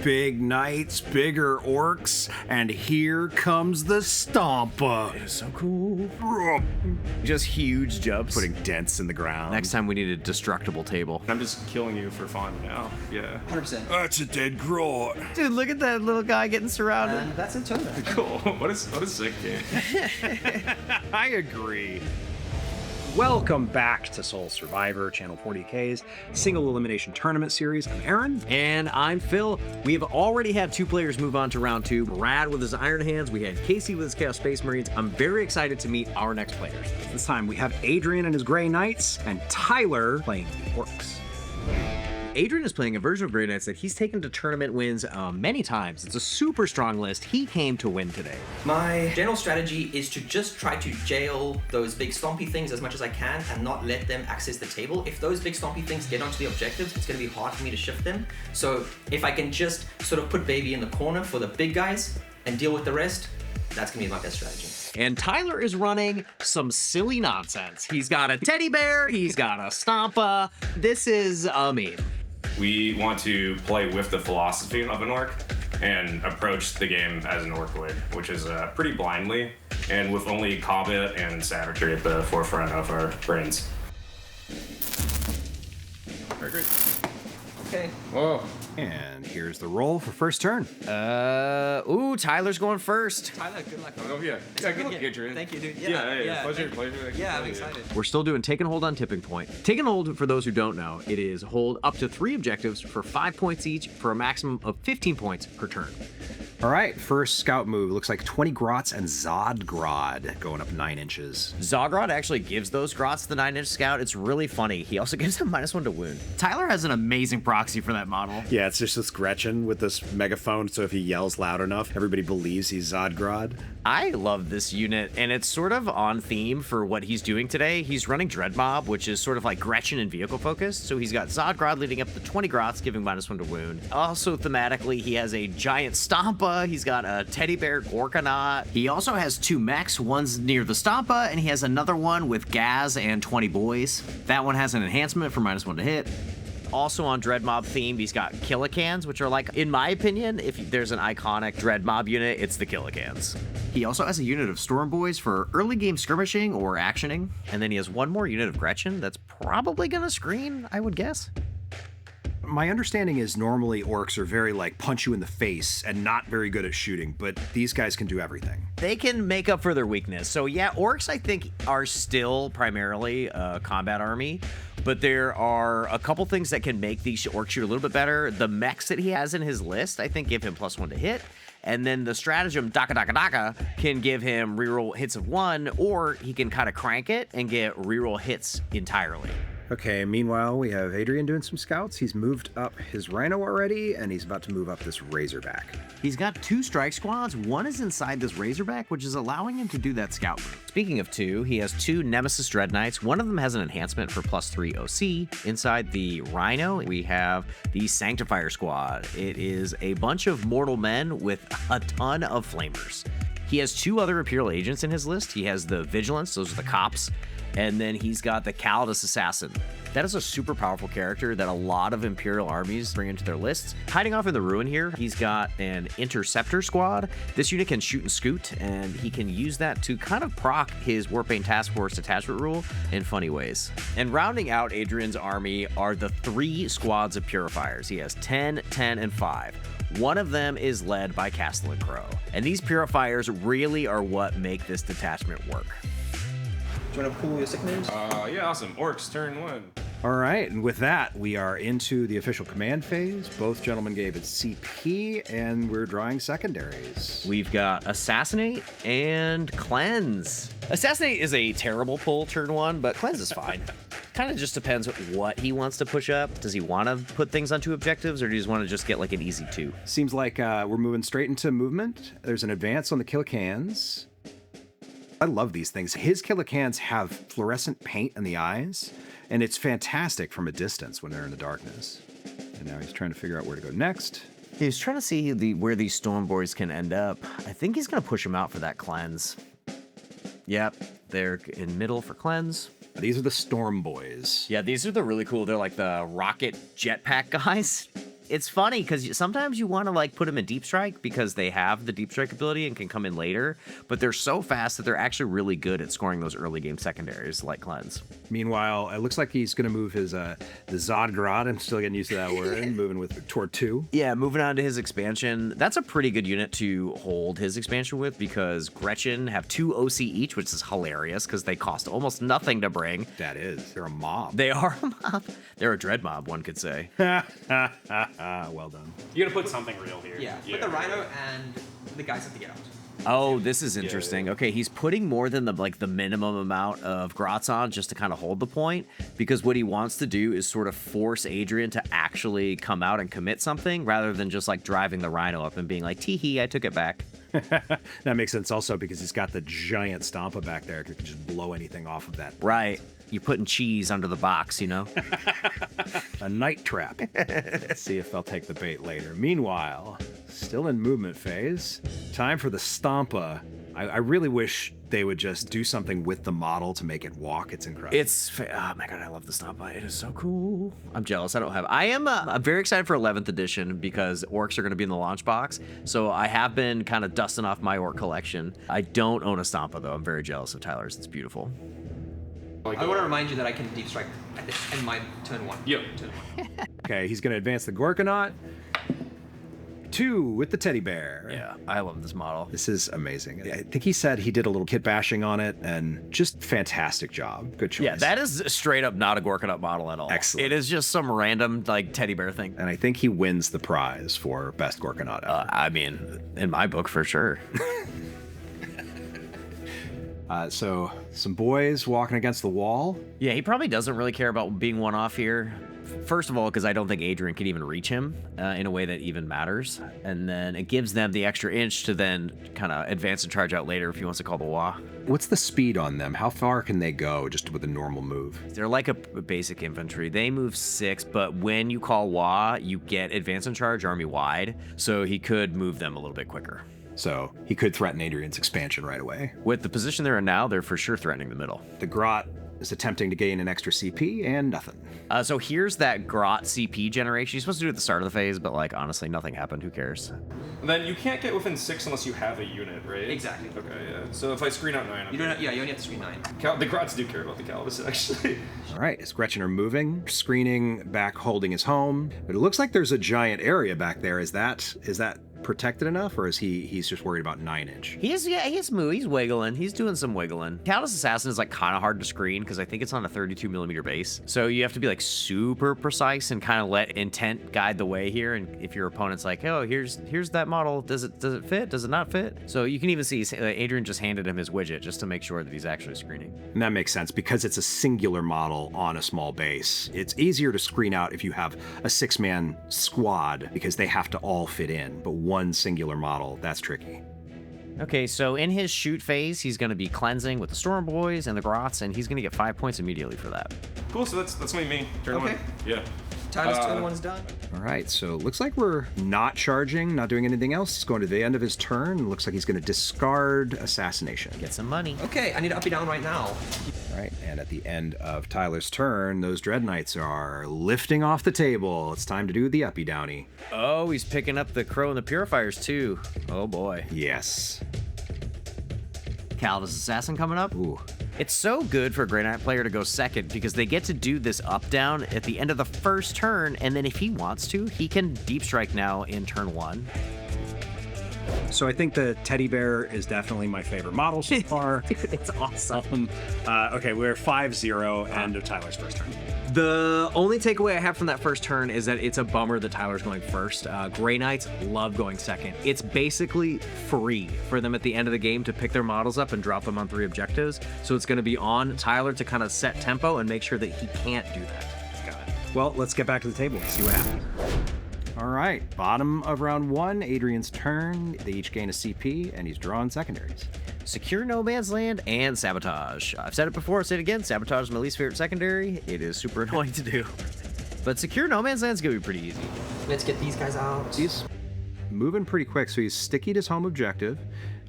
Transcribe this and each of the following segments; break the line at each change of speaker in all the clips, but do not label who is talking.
Big knights, bigger orcs, and here comes the Stompa.
It is so cool. Just huge jumps.
Putting dents in the ground.
Next time we need a destructible table.
I'm just killing you for fun now. Yeah.
100%.
That's a dead grot.
Dude, look at that little guy getting surrounded.
And that's a tournament.
Cool. What a sick game.
I agree. Welcome back to Soul Survivor, Channel 40K's single elimination tournament series. I'm Aaron.
And I'm Phil. We have already had 2 players move on to round 2. Brad with his Iron Hands. We had Casey with his Chaos Space Marines. I'm very excited to meet our next players.
This time we have Adriaan and his Grey Knights, and Tyler playing the Orks.
Adriaan is playing a version of Grey Knights that he's taken to tournament wins many times. It's a super strong list. He came to win today.
My general strategy is to just try to jail those big stompy things as much as I can and not let them access the table. If those big stompy things get onto the objectives, it's going to be hard for me to shift them. So if I can just sort of put baby in the corner for the big guys and deal with the rest, that's going to be my best strategy.
And Tyler is running some silly nonsense. He's got a teddy bear. He's got a Stompa. This is a meme.
We want to play with the philosophy of an orc and approach the game as an orc would, which is pretty blindly and with only combat and savagery at the forefront of our brains. Very great.
Okay.
Whoa.
And here's the roll for first turn.
Ooh, Tyler's going first.
Tyler, good luck.
Oh, yeah. Yeah, good luck, Adriaan.
Thank you, dude.
Yeah. Pleasure.
Yeah, I'm excited.
We're still doing Take and Hold on Tipping Point. Take and Hold, for those who don't know, it is hold up to 3 objectives for 5 points each for a maximum of 15 points per turn.
All right, first scout move. Looks like 20 grots and Zodgrod going up 9 inches.
Zodgrod actually gives those grots the 9-inch scout. It's really funny. He also gives them -1 to wound. Tyler has an amazing proxy for that model.
Yeah, it's just this Gretchin with this megaphone, so if he yells loud enough, everybody believes he's Zodgrod.
I love this unit, and it's sort of on theme for what he's doing today. He's running Dreadmob, which is sort of like Gretchin and vehicle focused. So he's got Zodgrod leading up to 20 grots, giving -1 to wound. Also, thematically, he has a giant Stompa. He's got a teddy bear Gorkanaut. He also has 2 mechs. One's near the Stompa, and he has another one with Gaz and 20 boys. That one has an enhancement for -1 to hit. Also on Dreadmob theme, he's got Killa Kans, which are like, in my opinion, if there's an iconic Dreadmob unit, it's the Killa Kans. He also has a unit of Stormboyz for early game skirmishing or actioning. And then he has 1 more unit of Gretchin that's probably gonna screen, I would guess.
My understanding is normally orcs are very like punch you in the face and not very good at shooting, but these guys can do everything.
They can make up for their weakness. So yeah, orcs I think are still primarily a combat army, but there are a couple things that can make these orcs shoot a little bit better. The mechs that he has in his list, I think, give him +1 to hit. And then the stratagem Daka Daka Daka can give him reroll hits of 1, or he can kind of crank it and get reroll hits entirely.
Okay, meanwhile, we have Adriaan doing some scouts. He's moved up his Rhino already, and he's about to move up this Razorback.
He's got 2 strike squads. One is inside this Razorback, which is allowing him to do that scout move. Speaking of 2, he has 2 Nemesis Dreadknights. One of them has an enhancement for +3 OC. Inside the Rhino, we have the Sanctifier squad. It is a bunch of mortal men with a ton of flamers. He has 2 other Imperial agents in his list. He has the Vigilance, those are the cops, and then he's got the Calidus Assassin. That is a super powerful character that a lot of Imperial armies bring into their lists. Hiding off in the ruin here, he's got an Interceptor squad. This unit can shoot and scoot, and he can use that to kind of proc his Warpbane Task Force detachment rule in funny ways. And rounding out Adriaan's army are the 3 squads of Purifiers. He has 10, 10, and 5. One of them is led by Castellan Crowe. And these Purifiers really are what make this detachment work.
Do you want to pull your sick names?
Yeah, awesome. Orcs, turn 1.
All right, and with that, we are into the official command phase. Both gentlemen gave it CP, and we're drawing secondaries.
We've got Assassinate and Cleanse. Assassinate is a terrible pull turn 1, but Cleanse is fine. Kind of just depends what he wants to push up. Does he want to put things on 2 objectives, or do you just want to just get like an easy 2?
Seems like we're moving straight into movement. There's an advance on the Killa Kans. I love these things. His Killa Kans have fluorescent paint in the eyes, and it's fantastic from a distance when they're in the darkness. And now he's trying to figure out where to go next.
He's trying to see where these Stormboyz can end up. I think he's going to push him out for that Cleanse. Yep, they're in middle for Cleanse.
These are the Stormboyz.
Yeah, these are the really cool. They're like the rocket jetpack guys. It's funny because sometimes you want to like put them in deep strike because they have the deep strike ability and can come in later, but they're so fast that they're actually really good at scoring those early game secondaries like Cleanse.
Meanwhile, it looks like he's going to move his the Zodgrod. I'm still getting used to that word. Moving toward 2.
Yeah, moving on to his expansion. That's a pretty good unit to hold his expansion with because Gretchin have 2 OC each, which is hilarious because they cost almost nothing to bring.
That is. They're a mob.
They are a mob. They're a dread mob, one could say.
Well done.
You gotta put something real here.
Yeah, put the Rhino and the guys have to get out.
Oh, this is interesting. Okay, he's putting more than the minimum amount of grots on just to kind of hold the point, because what he wants to do is sort of force Adriaan to actually come out and commit something rather than just like driving the Rhino up and being like, tee-hee, I took it back.
That makes sense also because he's got the giant Stompa back there who can just blow anything off of that.
Right. You're putting cheese under the box, you know?
A night trap. See if they'll take the bait later. Meanwhile, still in movement phase, time for the Stompa. I really wish they would just do something with the model to make it walk. It's incredible.
Oh my god, I love the Stompa. It is so cool. I'm jealous. I'm very excited for 11th edition because orcs are going to be in the launch box. So I have been kind of dusting off my orc collection. I don't own a Stompa though. I'm very jealous of Tyler's. It's beautiful.
I want to remind you that I can deep strike in my turn 1.
Yep.
Turn 1.
Okay, he's going to advance the Gorkanaut. 2 with the teddy bear.
Yeah, I love this model.
This is amazing. I think he said he did a little kit bashing on it and just fantastic job. Good choice.
Yeah, that is straight up not a Gorkanaut model at all.
Excellent.
It is just some random like teddy bear thing.
And I think he wins the prize for best Gorkanaut ever.
I mean, in my book for sure.
So some boys walking against the wall.
Yeah, he probably doesn't really care about being one off here. First of all, because I don't think Adriaan can even reach him in a way that even matters. And then it gives them the extra inch to then kind of advance and charge out later if he wants to call the wah.
What's the speed on them? How far can they go just with a normal move?
They're like a basic infantry. They move 6, but when you call wah, you get advance and charge army wide. So he could move them a little bit quicker.
So he could threaten Adriaan's expansion right away.
With the position they're in now, they're for sure threatening the middle.
The Grot is attempting to gain an extra CP and nothing.
So here's that Grot CP generation. You're supposed to do it at the start of the phase, but like honestly, nothing happened. Who cares?
Then you can't get within 6 unless you have a unit, right?
Exactly.
Okay, yeah. So if I screen out 9,
You don't. You only have to screen 9.
The Grots do care about the Calibus, actually.
All right, his Gretchin are moving, screening back, holding his home. But it looks like there's a giant area back there. Is that protected enough, or is he's just worried about 9-inch?
He's wiggling. He's doing some wiggling. Callous Assassin is like kind of hard to screen because I think it's on a 32mm base. So you have to be like super precise and kind of let intent guide the way here. And if your opponent's like, oh, here's that model, does it fit? Does it not fit? So you can even see Adriaan just handed him his widget just to make sure that he's actually screening.
And that makes sense because it's a singular model on a small base. It's easier to screen out if you have a 6-man squad because they have to all fit in. But one singular model, that's tricky.
Okay, so in his shoot phase, he's going to be cleansing with the Stormboyz and the Grots, and he's going to get 5 points immediately for that.
Cool, so that's gonna be me. Turn
Okay.
1. Yeah.
Tyler's turn 1's done.
All right, so it looks like we're not charging, not doing anything else. He's going to the end of his turn. It looks like he's going to discard Assassination.
Get some money.
Okay, I need to up you down right now.
All right, and at the end of Tyler's turn, those Dreadknights are lifting off the table. It's time to do the uppy downy.
Oh, he's picking up the Crow and the Purifiers too. Oh boy.
Yes.
Callous Assassin coming up.
Ooh.
It's so good for a Grey Knight player to go second because they get to do this up down at the end of the first turn, and then if he wants to, he can deep strike now in turn 1.
So I think the teddy bear is definitely my favorite model so far.
It's awesome.
Okay, we're 5-0, end of Tyler's first turn.
The only takeaway I have from that first turn is that it's a bummer that Tyler's going first. Grey Knights love going second. It's basically free for them at the end of the game to pick their models up and drop them on 3 objectives. So it's going to be on Tyler to kind of set tempo and make sure that he can't do that.
Got it.
Well, let's get back to the table and see what happens. All right, bottom of round 1, Adriaan's turn. They each gain a CP, and he's drawing secondaries.
Secure No Man's Land and Sabotage. I've said it before, I'll say it again. Sabotage is my least favorite secondary. It is super annoying to do. But Secure No Man's Land is going to be pretty easy.
Let's get these guys out.
He's moving pretty quick, so he's stickied his home objective.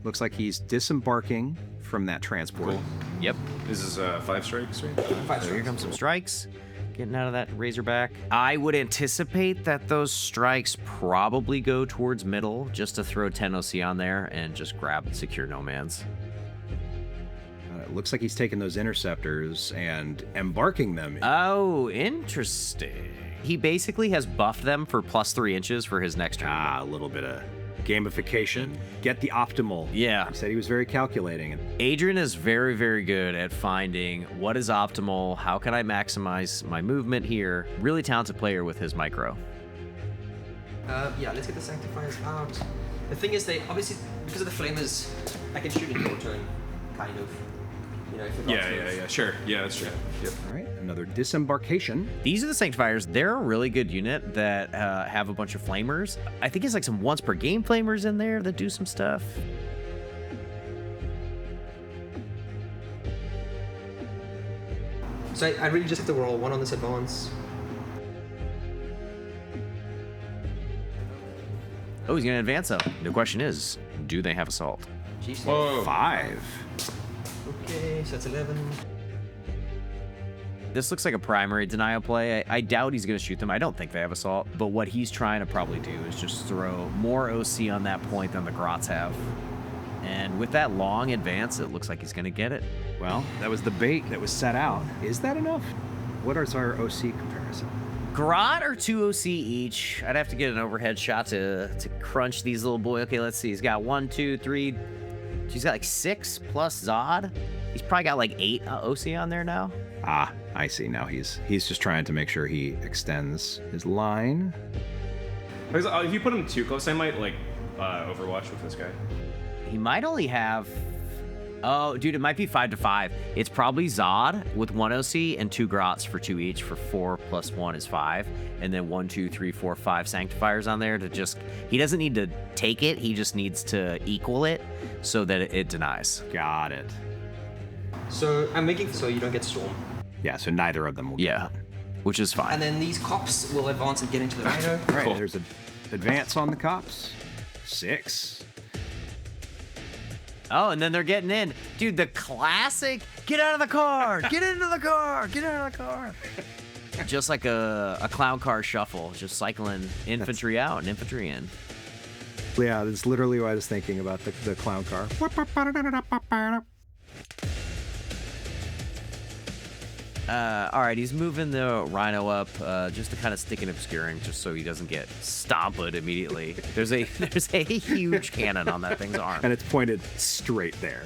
Looks like he's disembarking from that transport.
Yep.
This is 5 strikes, right?
5
So here comes some strikes. getting out of that Razorback. I would anticipate that those strikes probably go towards middle, just to throw 10 OC on there and just grab and secure no mans.
It looks like he's taking those interceptors and embarking them.
Oh, interesting. He basically has buffed them for +3 inches for his next turn.
A little bit of gamification. Get the optimal.
Yeah.
He said he was very calculating.
Adriaan is very, very good at finding what is optimal, how can I maximize my movement here. Really talented player with his micro.
Yeah, let's get the Sanctifiers out. The thing is, they obviously, because of the Flamers, I can shoot in your turn, kind of. You know, if it
Yeah, sure. Yeah, that's true. Yep.
All right, another disembarkation.
These are the Sanctifiers. They're a really good unit that have a bunch of flamers. I think it's like some once per game flamers in there that do some stuff.
So I really just have to roll 1 on this advance.
Oh, he's gonna advance up. The question is, do they have assault?
Jeez.
Whoa.
5.
Okay, so that's 11.
This looks like a primary denial play. I doubt he's going to shoot them. I don't think they have assault. But what he's trying to probably do is just throw more OC on that point than the Grots have. And with that long advance, it looks like he's going to get it.
Well, that was the bait that was set out. Is that enough? What is our OC comparison?
Grot or 2 OC each. I'd have to get an overhead shot to crunch these little boys. Okay, let's see. He's got 1, 2, 3. She's got like 6 plus Zod. He's probably got like 8 OC on there now.
Ah, I see. Now he's just trying to make sure he extends his line.
Because, if you put him too close, I might like Overwatch with this guy.
He might only have... Oh, dude, it might be 5 to 5. It's probably Zod with 1 OC and 2 Grots for 2 each for 4 plus 1 is 5. And then 1, 2, 3, 4, 5 Sanctifiers on there to just... He doesn't need to take it. He just needs to equal it so that it denies.
Got it.
So I'm making so you don't get Storm.
Yeah, so neither of them will get
Yeah, which is fine.
And then these cops will advance and get into the Rhino.
All right, there's an advance on the cops. 6.
Oh, and then they're getting in. Dude, the classic, get out of the car, get into the car, get out of the car. Just like a clown car shuffle, just cycling infantry out and infantry in.
Yeah, that's literally what I was thinking about the clown car.
All right, he's moving the Rhino up just to kind of stick and obscuring, just so he doesn't get stomped immediately. There's a huge cannon on that thing's arm.
And it's pointed straight there.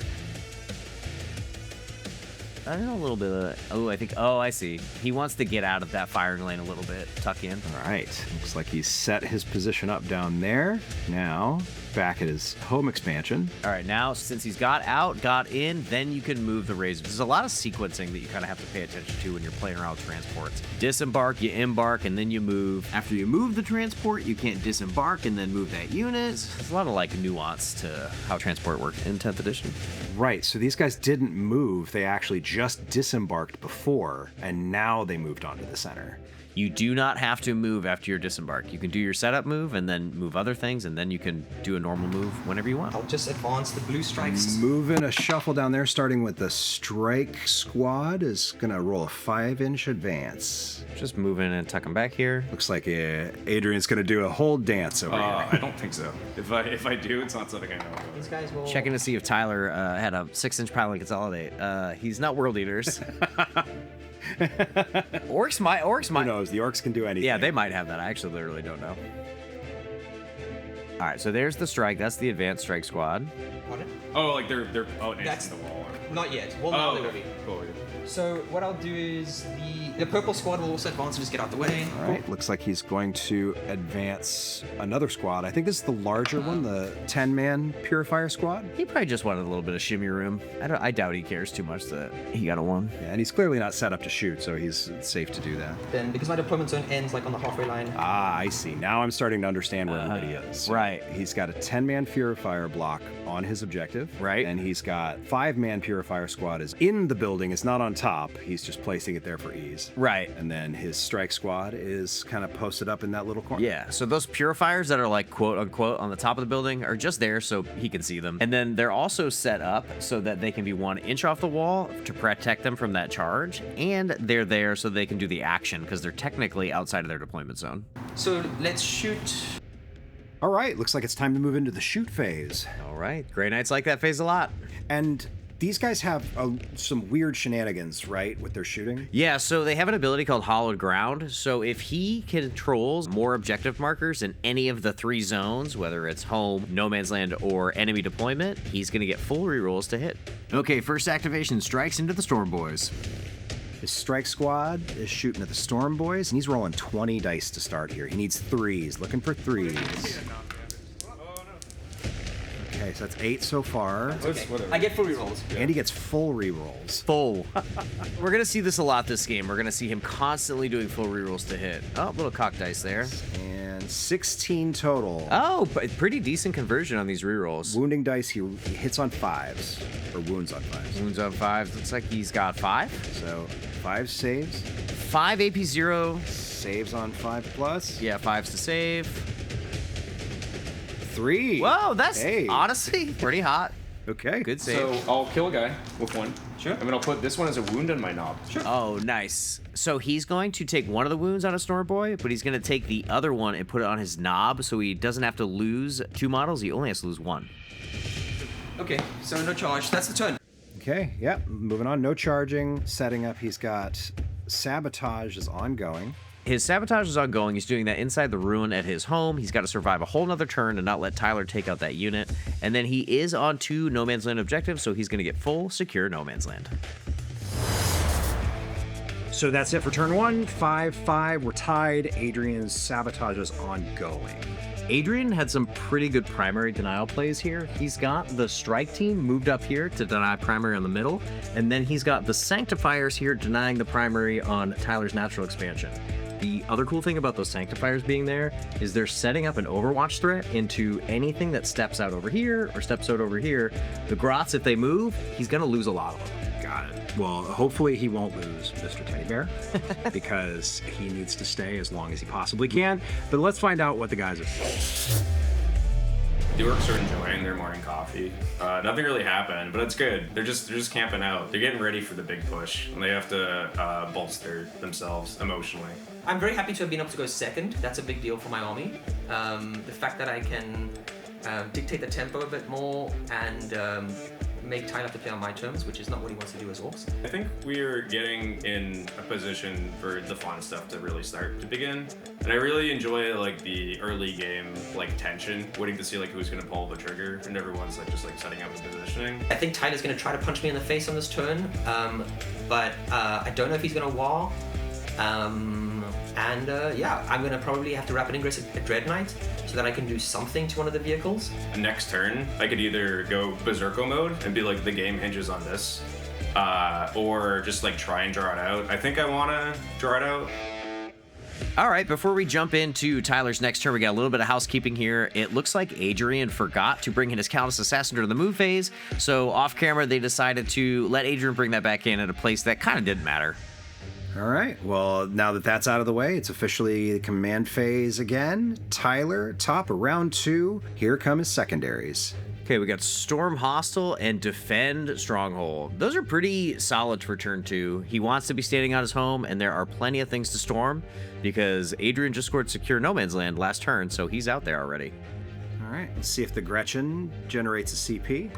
I know a little bit of... Oh, I see. He wants to get out of that firing lane a little bit, tuck in.
All right, looks like he's set his position up down there. Now, back at his home expansion.
All right, now, since he's got out, got in, then you can move the Razor. There's a lot of sequencing that you kind of have to pay attention to when you're playing around with transports. Disembark, you embark, and then you move. After you move the transport, you can't disembark and then move that unit. There's a lot of, like, nuance to how transport works in 10th edition.
Right, so these guys didn't move. They actually just disembarked before, and now they moved on to the center.
You do not have to move after your disembark. You can do your setup move and then move other things, and then you can do a normal move whenever you want.
I'll just advance the blue strikes.
Moving a shuffle down there, starting with the strike squad, is going to roll a 5-inch advance.
Just moving and tucking back here.
Looks like Adrian's going to do a whole dance over here.
I don't think so. If I do, it's not something I know about.
These guys will...
Checking to see if Tyler had a 6-inch piling consolidate. He's not World Eaters. Orks might.
Who knows? The Orks can do anything.
Yeah, they might have that. I actually literally don't know. All right, so there's the strike. That's the advanced strike squad.
Pardon?
Oh, like they're out
That's-
against the wall.
Not yet. Well, now they will be.
Cool.
So what I'll do is the purple squad will also advance and just get out the way.
All right, looks like he's going to advance another squad. I think this is the larger one, the 10-man Purifier squad.
He probably just wanted a little bit of shimmy room. I doubt he cares too much that he got a 1.
Yeah, and he's clearly not set up to shoot, so he's safe to do that.
Then, because my deployment zone ends like on the halfway line.
Ah, I see. Now I'm starting to understand where everybody is.
Right.
He's got a 10-man Purifier block on his objective.
Right.
And he's got 5-man Purifier squad is in the building. It's not on top. He's just placing it there for ease.
Right.
And then his strike squad is kind of posted up in that little corner.
Yeah, so those purifiers that are like quote unquote on the top of the building are just there so he can see them. And then they're also set up so that they can be 1 inch off the wall to protect them from that charge. And they're there so they can do the action because they're technically outside of their deployment zone.
So let's shoot.
All right, looks like it's time to move into the shoot phase.
All right, Grey Knights like that phase a lot.
And these guys have some weird shenanigans, right, with their shooting?
Yeah, so they have an ability called Hollowed Ground. So if he controls more objective markers in any of the 3 zones, whether it's home, no man's land, or enemy deployment, he's going to get full rerolls to hit. Okay, first activation strikes into the Stormboyz.
His strike squad is shooting at the Stormboyz, and he's rolling 20 dice to start here. He needs 3s, looking for 3s. Okay, so that's 8 so far.
Okay. I get full rerolls.
And he gets full rerolls.
Full. We're going to see this a lot this game. We're going to see him constantly doing full rerolls to hit. Oh, little cock dice there.
And 16 total.
Oh, but pretty decent conversion on these rerolls.
Wounding dice, he hits on 5s, or wounds on 5s.
Wounds on 5. Looks like he's got 5.
So 5 saves.
5 AP 0.
Saves on 5 plus.
Yeah, 5s to save.
3.
Whoa, that's honestly pretty hot.
Okay.
Good save.
So I'll kill a guy with 1.
Sure.
And then I'll put this one as a wound on my knob.
Sure.
Oh, nice. So he's going to take one of the wounds on a Stormboy, but he's going to take the other one and put it on his knob so he doesn't have to lose 2 models. He only has to lose 1.
Okay, so no charge. That's the turn.
Okay, yep. Moving on. No charging. Setting up. He's got sabotage is ongoing.
His sabotage is ongoing. He's doing that inside the ruin at his home. He's got to survive a whole nother turn and not let Tyler take out that unit. And then he is on 2 no man's land objectives, so he's going to get full secure no man's land.
So that's it for turn 1. 5-5. We're tied. Adrian's sabotage is ongoing.
Adriaan had some pretty good primary denial plays here. He's got the strike team moved up here to deny primary on the middle, and then he's got the sanctifiers here denying the primary on Tyler's natural expansion. The other cool thing about those sanctifiers being there is they're setting up an Overwatch threat into anything that steps out over here or steps out over here. The Grots, if they move, he's going to lose a lot of them.
Got it. Well, hopefully he won't lose Mr. Teddy Bear because he needs to stay as long as he possibly can. But let's find out what the guys are.
The Orks are enjoying their morning coffee. Nothing really happened, but it's good. They're just camping out. They're getting ready for the big push, and they have to bolster themselves emotionally.
I'm very happy to have been able to go second. That's a big deal for my army. The fact that I can dictate the tempo a bit more and make Tyler have to play on my terms, which is not what he wants to do as Orks.
I think we're getting in a position for the fun stuff to really start to begin. And I really enjoy like the early game like tension, waiting to see like who's gonna pull the trigger, and everyone's like just like setting up and positioning.
I think Tyler's going to try to punch me in the face on this turn, but I don't know if he's going to wall. Yeah, I'm going to probably have to rapid ingress a Dreadknight so that I can do something to one of the vehicles.
Next turn, I could either go Berserko mode and be like the game hinges on this, or just like try and draw it out. I think I want to draw it out.
All right, before we jump into Tyler's next turn, we got a little bit of housekeeping here. It looks like Adriaan forgot to bring in his Countess Assassin during the move phase, so off camera they decided to let Adriaan bring that back in at a place that kind of didn't matter.
All right. Well, now that that's out of the way, it's officially the command phase again. Tyler, top of round 2. Here come his secondaries.
Okay, we got Storm Hostile and Defend Stronghold. Those are pretty solid for turn 2. He wants to be standing on his home, and there are plenty of things to storm because Adriaan just scored Secure No Man's Land last turn, so he's out there already.
All right. Let's see if the Gretchin generates a CP.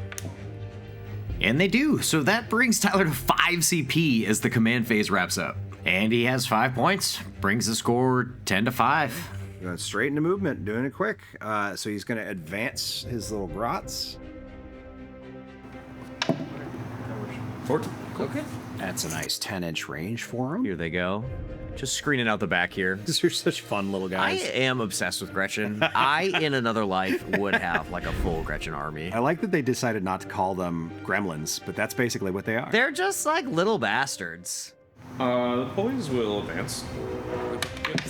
And they do, so that brings Tyler to 5 CP as the command phase wraps up. And he has 5 points, brings the score 10-5.
Going straight into movement, doing it quick. So he's going to advance his little grots.
14.
Okay.
That's a nice 10-inch range for him.
Here they go. Just screening out the back here.
These are such fun little
I
guys.
am obsessed with Gretchin. I, in another life, would have like a full Gretchin army.
I like that they decided not to call them gremlins, but that's basically what they are.
They're just like little bastards.
The Boyz will advance.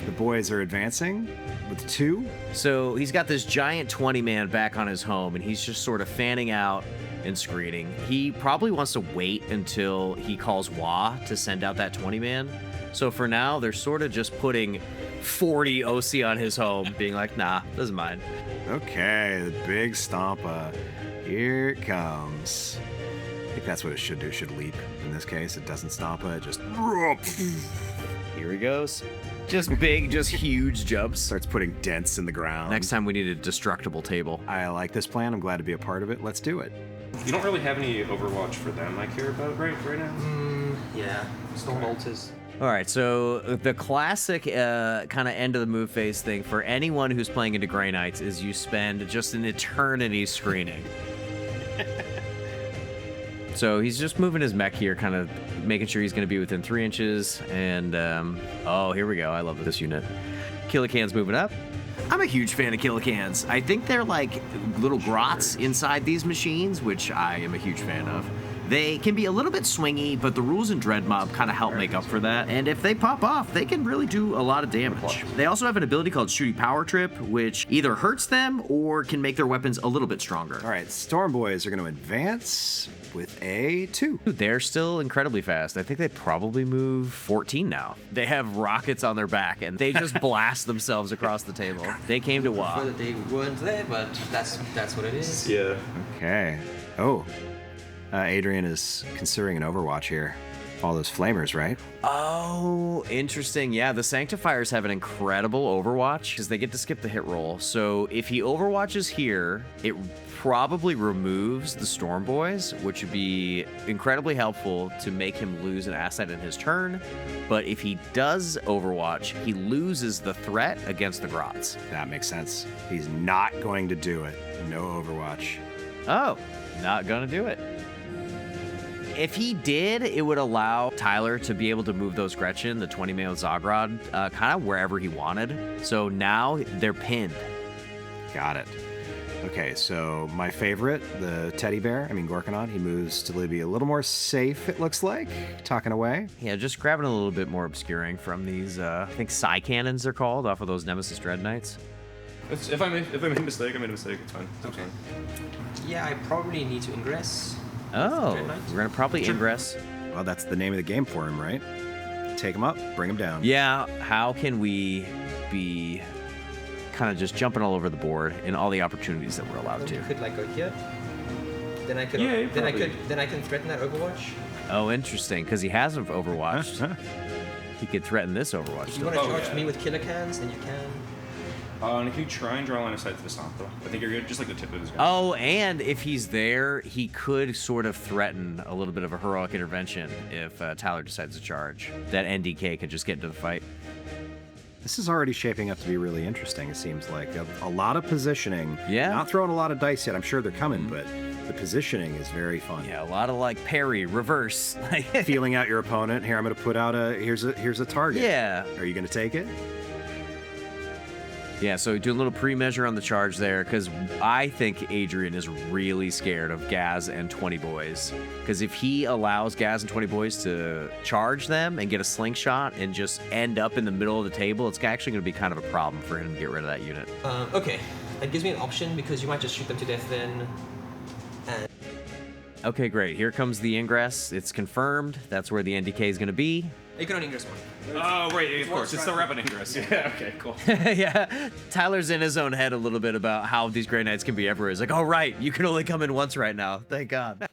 The boys are advancing with 2.
So he's got this giant 20-man back on his home, and he's just sort of fanning out, and screening. He probably wants to wait until he calls Wah to send out that 20-man. So for now, they're sort of just putting 40 OC on his home, being like, nah, doesn't mind.
Okay, the big Stompa. Here it comes. I think that's what it should do. It should leap. In this case, it doesn't Stompa. It just...
Here he goes. Just big, just huge jumps.
starts putting dents in the ground.
Next time we need a destructible table.
I like this plan. I'm glad to be a part of it. Let's do it.
You don't really have any Overwatch for them I care about right now?
Yeah, Stormboyz.
All right, so the classic kind of end of the move phase thing for anyone who's playing into Grey Knights is you spend just an eternity screening. So he's just moving his mech here, kind of making sure he's going to be within 3 inches. And, oh, here we go. I love this unit. Killa Kans moving up. I'm a huge fan of Killa Kans. I think they're like little grots inside these machines, which I am a huge fan of. They can be a little bit swingy, but the rules in Dread Mob kind of help make up for that. And if they pop off, they can really do a lot of damage. They also have an ability called Shooty Power Trip, which either hurts them or can make their weapons a little bit stronger.
All right, Stormboyz are going to advance with a 2.
They're still incredibly fast. I think they probably move 14 now. They have rockets on their back, and they just blast themselves across the table. They came to WoW.
Well, they weren't there, but that's what it is.
Yeah.
Okay. Oh. Adriaan is considering an Overwatch here. All those flamers, right?
Oh, interesting. Yeah, the Sanctifiers have an incredible Overwatch because they get to skip the hit roll. So if he Overwatches here, it probably removes the Stormboyz, which would be incredibly helpful to make him lose an asset in his turn. But if he does Overwatch, he loses the threat against the Grots.
That makes sense. He's not going to do it. No Overwatch.
Oh, not gonna do it. If he did, it would allow Tyler to be able to move those Gretchin, the 20-man Zodgrod, kind of wherever he wanted. So now they're pinned.
Got it. Okay, so my favorite, the teddy bear, Gorkanaut, he moves to be a little more safe, it looks like, talking away.
Yeah, just grabbing a little bit more obscuring from these, I think Psy Cannons they're called, off of those Nemesis Dreadknights.
If I made a mistake, I made a mistake. It's fine.
Okay. Yeah, I probably need to ingress.
Oh,
Dreadknight?
we're gonna probably ingress.
Well, that's the name of the game for him, right? Take him up, bring him down.
Yeah, how can we be kind of just jumping all over the board in all the opportunities that we're allowed to?
You could like go here. Then I could.
Yeah,
then I can threaten that Overwatch.
Oh, interesting, because he hasn't Overwatched. He could threaten this Overwatch.
If you want to charge me with Killa Kans, then you can.
And if you try and draw a line of sight to the Stompa, I think you're good, just like the tip of his gun.
Oh, and if he's there, he could sort of threaten a little bit of a heroic intervention if Tyler decides to charge. That NDK could just get into the fight.
This is already shaping up to be really interesting, it seems like. A lot of positioning.
Yeah.
Not throwing a lot of dice yet. I'm sure they're coming, but the positioning is very fun.
Yeah, a lot of like parry, reverse.
Feeling out your opponent. Here, I'm going to put out here's a target.
Yeah.
Are you going to take it?
Yeah, so do a little pre-measure on the charge there, because I think Adriaan is really scared of Gaz and 20Boyz. Because if he allows Gaz and 20Boyz to charge them and get a slingshot and just end up in the middle of the table, it's actually going to be kind of a problem for him to get rid of that unit.
Okay, that gives me an option because you might just shoot them to death then. And
Okay, great. Here comes the ingress. It's confirmed. That's where the NDK is going to be.
you can only ingress one.
Oh, right, of course. It's the Rapid Ingress. Yeah, okay, cool.
Yeah, Tyler's in his own head a little bit about how these Grey Knights can be everywhere. He's like, oh, right, you can only come in once right now. Thank God.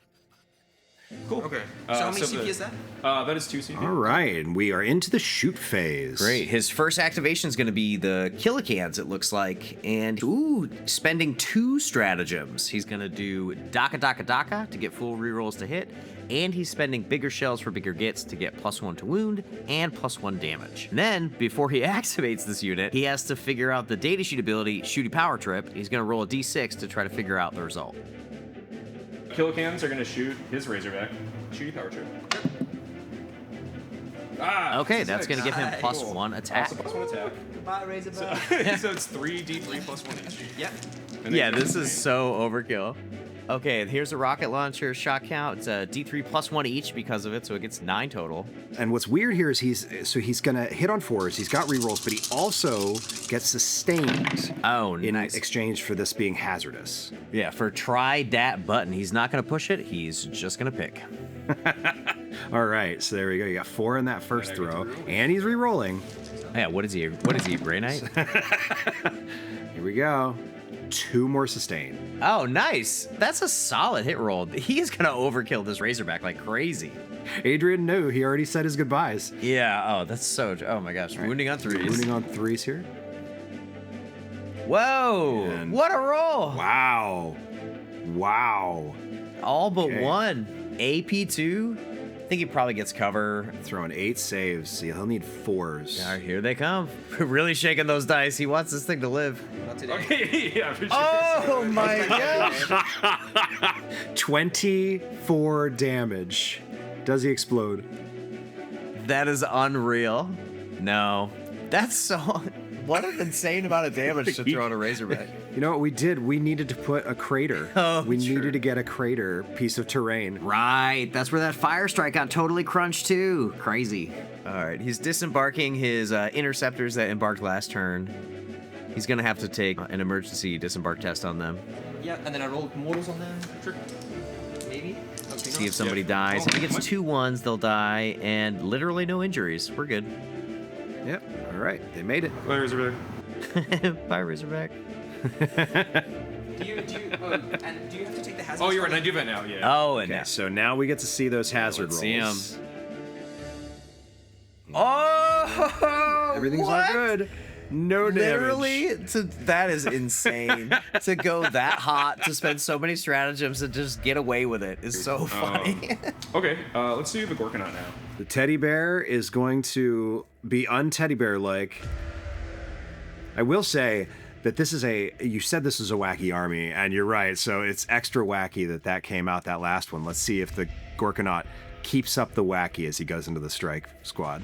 Cool.
Okay. So how many
so
CP is that?
That is 2 CP.
All right, and we are into the shoot phase.
Great. His first activation is going to be the Killa Kans, it looks like. And, spending 2 stratagems. He's going to do Daka Daka Daka to get full rerolls to hit. And he's spending bigger shells for bigger gets to get +1 to wound and +1 damage. And then, before he activates this unit, he has to figure out the datasheet ability, Shooty Power Trip. He's going to roll a d6 to try to figure out the result.
Killa Kans are going to shoot his Razorback. Shooty Power Trip. Ah!
Okay, that's going to give him
Nice.
+1 attack.
Also +1 attack.
Goodbye, Razorback.
So it's 3d3 +1 each.
Yep.
And then
Yeah,
you
this is so overkill. Okay, here's a rocket launcher shot count. It's a D3 plus 1 each because of it, so it gets 9 total.
And what's weird here is he's gonna hit on 4s. He's got rerolls, but he also gets sustained.
Oh,
in
nice.
exchange for this being hazardous.
Yeah, for try dat button. He's not gonna push it. He's just gonna pick.
All right, so there we go. You got 4 in that first throw, and he's rerolling.
Yeah, what is he? Grey Knight?
Here we go. 2 more sustain.
Oh, nice. That's a solid hit roll. He is gonna overkill this Razorback like crazy.
Adriaan knew. He already said his goodbyes.
Yeah. Oh, that's so. Oh my gosh.
Right.
Wounding on 3s.
Wounding on 3s here.
Whoa!
And-
What a roll!
Wow. Wow.
All but
Okay.
1. AP2. I think he probably gets cover.
Throwing 8 saves. He'll need 4s.
All right, here they come. Really shaking those dice. He wants this thing to live.
Not today.
Okay, yeah, for sure.
Oh my gosh!
24 damage. Does he explode?
That is unreal. No. That's so... What an insane amount of damage to throw on a Razorback.
You know what we did? We needed to put a crater.
Oh,
we
true.
needed to get a crater piece of terrain.
Right, that's where that fire strike got totally crunched too. Crazy.
All right, he's disembarking his interceptors that embarked last turn. He's gonna have to take an emergency disembark test on them.
Yeah, and then I roll mortals on them. Sure. Maybe. Okay,
See if somebody dies. If he gets 2 1s, they'll die, and literally no injuries. We're good.
Yep. All right. They made it.
Players over there.
Bye, Razorback.
Do you have to take the hazard?
Oh, you're right. I do that now. Yeah.
Oh, and
Okay,
now.
so now we get to see those hazard
let's
rolls.
see 'em. Oh!
Everything's all
what?
good. No damage.
Literally, that is insane. To go that hot, to spend so many stratagems and just get away with it is so funny.
Okay, let's do the Gorkanaut now.
The teddy bear is going to be un-teddy bear-like. I will say that this is you said this is a wacky army, and you're right, so it's extra wacky that came out, that last one. Let's see if the Gorkanaut keeps up the wacky as he goes into the strike squad.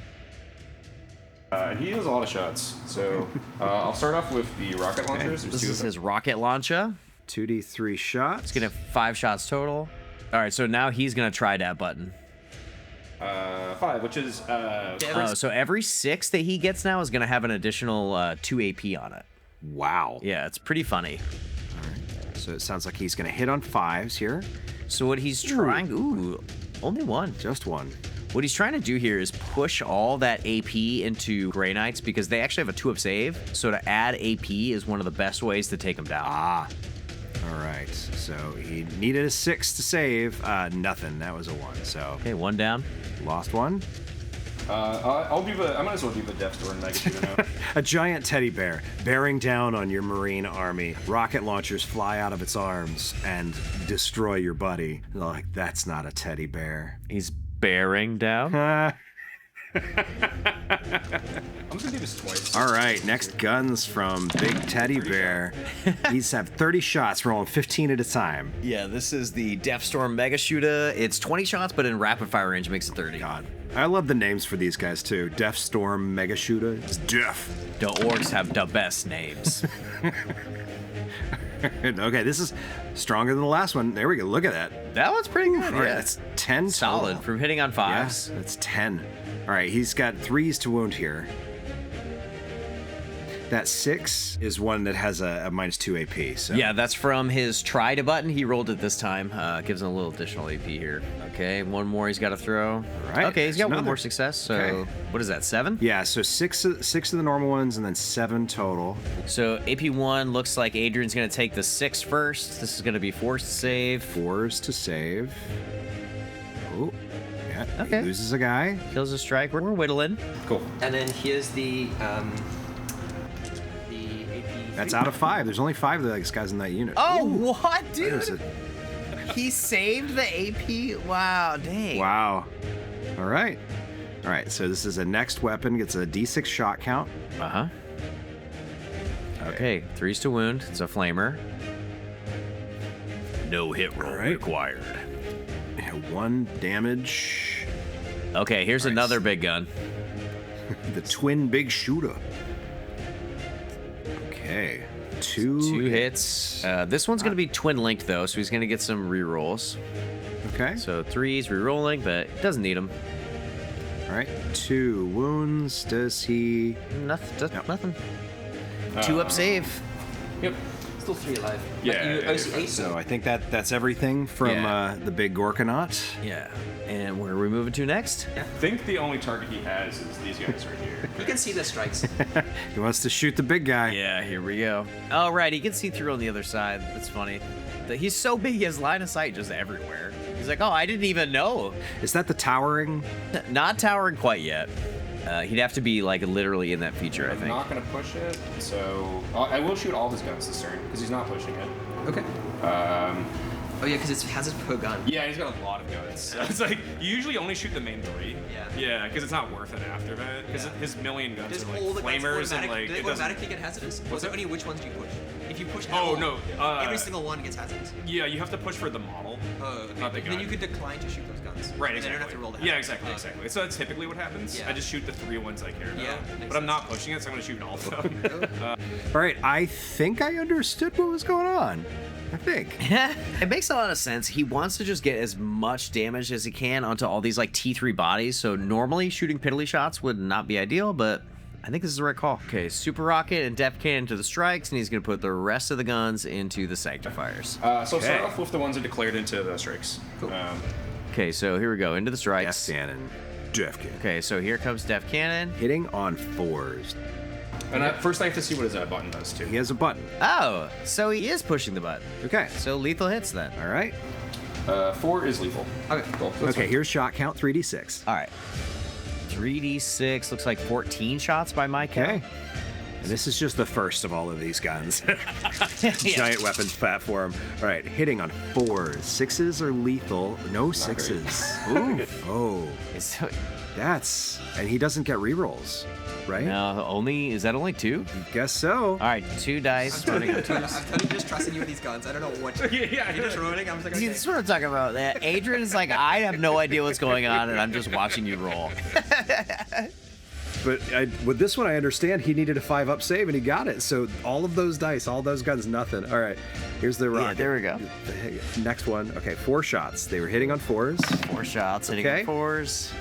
He has a lot of shots, so I'll start off with the rocket launchers. There's
This
2
is
of them.
his rocket launcher.
2d3 shots.
He's gonna have 5 shots total. All right, so now he's gonna try that button.
5, which is
Oh, so every 6 that he gets now is gonna have an additional 2 AP on it.
Wow.
Yeah, it's pretty funny.
So it sounds like he's going to hit on 5s here.
So what he's trying, only 1.
Just 1.
What he's trying to do here is push all that AP into Grey Knights because they actually have a 2 of save. So to add AP is one of the best ways to take them down.
Ah. All right. So he needed a 6 to save. Nothing. That was a 1. So
Okay, 1 down.
lost 1.
I might as well do the Death Storm Mega Shooter now.
A giant teddy bear bearing down on your marine army. Rocket launchers fly out of its arms and destroy your buddy. Like, that's not a teddy bear.
He's bearing down.
I'm just gonna do this twice.
All right, next guns from Big Teddy Bear. These have 30 shots, rolling 15 at a time.
Yeah, this is the Death Storm Mega Shooter. It's 20 shots, but in rapid fire range makes it 30.
God, I love the names for these guys too. Death Storm Mega Shooter. It's Death.
The Orks have the best names.
Okay, this is stronger than the last one. There we go. Look at that.
That one's pretty good.
All right,
Yeah,
that's 10
solid
total.
from hitting on 5s.
Yes, that's 10. All right, he's got 3s to wound here. That 6 is one that has a -2 AP. So
Yeah, that's from his try to button. He rolled it this time. Gives him a little additional AP here. Okay, 1 more he's got to throw.
All right,
Okay, he's got 1
another.
more success. So
Okay.
what is that, 7?
Yeah, so six of the normal ones, and then 7 total.
So AP1 looks like Adrian's going to take the 6 first. This is going to be forced to save.
4s to save. Oh, yeah.
Okay.
He loses a guy.
Kills a strike. We're whittling.
Cool.
And then here's the AP.
That's out of 5. There's only 5 of these guys in that unit.
Oh, what,
There's
dude?
a-
He saved the AP. Wow, dang.
Wow. All right. All right, so this is a next weapon. Gets a D6 shot count.
Uh-huh. Okay, 3s to wound. It's a flamer. No hit roll
right.
required.
Yeah, 1 damage.
Okay, here's another big gun.
The twin big shooter. Okay. Two
hits. This one's gonna be twin linked though, so he's gonna get some rerolls.
Okay.
So 3s rerolling, but doesn't need them.
All right. 2 wounds. Does he?
Nothing. 2 up save.
Yep.
Still 3 alive.
Yeah,
You
yeah,
OC 8.
So I think that's everything from
Yeah.
the big Gorkanaut.
Yeah. And where are we moving to next?
I think the only target he has is these guys right here.
You can see the strikes.
He wants to shoot the big guy.
Yeah, here we go. Oh, right, he can see through on the other side. That's funny. He's so big, he has line of sight just everywhere. He's like, oh, I didn't even know.
Is that the towering?
Not towering quite yet. He'd have to be like literally in that feature, I
I'm
think.
not going to push it, so I will shoot all his guns this turn because he's not pushing it.
Okay. Oh yeah, because it has it per gun.
Yeah, he's got a lot of guns. So it's like you usually only shoot the main 3.
Yeah.
Yeah, because it's not worth it after that. Because
Yeah.
his million guns
Does
are like
all the guns
flamers and
automatic-
like
do they
it doesn't.
automatically get hazardous? Or is
What's
it
that?
only which ones do you push? If you push
Oh,
all,
no,
every single one gets hazardous.
Yeah, you have to push for the model.
Oh, okay.
Not the
Then
gun.
you could decline to shoot those guns.
Right,
And
exactly.
They don't have to roll the
Yeah,
hazard.
exactly,
Oh, okay.
exactly. So that's typically what happens.
Yeah.
I just shoot the 3 ones I care about.
Yeah, makes
but I'm not
sense.
pushing it, so I'm gonna shoot all of them.
All right. I think I understood what was going on. I think.
It makes a lot of sense. He wants to just get as much damage as he can onto all these like T3 bodies. So normally shooting piddly shots would not be ideal, but I think this is the right call. Okay, Super Rocket and Depth Cannon to the strikes, and he's going to put the rest of the guns into the Sanctifiers.
So start off with the ones that declared into the strikes.
Cool.
Okay, so here we go, into the strikes.
Death Cannon. Death Cannon.
Okay, so here comes Depth Cannon.
Hitting on 4s.
And first I have to see what his button does too.
He has a button.
Oh, so he is pushing the button.
Okay.
So lethal hits then.
All right.
4 is lethal.
Okay.
Cool. That's
Okay.
fine.
Here's shot count 3d6.
All right. 3d6, looks like 14 shots by my
Okay.
count.
And this is just the first of all of these guns.
Yeah.
Giant weapons platform. All right, hitting on 4s. 6s are lethal. No 6s. Ooh. Oh,
So,
and he doesn't get rerolls, right?
no, is that only 2?
Guess so.
All right, 2 dice.
I'm totally just trusting you with these guns. I don't know what.
Yeah,
You're just rolling. I'm just like,
See,
okay.
this is what I'm talking about. Adrian is like, I have no idea what's going on, and I'm just watching you roll.
But with this one, I understand he needed a 5-up save, and he got it. So all of those dice, all those guns, nothing. All right, here's the rocket.
there we go.
Next one. Okay, 4 shots. They were hitting on 4s.
4 shots, hitting
Okay.
4s.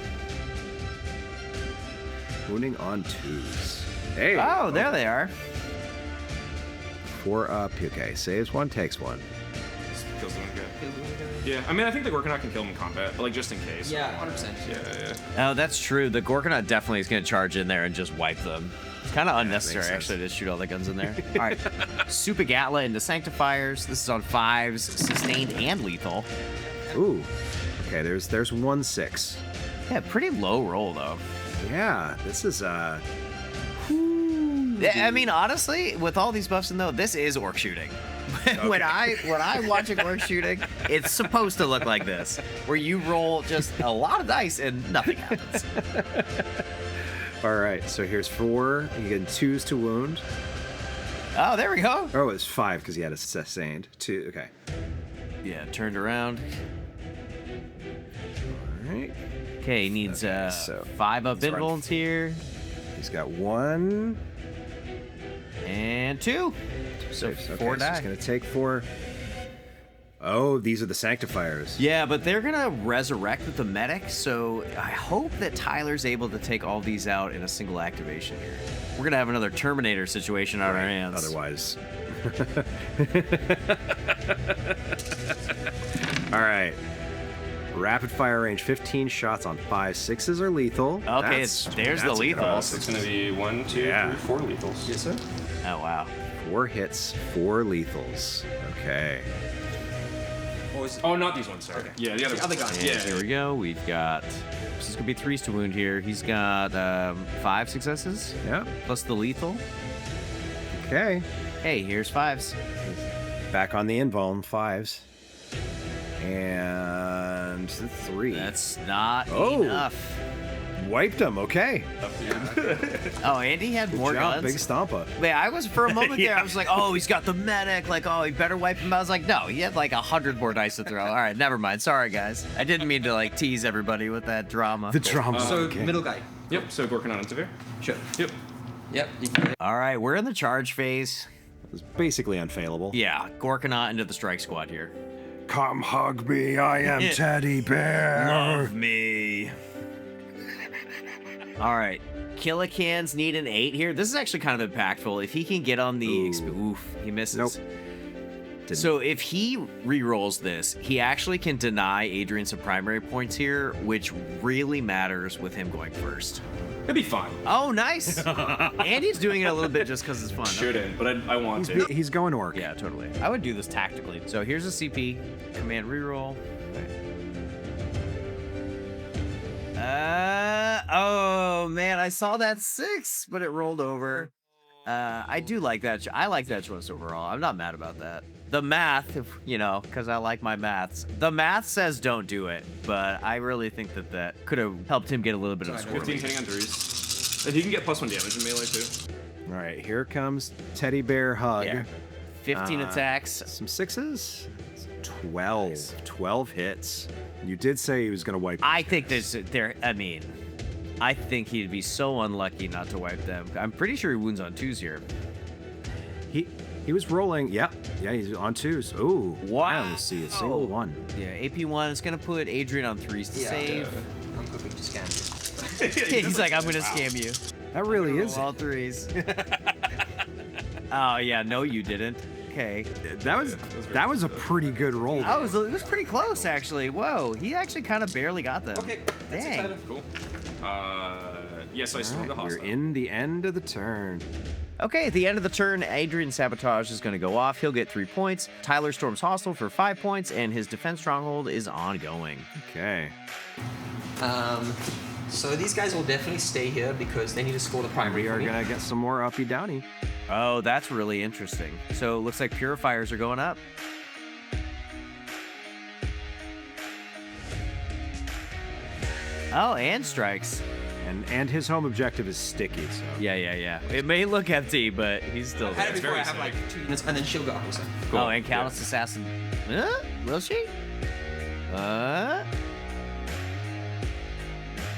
Wounding on 2s. Hey.
Oh, there they are.
4 up. Okay, saves 1, takes 1.
Kills them good. Yeah, I mean I think the Gorkanaut can kill him in combat, but like just in case.
Yeah, 100%.
Yeah.
Oh, that's true. The Gorkanaut definitely is going to charge in there and just wipe them. It's kind of unnecessary,
sense.
actually, to shoot all the guns in there. All right. Super Gatla into Sanctifiers. This is on 5s, sustained and lethal.
Ooh. Okay, there's 1 6.
Yeah, pretty low roll, though.
Yeah, this is
I mean, honestly, with all these buffs in though, this is orc shooting. when I'm watching orc shooting, it's supposed to look like this, where you roll just a lot of dice and nothing happens.
all right. So here's 4. You get 2s to wound.
Oh, there we go.
Oh, it's 5 because he had a sustained 2. Okay.
Yeah, turned around.
All right.
Okay, he needs
Okay, so
5 up
let's run.
invulns here
He's got 1.
and 2. So
Saves. Okay,
4
so
die.
he's gonna take 4. Oh, these are the Sanctifiers.
Yeah, but they're gonna resurrect with the medic, so I hope that Tyler's able to take all these out in a single activation here. We're gonna have another Terminator situation on our hands.
Otherwise. All right. Rapid fire range, 15 shots on 5. 6s are lethal.
Okay,
That's
there's the
a good
lethals.
odds.
It's gonna be 1, 2,
Yeah.
3, 4 lethals.
Yes, sir.
Oh wow.
4 hits, 4 lethals. Okay.
Oh, not these ones. Sorry. Yeah, the other
guns.
And here we go. We've got. This is gonna be 3s to wound here. He's got 5 successes
Yeah.
plus the lethal.
Okay.
Hey, here's 5s.
Back on the invuln, 5s. And 3.
That's not
Oh.
enough.
Wiped him. Okay.
Oh, and he had more
Good job,
guns.
Big Stompa.
Wait, I was for a moment there.
Yeah.
I was like, "Oh, he's got the medic. Like, oh, he better wipe him." I was like, "No, he had like 100 more dice to throw." All right, never mind. Sorry, guys. I didn't mean to like tease everybody with that drama.
The drama.
So
Okay.
middle guy.
Yep. So Gorkanaut into there.
Sure.
Yep.
Yep. You can.
All right, we're in the charge phase.
It's basically unfailable.
Yeah, Gorkanaut into the strike squad here.
Come hug me, I am Teddy Bear.
Love me. All right. Killa Kans need an 8 here. This is actually kind of impactful. If he can get on the... Oof, he misses.
Nope.
So if he re-rolls this, he actually can deny Adriaan some primary points here, which really matters with him going first.
It'd be fun.
Oh, nice. And he's doing it a little bit just because it's fun.
Shouldn't, but I want to.
He's going orc.
Yeah, totally. I would do this tactically. So here's a CP. Command reroll. Oh man, I saw that 6, but it rolled over. I do like that. I like that choice overall. I'm not mad about that. The math, because I like my maths. The math says don't do it, but I really think that could have helped him get a little bit of score.
15 hitting on 3s. And he can get +1 damage in melee too.
All right, here comes Teddy Bear hug.
Yeah. 15 attacks.
Some 6s. 12 hits. You did say he was going to wipe.
I think I think he'd be so unlucky not to wipe them. I'm pretty sure he wounds on 2s here.
He was rolling. Yeah, he's on 2s. Ooh,
wow.
Let's see, a single 1.
Yeah, AP1 is going to put Adriaan on 3s to save.
I'm hoping to scam
Yeah, he's like, I'm going to scam you.
That really is.
All 3s. Oh, yeah, no, you didn't. Okay.
That was a pretty good roll.
It was pretty close, actually. Whoa, he actually kind of barely got them.
Okay, that's
dang.
exciting.
Cool. Yes, I still have the
You're
hostile.
in the end of the turn.
Okay, at the end of the turn, Adriaan Sabotage is going to go off. He'll get 3 points. Tyler storms Hostile for 5 points, and his Defense Stronghold is ongoing.
Okay.
So these guys will definitely stay here because they need to score the primary.
We are
for me.
going to get some more uppy downy.
Oh, that's really interesting. So it looks like Purifiers are going up. Oh, and Strikes.
And his home objective is sticky, so.
Yeah. It may look empty, but he's still
I had
there.
it before. I
very
have like 2 units, and then she'll go also.
Cool.
Oh, and Callous Assassin. Will she?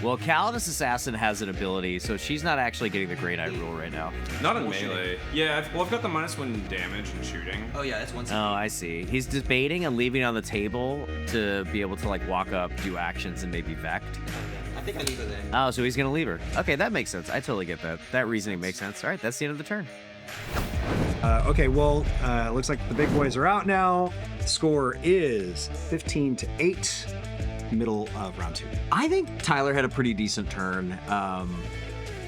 Well, Callous Assassin has an ability, so she's not actually getting the Grey Knight rule right now.
Not in melee. Yeah, I've got the -1 damage and shooting.
Oh yeah, that's one.
Oh, I see. He's debating and leaving it on the table to be able to like walk up, do actions, and maybe vect.
I think I leave her there.
Oh, so he's gonna leave her. Okay, that makes sense. I totally get that. That reasoning makes sense. All right, that's the end of the turn.
Okay, well, looks like the big boys are out now. Score is 15-8, middle of round 2.
I think Tyler had a pretty decent turn.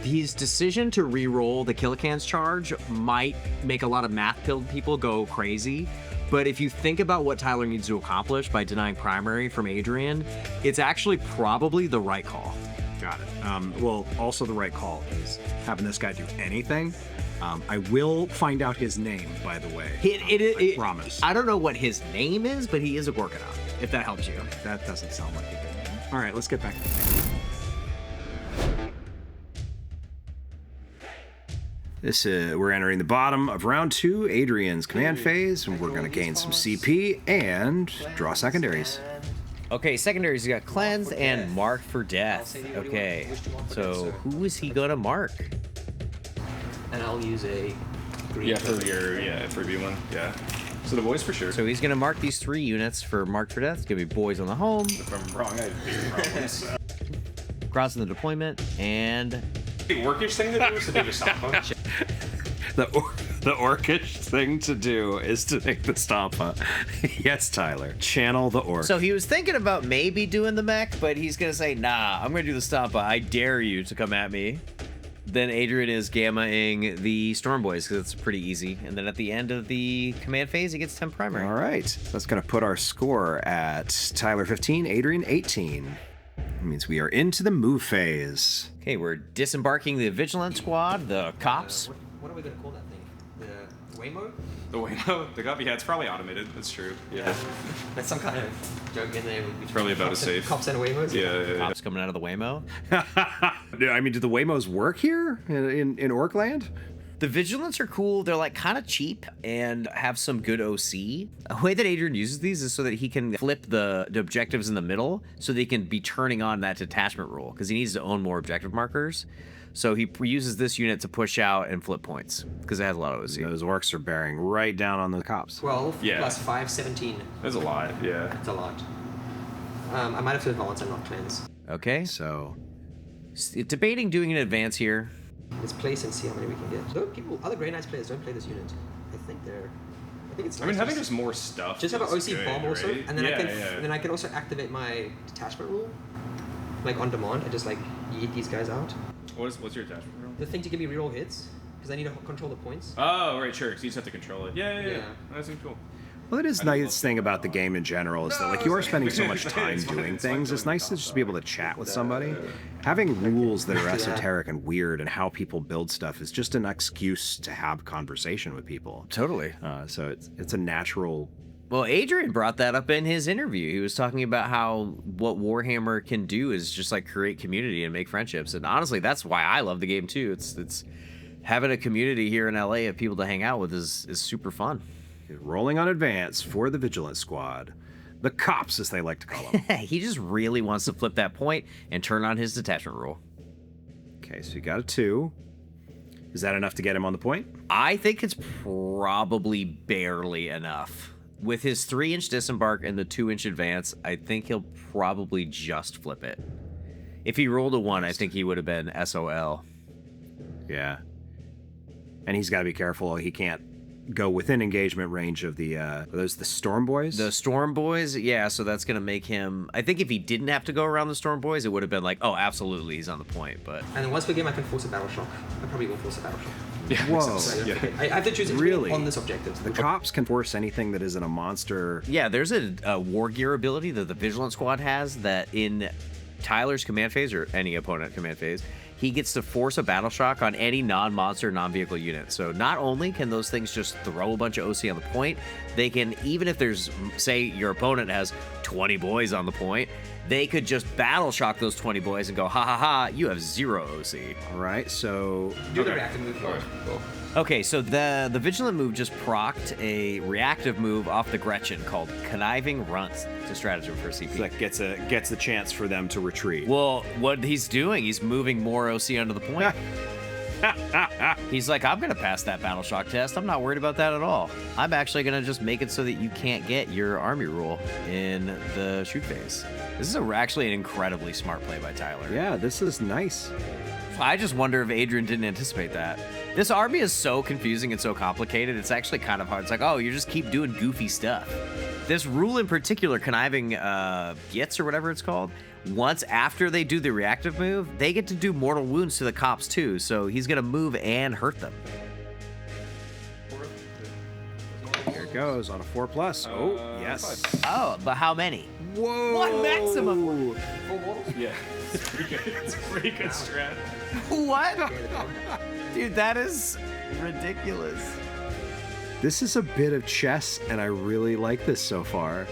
His decision to re-roll the Killa Kans charge might make a lot of math-pilled people go crazy. But if you think about what Tyler needs to accomplish by denying primary from Adriaan, it's actually probably the right call.
Got it. Well, also the right call is having this guy do anything. I will find out his name, by the way. I promise.
I don't know what his name is, but he is a Gorkanaut, if that helps you.
That doesn't sound like a good name. All right, let's get back to the game.
We're entering the bottom of round 2, Adriaan's command phase, and we're going to gain some CP and draw secondaries.
Okay, secondaries, you got Cleansed and Marked for Death. Okay, so who is he gonna mark?
And I'll use a green.
Yeah, for your 3v one. Yeah. So the boys for sure.
So he's gonna mark these 3 units for Marked for Death. It's gonna be Boyz on the home,
if I'm wrong, I have bigger problems.
Cross in the deployment, and
The workish thing to do is to take a Stompa.
The orcish thing to do is to take the Stompa. Yes, Tyler. Channel the orc.
so he was thinking about maybe doing the mech, but he's gonna say, nah, I'm gonna do the Stompa. I dare you to come at me. Then Adriaan is gammaing the Stormboyz because it's pretty easy. And then at the end of the command phase, he gets 10 primary.
All right. That's going to put our score at Tyler 15, Adriaan 18. That means we are into the move phase.
Okay, we're disembarking the Vigilant Squad, the cops.
What are we gonna call that thing? The Waymo?
The Waymo, yeah, it's probably automated. That's true. Yeah.
That's some kind of joke in there. Between
Probably about
cops
as safe.
Cops and Waymos.
Yeah.
Cops coming out of the Waymo.
I mean, do the Waymos work here in Orkland?
The Vigilants are cool. They're like kind of cheap and have some good OC. A way that Adriaan uses these is so that he can flip the objectives in the middle so that he can be turning on that detachment rule because he needs to own more objective markers. So he uses this unit to push out and flip points because it has a lot of OC.
Those orcs are bearing right down on the cops.
12
Yeah.
plus 5, 17.
That's a lot, yeah.
That's a lot. I might have to advance and not cleanse.
Okay.
So
Debating doing an advance here.
Let's place and see how many we can get. Other Grey Knights players don't play this unit. I think it's.
I mean,
nice
having
to
just more stuff.
just have an
is
OC
good,
bomb also,
right?
and then
yeah.
then I can also activate my detachment rule, like on demand, and just like yeet these guys out.
What's your attachment rule?
The thing to give me reroll hits, because I need to control the points.
Oh, right, sure. Because you just have to control it. Yeah.
Yeah.
That seems cool.
Well, it is nice thing about the game in general is that like you are spending so much time doing things. It's nice to just be able to chat with somebody. Having rules that are esoteric and weird and how people build stuff is just an excuse to have conversation with people.
Totally.
So it's a natural.
Well, Adriaan brought that up in his interview. He was talking about how what Warhammer can do is just like create community and make friendships. And honestly, that's why I love the game too. It's having a community here in LA of people to hang out with is super fun.
Rolling on advance for the Vigilant Squad. The cops, as they like to call them.
He just really wants to flip that point and turn on his detachment rule.
Okay, so you got a 2. Is that enough to get him on the point?
I think it's probably barely enough. With his 3-inch disembark and the 2-inch advance, I think he'll probably just flip it. If he rolled a 1, I think he would have been SOL.
Yeah. And he's got to be careful. He can't go within engagement range of the are those the Stormboyz?
The Stormboyz, yeah, so that's gonna make him. I think if he didn't have to go around the Stormboyz, it would have been like, oh, absolutely, he's on the point. But
And then once per game, I can force a battle shock. I probably will force a battle shock.
Yeah.
Whoa.
So I have to choose
Really?
on this objective.
The cops can force anything that isn't a monster.
yeah, there's a war gear ability that the Vigilant Squad has that in Tyler's command phase or any opponent command phase, he gets to force a battle shock on any non-monster, non-vehicle unit. So not only can those things just throw a bunch of OC on the point, they can, even if there's, say your opponent has 20 boys on the point, they could just battle shock those 20 boys and go, ha ha ha, you have 0 OC.
All right, so
Do the reactive move.
All right, cool.
Okay, so the Vigilant move just procced a reactive move off the Gretchin called Conniving Runts. It's a stratagem for CP.
that gets a chance for them to retreat.
Well, what he's doing, he's moving more OC onto the point. He's like, I'm going to pass that battle shock test. I'm not worried about that at all. I'm actually going to just make it so that you can't get your army rule in the shoot phase. This is actually an incredibly smart play by Tyler.
Yeah, this is nice.
I just wonder if Adriaan didn't anticipate that. This army is so confusing and so complicated, it's actually kind of hard. It's like, oh, you just keep doing goofy stuff. This rule in particular, Conniving Gits or whatever it's called, once after they do the reactive move, they get to do mortal wounds to the cops too, so he's going to move and hurt them.
Here it goes on a 4+. Oh, yes.
5.
Oh, but how many?
Whoa.
One maximum.
Yeah. It's pretty good. It's a pretty good strat.
What? Dude, that is ridiculous.
This is a bit of chess, and I really like this so far.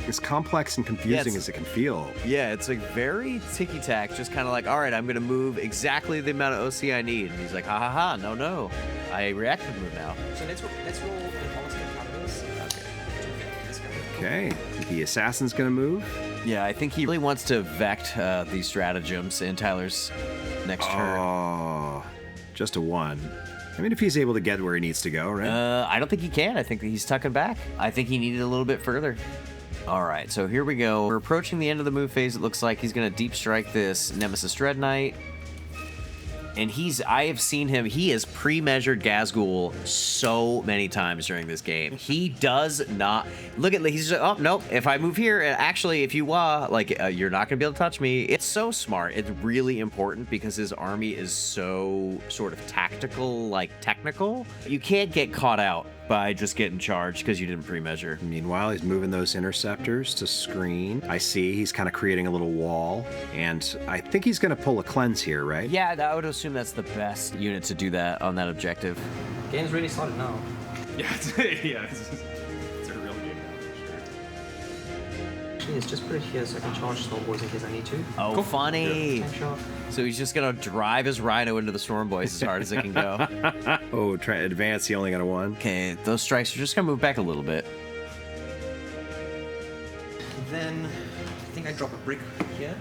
As complex and confusing as it can feel.
Yeah, it's like very ticky-tack, just kind of like, all right, I'm going to move exactly the amount of OC I need. And he's like, ha ha ha, no. I reactive move now.
So let's roll enhancement out of this.
Okay, the assassin's gonna move.
Yeah, I think he really wants to vect these stratagems in Tyler's next turn.
Oh, just a 1. I mean, if he's able to get where he needs to go, right?
I don't think he can. I think that he's tucking back. I think he needed a little bit further. All right, so here we go. We're approaching the end of the move phase. It looks like he's going to deep strike this Nemesis Dreadknight. And I have seen him, he has pre-measured Ghazghkull so many times during this game. He does not, look at, he's just, oh, nope, if I move here, actually, if you you're not gonna be able to touch me. It's so smart. It's really important because his army is so sort of tactical, technical. You can't get caught out by just getting charged because you didn't pre-measure.
Meanwhile, he's moving those interceptors to screen. I see he's kind of creating a little wall, and I think he's gonna pull a cleanse here, right?
Yeah, I would assume that's the best unit to do that on that objective.
Game's really started now.
Yeah, it's a real game now for sure.
Actually, it's just put it here so I can charge Stormboyz in case I need to.
Oh, funny.
Tank shot.
So he's just gonna drive his Rhino into the Stormboyz as hard as it can go.
Oh, try advance, he only got a 1.
Okay, those strikes are just gonna move back a little bit.
Then I think I drop a brick here.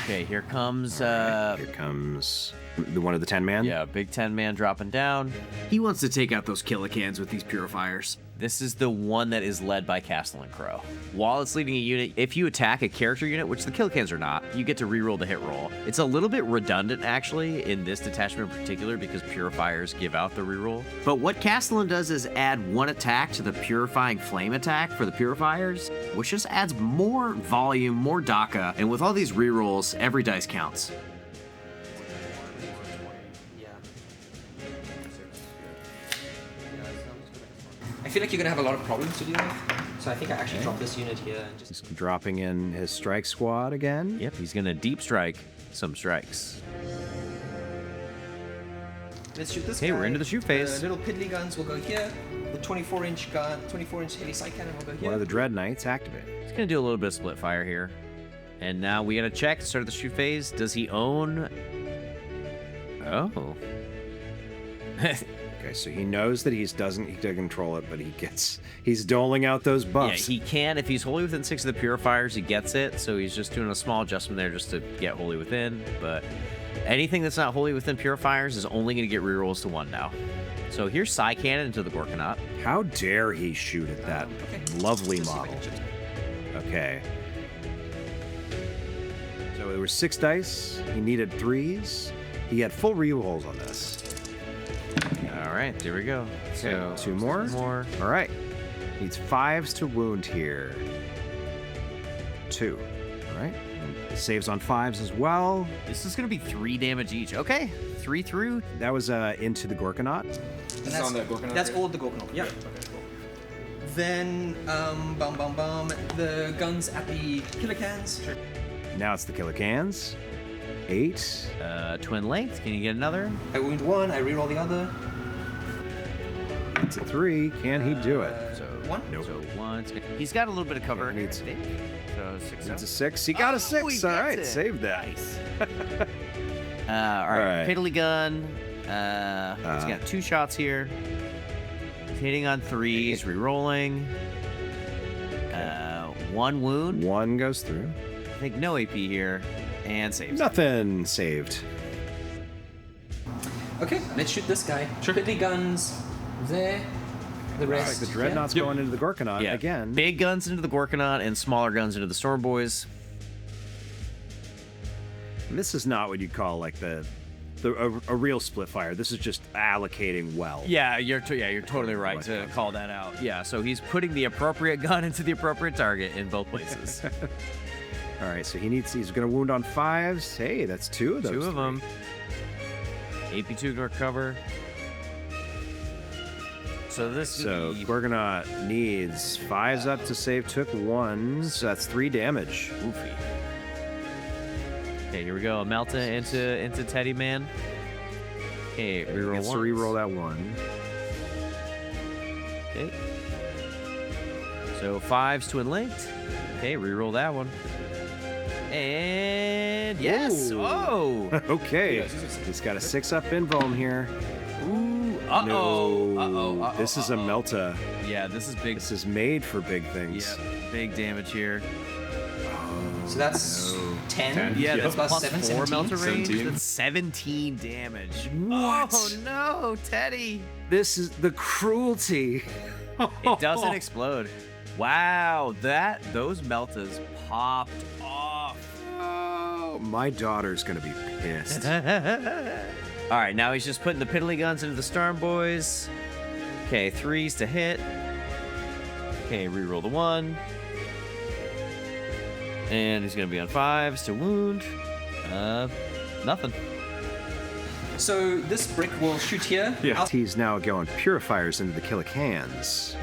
Okay, here comes
Here comes the one of the 10-man.
yeah, big 10-man dropping down.
He wants to take out those Killa Kans with these purifiers.
This is the one that is led by Castellan Crowe. While it's leading a unit, if you attack a character unit, which the Killa Kans are not, you get to reroll the hit roll. It's a little bit redundant, actually, in this detachment in particular, because purifiers give out the reroll.
But what Castellan does is add 1 attack to the purifying flame attack for the purifiers, which just adds more volume, more DACA, and with all these rerolls, every dice counts.
I feel like you're gonna have a lot of problems to deal with. So I think I actually drop this unit here and just.
He's dropping in his strike squad again.
Yep, he's gonna deep strike some strikes.
Let's shoot this
Okay,
guy.
we're into the shoot phase.
The little piddly guns will go here. The 24-inch gun, 24-inch heavy sight cannon will go here.
One of the Dreadknights activate.
He's gonna do a little bit of split fire here. And now we gotta check to start the shoot phase. Does he own... Oh.
Okay, so he knows that he doesn't control it, but he's doling out those
Yeah,
buffs.
he can. If he's wholly within 6 of the purifiers, he gets it. So he's just doing a small adjustment there just to get wholly within. But anything that's not wholly within purifiers is only going to get rerolls to 1 now. So here's Psy Cannon into the Gorkanaut.
How dare he shoot at that lovely
Just see if I
model?
can shoot.
Okay. So there were 6 dice. He needed 3s. He had full rerolls on this.
All right, there we go. So
2 more. All right. Needs 5s to wound here. 2. All right. And saves on 5s as well.
This is going to be 3 damage each. Okay, 3 through.
That was into the Gorkanaut.
And
This is on the Gorkanaut
that's
there?
all the Gorkanaut. Yeah.
Okay, cool.
Then, the guns at the Killa Kans.
Now it's the Killa Kans. 8.
Twin length. Can you get another?
I wound 1, I reroll the other.
It's a 3. Can he do it?
So
1?
Nope.
So 1. He's got a little bit of cover.
Okay, needs-
I think. So 6.
It's a 6. He got a 6.
he
All
gets
right,
it.
save that.
Nice. All right.
right.
Piddly gun. He's got 2 shots here. He's hitting on 3s, re-rolling. 1 wound.
1 goes through.
I think no AP here. And saves.
Nothing saved.
Okay, let's shoot this guy. Piddly guns there. The
Looks
rest.
like the Dreadnought's going into the Gorkanaut
Yeah.
again.
Big guns into the Gorkanaut and smaller guns into the Stormboyz.
And this is not what you'd call like a real split fire. This is just allocating well.
Yeah, you're totally right to call that out. Yeah, so he's putting the appropriate gun into the appropriate target in both places.
All right, so he's going to wound on 5s. Hey, that's 2 of those.
2 of them. AP2 ignore cover. So this
So
would be
Gorkanaut needs 5s up to save. Took 1, so that's 3 damage.
goofy. Okay, here we go. Melta into Teddy Man. Okay, reroll
Gets to
once.
reroll that 1.
Okay. So 5s twin linked. Okay, reroll that one. And yes.
Ooh.
Oh.
Okay, he's got a 6 up invuln here.
Ooh. Uh oh.
No, this is a Melta.
Yeah, this is big.
This is made for big things.
Yeah, big damage here.
So that's 10.
Yeah,
that's
that's
about
plus
7,
4 melter
17.
range.
17.
That's 17 damage.
What?
Oh no, Teddy.
This is the cruelty.
It doesn't explode. Wow, those meltas popped off.
Oh, my daughter's gonna be pissed.
All right, now he's just putting the piddly guns into the Stormboyz. Okay, 3s to hit. Okay, reroll the 1. And he's gonna be on 5s to wound. Nothing.
So this brick will shoot here.
Yeah. He's now going purifiers into the Killa Kans.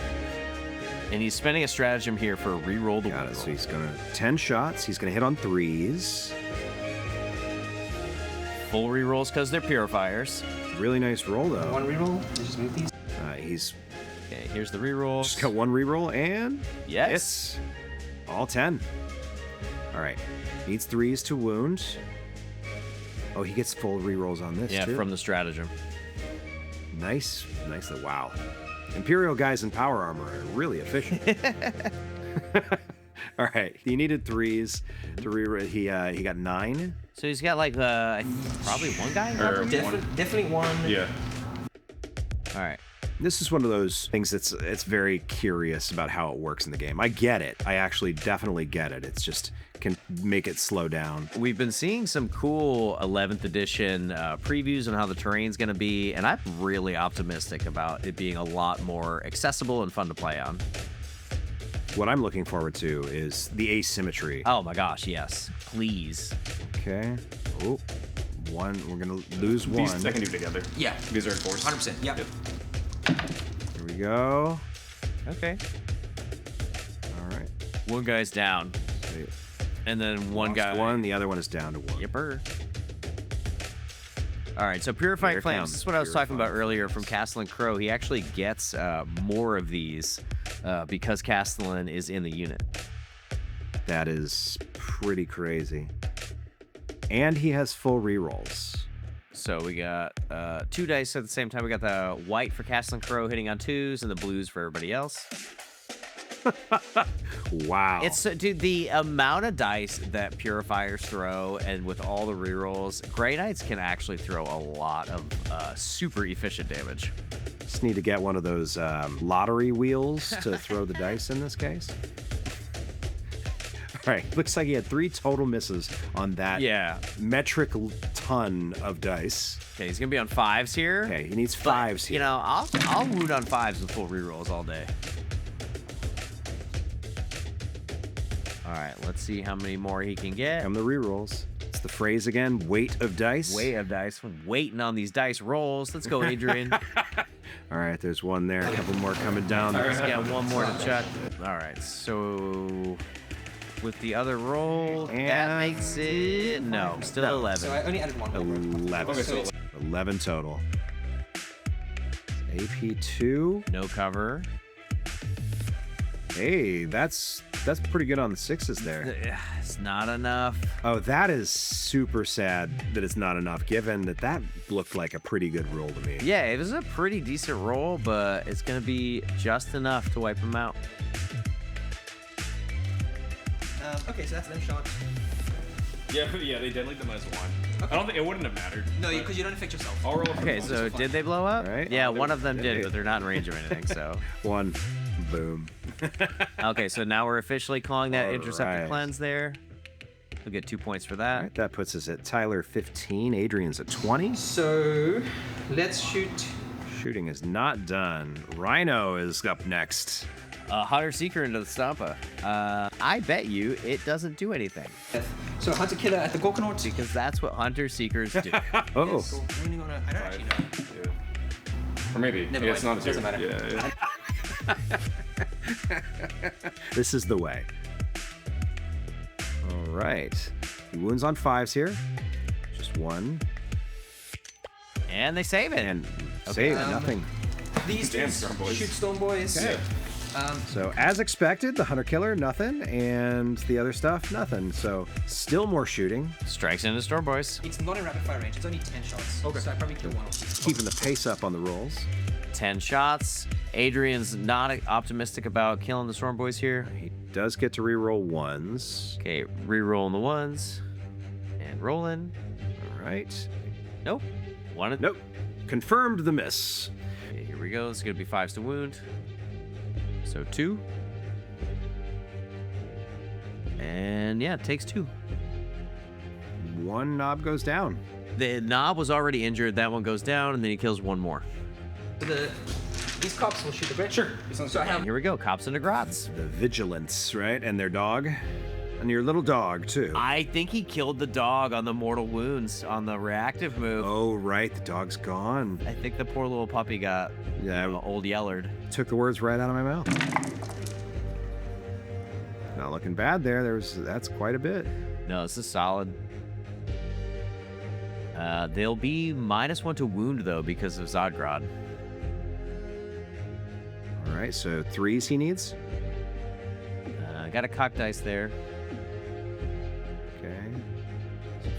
And he's spending a stratagem here for a reroll the
Got
wound
it. So
roll.
he's gonna 10 shots. He's gonna hit on 3s.
Full rerolls because they're purifiers.
Really nice roll though.
1 reroll. Let's just move these.
He's
Okay, here's the reroll.
just got 1 reroll and
Yes.
hits. All 10. All right. Needs 3s to wound. Oh, he gets full rerolls on this
Yeah,
too.
from the stratagem.
Nice. Wow. Imperial guys in power armor are really efficient. All right, he needed 3s to re. He got 9.
So he's got like probably one guy.
Or
Definitely one.
Yeah.
All right.
This is one of those things it's very curious about how it works in the game. I get it. I actually definitely get it. It's just can make it slow down.
We've been seeing some cool 11th edition previews on how the terrain's going to be, and I'm really optimistic about it being a lot more accessible and fun to play on.
What I'm looking forward to is the asymmetry.
Oh my gosh, yes. Please.
Okay. Oh, one. We're gonna lose one.
These I can do together.
Yeah.
These are enforced.
100%. Yeah.
Yep.
Here we go.
Okay.
All right.
One guy's down. And then one
Lost
guy.
one. The other one is down to 1.
Yipper. All right, so Purifying
Here
Flames.
comes
This is what I was talking about
Purifying
earlier from Castellan Crowe. He actually gets more of these because Castellan is in the unit.
That is pretty crazy. And he has full rerolls.
So we got 2 dice at the same time. We got the white for Castellan Crowe hitting on 2s and the blues for everybody else.
Wow.
It's dude, the amount of dice that purifiers throw, and with all the rerolls, Grey Knights can actually throw a lot of super efficient damage.
Just need to get one of those lottery wheels to throw the dice in this case. All right, looks like he had 3 total misses on that metric ton of dice.
Okay, he's gonna be on 5s here.
Okay, he needs
But,
5s here.
You know, I'll wound on 5s with full rerolls all day. All right, let's see how many more he can get.
Come the rerolls. It's the phrase again, weight of dice.
Weight of dice. We're waiting on these dice rolls. Let's go, Adriaan.
All right, there's one there. A couple more coming down.
Let's get one more to check. All right, so with the other roll, that
And-
makes it no, still 11.
So I only added one.
11.
Okay, so
11 total. AP2.
No cover.
Hey, that's pretty good on the 6s there.
It's not enough.
Oh, that is super sad that it's not enough, given that looked like a pretty good roll to me.
Yeah, it was a pretty decent roll, but it's gonna be just enough to wipe him out.
Okay, so that's them shots.
yeah, they deadly them as 1. I don't think it wouldn't have mattered.
No,
but
because you don't affect yourself.
I'll roll for
Okay,
the
so did they blow up?
All right.
Yeah,
Oh,
one of them
they
did,
did.
but they're not in range of anything, so.
1. Boom.
Okay, so now we're officially calling that
All
Interceptor
right.
Cleanse there. We'll get 2 points for
All
that.
right, that puts us at Tyler 15. Adrian's at 20.
So let's shoot.
Shooting is not done. Rhino is up next.
Hunter Seeker into the Stompa. I bet you it doesn't do anything,
So Hunter Killer at the Gorkanaut.
because that's what Hunter Seekers do.
Oh,
So wounding on a. I don't actually know.
Yeah. Or maybe.
Never
yeah, it's not
mind.
a 2.
Doesn't matter.
Yeah.
this is the way. All right. He wounds on 5s here. Just 1.
And they save it.
And save nothing.
These
Damn,
two
Stormboyz.
shoot Stormboyz.
Okay. So as expected, the Hunter Killer, nothing. And the other stuff, nothing. So still more shooting.
Strikes into Stormboyz.
It's not in rapid fire range. It's only 10 shots. Okay. So I probably kill one of these.
Keeping the pace up on the rolls.
10 shots. Adrian's not optimistic about killing the Stormboyz here.
He does get to reroll 1s.
Okay, re-rolling the ones. And rolling.
All right.
Nope. One.
Nope. Confirmed the miss.
Okay, here we go. It's going to be 5s to wound. So 2. And yeah, it takes 2.
1 knob goes down.
The knob was already injured. That one goes down, and then he kills one more.
So these cops will shoot the Gretchin. Sure. So I have.
Here we go. Cops into Grots.
The Vigilance, right? And their dog. And your little dog, too.
I think he killed the dog on the mortal wounds on the reactive move.
Oh, right. The dog's gone.
I think the poor little puppy got old Yellard.
Took the words right out of my mouth. Not looking bad there. That's quite a bit.
No, this is solid. They'll be -1 to wound, though, because of Zodgrod.
All right, so 3s he needs.
Got a cock dice there.
Okay.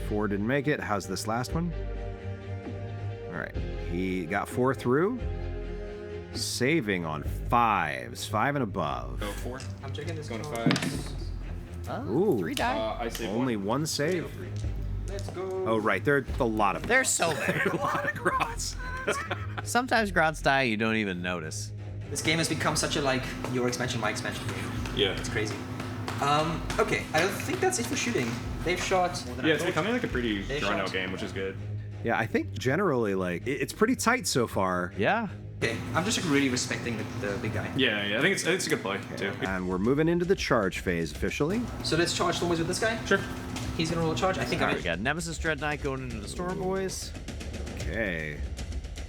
4 didn't make it. How's this last one? All right. He got 4 through. Saving on 5s, 5 and above.
Go 4.
I'm checking this.
Going to
card.
5s.
Ooh,
3 die.
I save
only one save.
Go 3. Let's go.
Oh, right. There's a lot of them.
There's so many.
a lot of grots.
Sometimes grots die, you don't even notice.
This game has become such a like your expansion, my expansion game.
Yeah.
It's crazy. Okay, I don't think that's it for shooting. They've shot. More than I
Yeah, it's
thought.
becoming like a pretty
They
drawn out
shot.
game, which is good.
Yeah, I think generally, like, it's pretty tight so far.
Yeah.
Okay, I'm just like, really respecting the big guy.
Yeah, I think it's a good play too.
And we're moving into the charge phase officially.
So let's charge Stormboyz with this guy.
Sure.
He's gonna roll a charge. I think
All
I'm
right, we got Nemesis Dreadknight going into the Stormboyz.
Okay.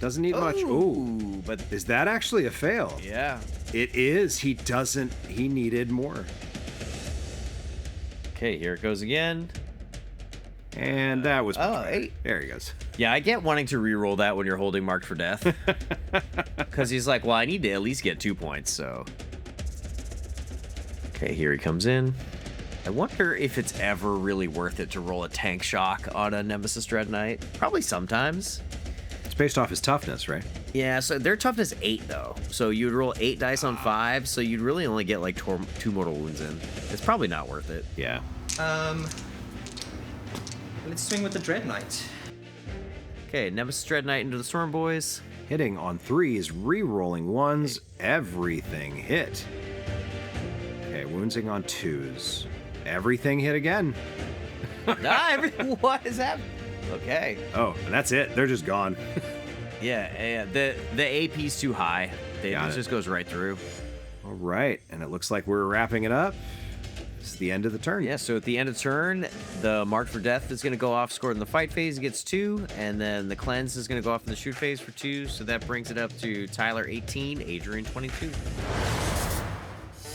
Doesn't need much.
Ooh,
Ooh,
but
is that actually a fail?
yeah.
It is. He needed more.
Okay, here it goes again.
And that was.
Oh, 8.
There he goes.
Yeah, I get wanting to re-roll that when you're holding marked for death. Because he's like, well, I need to at least get 2 points, so. Okay, here he comes in. I wonder if it's ever really worth it to roll a tank shock on a Nemesis Dreadknight. Probably sometimes.
It's based off his toughness, right?
Yeah, so their toughness 8 though. So you'd roll 8 dice on 5, so you'd really only get like 2 mortal wounds in. It's probably not worth it.
Yeah.
Let's swing with the Dreadknight.
Okay, Nemesis Dreadknight into the Stormboyz.
Hitting on 3s, re-rolling 1s, everything hit. Okay, woundsing on 2s. Everything hit again.
What is happening? Okay.
Oh, and that's it. They're just gone.
Yeah, the AP's too high. It
Got it.
just goes right through.
All right, and it looks like we're wrapping it up. It's the end of the turn.
Yeah, so at the end of turn, the Marked for Death is going to go off, scored in the fight phase, he gets 2, and then the Cleanse is going to go off in the shoot phase for 2, so that brings it up to Tyler 18, Adriaan 22.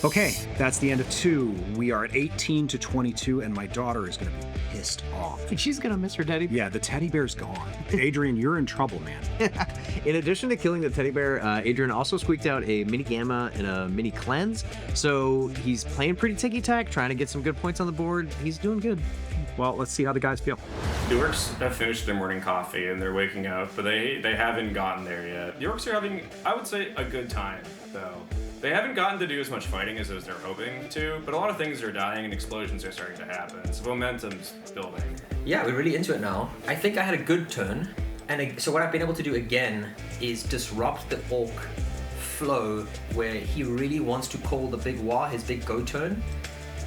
Okay, that's the end of 2. We are at 18 to 22, and my daughter is going to be pissed off.
She's going to miss her teddy bear.
Yeah, the teddy bear's gone. Adriaan, you're in trouble, man.
In addition to killing the teddy bear, Adriaan also squeaked out a mini gamma and a mini cleanse. So he's playing pretty ticky-tack, trying to get some good points on the board. He's doing good.
Well, let's see how the guys feel.
The Orks have finished their morning coffee and they're waking up, but they haven't gotten there yet. The Orks are having, I would say, a good time, though. They haven't gotten to do as much fighting as they're hoping to, but a lot of things are dying and explosions are starting to happen, so momentum's building.
Yeah, we're really into it now. I think I had a good turn, and so what I've been able to do again is disrupt the Ork flow where he really wants to call the big war, his big go turn,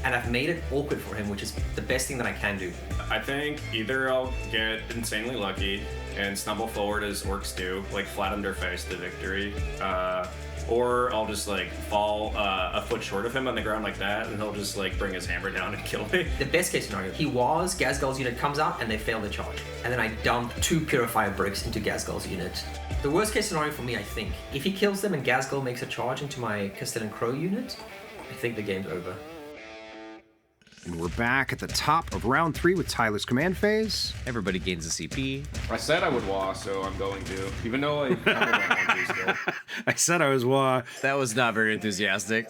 and I've made it awkward for him, which is the best thing that I can do.
I think either I'll get insanely lucky and stumble forward as Orks do, like flat on their face to victory, or I'll just like fall a foot short of him on the ground like that, and he'll just like bring his hammer down and kill me.
The best case scenario, Ghazghkull's unit comes out and they fail the charge, and then I dump 2 Purifier bricks into Ghazghkull's unit. The worst case scenario for me, I think, if he kills them and Ghazghkull makes a charge into my Castellan Crowe unit, I think the game's over.
And we're back at the top of round 3 with Tyler's command phase.
Everybody gains a CP.
I said I would wah, so I'm going to. Even though I kind of don't want to still.
I said I was
That was not very enthusiastic.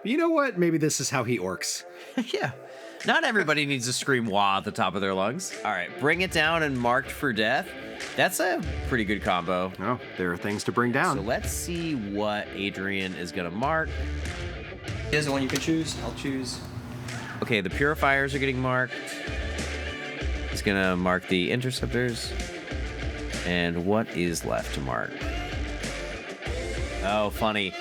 You know what? Maybe this is how he orks.
Yeah. Not everybody needs to scream wah at the top of their lungs. All right, bring it down and Marked for Death. That's a pretty good combo.
Oh, there are things to bring down.
So let's see what Adriaan is going to mark.
Here's the one you can choose. I'll choose.
Okay, the Purifiers are getting marked. He's going to mark the Interceptors. And what is left to mark? Oh, funny.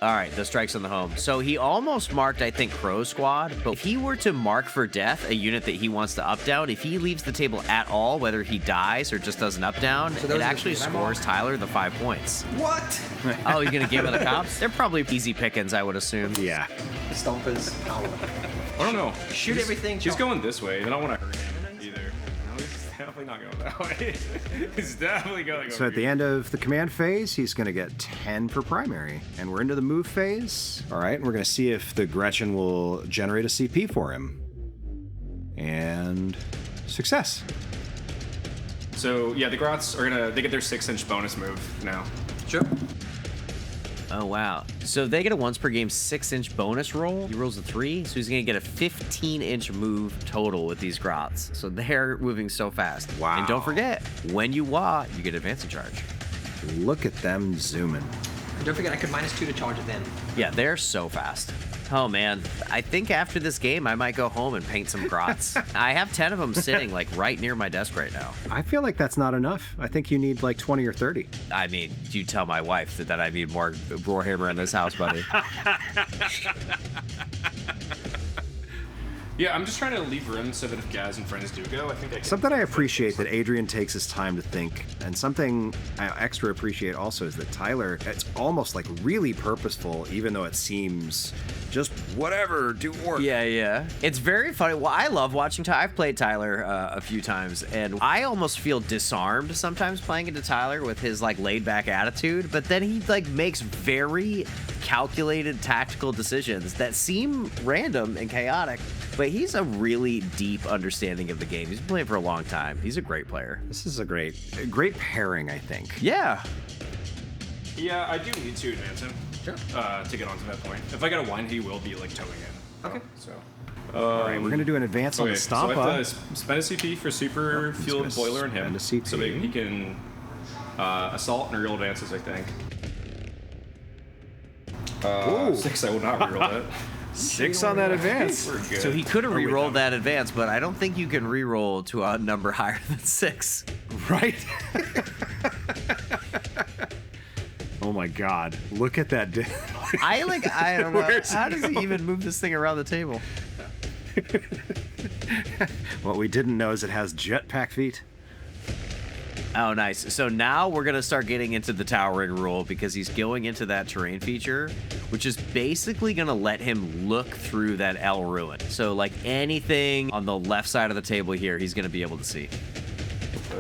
All right, the strikes on the home. So he almost marked, I think, Crow Squad, but if he were to mark for death a unit that he wants to up down, if he leaves the table at all, whether he dies or just does an up down,
So those
it
are the
actually
things I'm
scores
on.
Tyler the 5 points.
What?
Oh, you're gonna give him the cops? They're probably easy pickings, I would assume.
Yeah.
Stompers.
I don't know.
Shoot everything.
She's going this way. I don't want to hurt him either. No, he's definitely not going that way. He's definitely going
So at the end of the command phase, he's going to get 10 for primary. And we're into the move phase. All right, and we're going to see if the Gretchin will generate a CP for him. And success.
So yeah, the Grots are they get their 6-inch bonus move now.
Sure.
Oh, wow. So they get a once per game 6-inch bonus roll. He rolls a 3, so he's going to get a 15-inch move total with these Grots. So they're moving so fast.
Wow.
And don't forget, when you wah, you get advancing charge.
Look at them zooming.
And don't forget, I could -2 to charge them.
Yeah, they're so fast. Oh man, I think after this game I might go home and paint some grots. I have 10 of them sitting like right near my desk right now.
I feel like that's not enough. I think you need like 20 or 30.
I mean, you tell my wife that I need more Warhammer in this house, buddy.
Yeah, I'm just trying to leave room so that if Gaz and friends do go, I think I can.
Something I appreciate that Adriaan takes his time to think, and something I extra appreciate also is that Tyler, it's almost like really purposeful, even though it seems just whatever, do work.
Yeah. It's very funny. Well, I love watching Tyler. I've played Tyler a few times, and I almost feel disarmed sometimes playing into Tyler with his like laid back attitude, but then he like makes very calculated tactical decisions that seem random and chaotic, but he's a really deep understanding of the game. He's been playing for a long time. He's a great player.
This is a great pairing, I think.
Yeah.
Yeah, I do need to advance him.
Sure.
To get onto that point. If I get a wine, he will be like towing in.
Okay.
So.
All right, we're gonna do an advance on the
So I
Stompa.
have to spend a CP for super fueled boiler and him,
spend a CP.
so that he can assault and reroll advances. I think.
Ooh.
6. I will not reroll that.
6 on that advance.
We're good.
So he could have
Oh, wait,
re-rolled
no.
that advance, but I don't think you can re-roll to a number higher than 6.
Right? Oh my God! Look at that.
I don't know.
Where's
How
he
does he
going?
even move this thing around the table?
What we didn't know is it has jetpack feet.
Oh, nice. So now we're going to start getting into the towering rule because he's going into that terrain feature, which is basically going to let him look through that L ruin. So like anything on the left side of the table here, he's going to be able to see.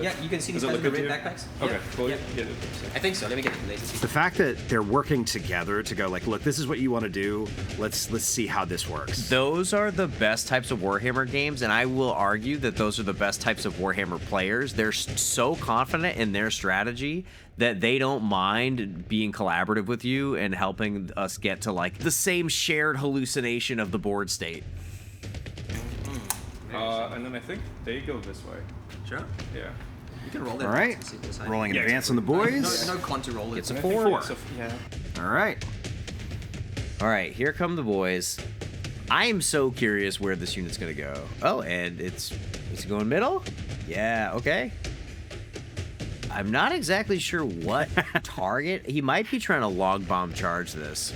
Yeah, you can see these
Does it
guys with the
look
red
good to
backpacks.
Okay,
Yeah.
cool.
Yeah.
Get it.
I think so. Let me get the laser.
The fact that they're working together to go like, look, this is what you want to do. Let's see how this works.
Those are the best types of Warhammer games, and I will argue that those are the best types of Warhammer players. They're so confident in their strategy that they don't mind being collaborative with you and helping us get to like the same shared hallucination of the board state.
And then I think they go this way.
Sure.
Yeah.
You can roll that.
All right, rolling
Yeah,
advance on the boys.
No con to roll it.
It's a
I think
4.
yeah.
All right.
All right, here come the boys. I am so curious where this unit's gonna go. Oh, and it's going middle? Yeah, okay. I'm not exactly sure what target. He might be trying to log bomb charge this.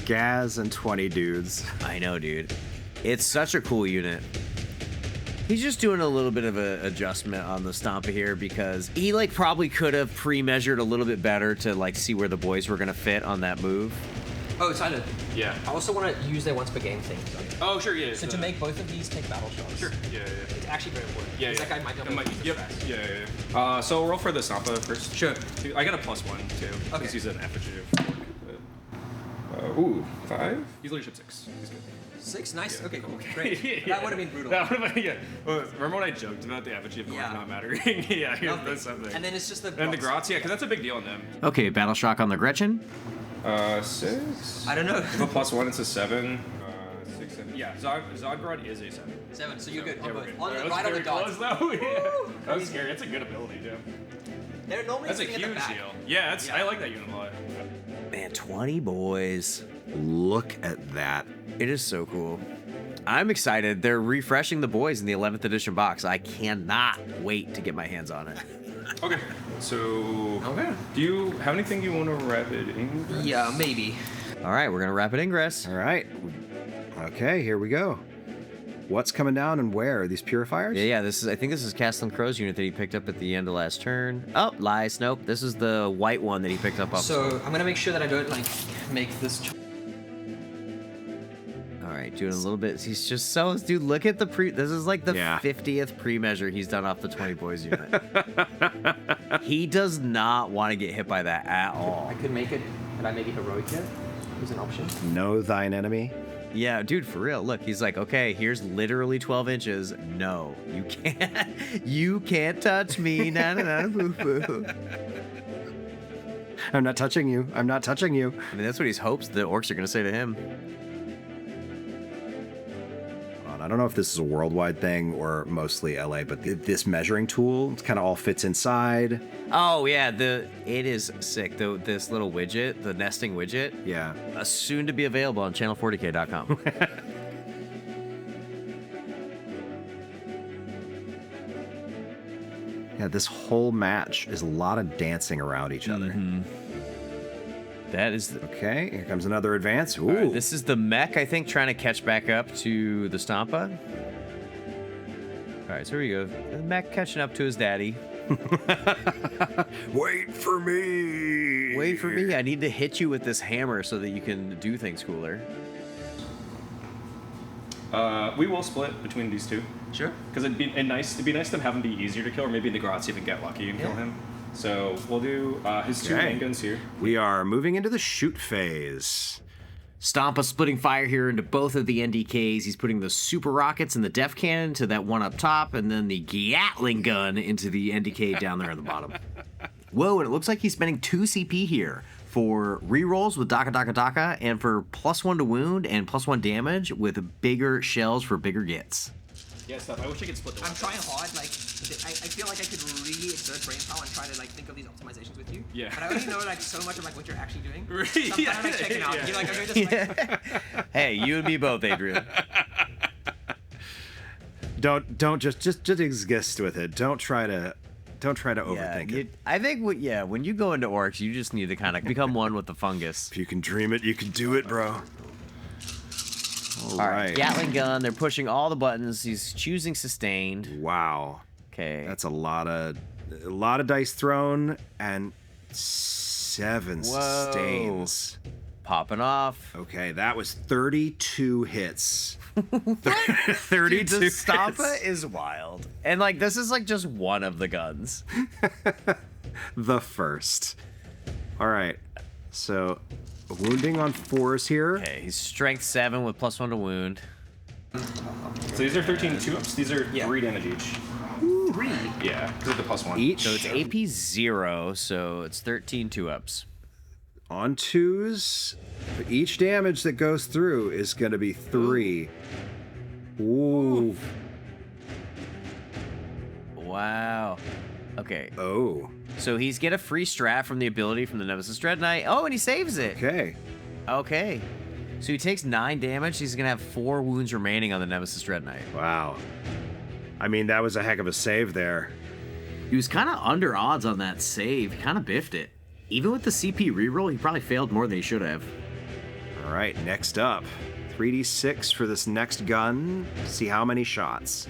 Gaz and 20 dudes.
I know, dude. It's such a cool unit. He's just doing a little bit of an adjustment on the Stompa here because he like probably could have pre-measured a little bit better to like see where the boys were gonna fit on that move.
Oh, Tyler.
Yeah.
I also want to use their once per game thing.
Oh, sure. Yeah.
So to make both of these take battle shots.
Sure. Yeah.
It's actually very important.
Yeah.
Because that guy might be
It
able
might-
to use
Yep.
this fast.
Yeah. So we'll roll for the Stompa first.
Sure.
I got a +1 too.
Okay.
Since he's an effigy of Ork, but, ooh, 5. He's leadership 6. He's good.
6? Nice.
Yeah.
Okay, cool. Great.
Yeah.
That would have been brutal.
That would have been, yeah. Well, remember when I joked about the effigy of Ork
Yeah.
not mattering? Yeah,
Lovely.
that's something.
And then it's just the.
And the grots, yeah, because that's a big deal in them.
Okay, battle shock on the Gretchin.
6.
I don't know.
With a +1, it's a 7. 6, 7. Yeah, Zodgrod is a 7.
7. So you're good.
Yeah,
On
we're
both.
good.
On the,
That was
right on the
very
dot.
close, though. Yeah. That was scary. That's a good ability, too.
They're normally
That's a
sitting at
huge
the back.
deal. Yeah, that's,
Yeah.
I like that unit a lot.
Man, 20 boys.
Look at that.
It is so cool. I'm excited. They're refreshing the boys in the 11th edition box. I cannot wait to get my hands on it.
Okay. So,
Okay.
do you have anything you want to rapid Ingress?
Yeah, maybe.
All right, we're gonna rapid ingress.
All right. Okay, here we go. What's coming down and where? Are these purifiers?
Yeah. I think this is Castellan Crowe's unit that he picked up at the end of last turn. Oh, lies. Nope. This is the white one that he picked up off.
So I'm gonna make sure that I don't like make this.
All right, doing a little bit. He's just so, dude. Look at the This is like the
Yeah.
50th pre-measure he's done off the 20 boys unit. He does not want to get hit by that at all.
I could make it. Could I make it heroic here? Is an option.
Know thine enemy.
Yeah, dude, for real. Look, he's like, okay, here's literally 12 inches. No, you can't. You can't touch me. Na na na boo boo.
I'm not touching you. I'm not touching you.
I mean, that's what he hopes the orcs are gonna say to him.
On I don't know if this is a worldwide thing or mostly LA, but this measuring tool kind of all fits inside.
Oh yeah, it is sick. This little widget, the nesting widget.
Yeah.
Soon to be available on channel40k.com.
Yeah, this whole match is a lot of dancing around each other.
That is
Okay, here comes another advance. Ooh.
All right, this is the mech, I think, trying to catch back up to the Stompa. All right, so here we go. The mech catching up to his daddy.
Wait for me.
Wait for me. I need to hit you with this hammer so that you can do things cooler.
We will split between these two.
Sure.
Because it'd be nice to have him be easier to kill, or maybe the Grots even get lucky and kill him. So we'll do his two main guns here.
We are moving into the shoot phase.
Stompa splitting fire here into both of the NDKs. He's putting the super rockets and the def cannon to that one up top, and then the Gatling gun into the NDK down there at the bottom. Whoa, and it looks like he's spending 2 CP here for rerolls with Daka, and for +1 to wound and +1 damage with bigger shells for bigger gets.
Yeah, stuff. I wish I could split the
I'm trying hard. Like, I feel like I could really exert brain power and try to like think of these optimizations with you.
Yeah.
But I only know like so much of like what you're actually doing.
Right,
Sometimes
yeah,
I'm like checking out.
yeah.
You're like, okay, just like.
Hey, you and me both, Adriaan.
Don't just exist with it. Don't try to overthink it.
I think when you go into Orks, you just need to kind of become one with the fungus.
If you can dream it, you can do it, bro. All right.
Gatling gun. They're pushing all the buttons. He's choosing sustained.
Wow.
Okay.
That's a lot of dice thrown and 7 sustains.
Popping off.
Okay, that was 32 hits. 32
Dude, the Stompa
hits.
is wild. And like this is like just one of the guns.
The first. All right. So, wounding on 4s here.
Okay, he's strength 7 with +1 to wound.
So these are 13 2-ups. These are 3 damage each.
3.
Yeah, because of the +1.
Each
So it's AP 0, so it's 13 2-ups.
on 2s. Each damage that goes through is going to be 3. Ooh.
Wow. Okay.
Oh.
So he's get a free strat from the ability from the Nemesis Dreadknight. Oh, and he saves it.
Okay.
Okay. So he takes 9 damage. He's going to have 4 wounds remaining on the Nemesis Dreadknight.
Wow. I mean, that was a heck of a save there.
He was kind of under odds on that save. He kind of biffed it. Even with the CP reroll, he probably failed more than he should have.
All right, next up. 3d6 for this next gun. See how many shots.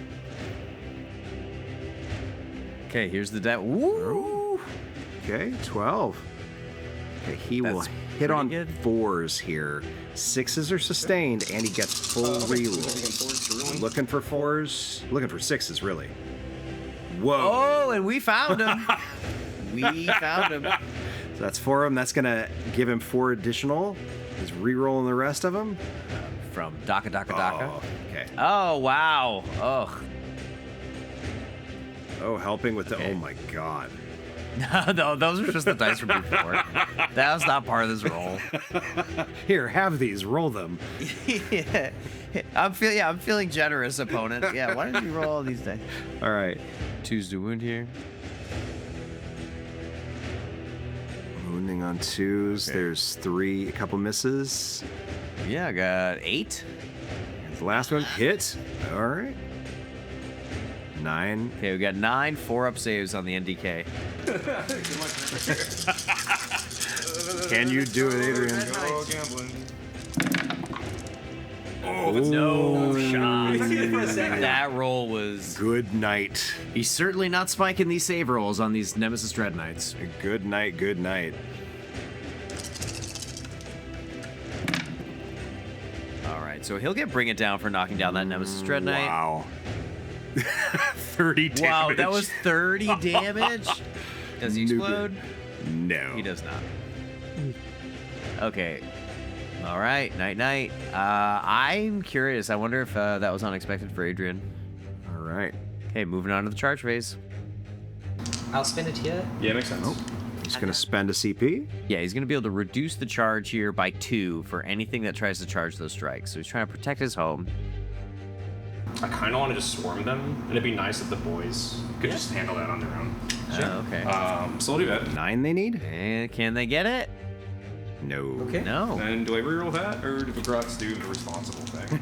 Okay, here's the death. Woo!
Okay, 12. Okay, he will
That's
hit on
pretty good.
4s here. 6s are sustained, and he gets full reroll. Looking for 4s. Looking for 6s, really. Whoa.
Oh, and we found him. We found him.
So that's 4 of them. That's going to give him 4 additional. He's rerolling the rest of them.
From Daka.
Oh, okay.
Oh, wow. Ugh.
Oh, helping with the...
Okay.
Oh, my God.
No, those were just the dice from before. That was not part of this roll.
Here, have these. Roll them.
Yeah. I'm feeling generous, opponent. Yeah, why did you roll all these dice?
All right.
2s to wound here.
Wounding on 2s.
Okay.
There's 3, a couple misses.
Yeah, I got 8.
And the last one hit. All right. 9.
Okay, we got 9 4-up saves on the NDK.
Can you do it, Adriaan?
Oh, gambling.
Oh,
No shot.
That
That roll was...
Good night.
He's certainly not spiking these save rolls on these Nemesis Dreadknights.
Good night, good night.
All right, so he'll get Bring It Down for knocking down that Nemesis Dreadknight.
Wow. 30 damage.
Wow, that was 30 damage? Does he explode?
No.
He does not. Okay. All right, night. I'm curious. I wonder if that was unexpected for Adriaan.
All right.
Okay, moving on to the charge phase.
I'll spend it here.
Yeah, makes sense.
He's going to spend a CP.
Yeah, he's going to be able to reduce the charge here by 2 for anything that tries to charge those strikes. So he's trying to protect his home.
I kind of want to just swarm them, and it'd be nice if the boys could just handle that on their own.
Oh, okay.
So we'll do that.
9 they need?
And can they get it?
No.
Okay.
No.
And do I reroll that, or do the Grots do the responsible thing?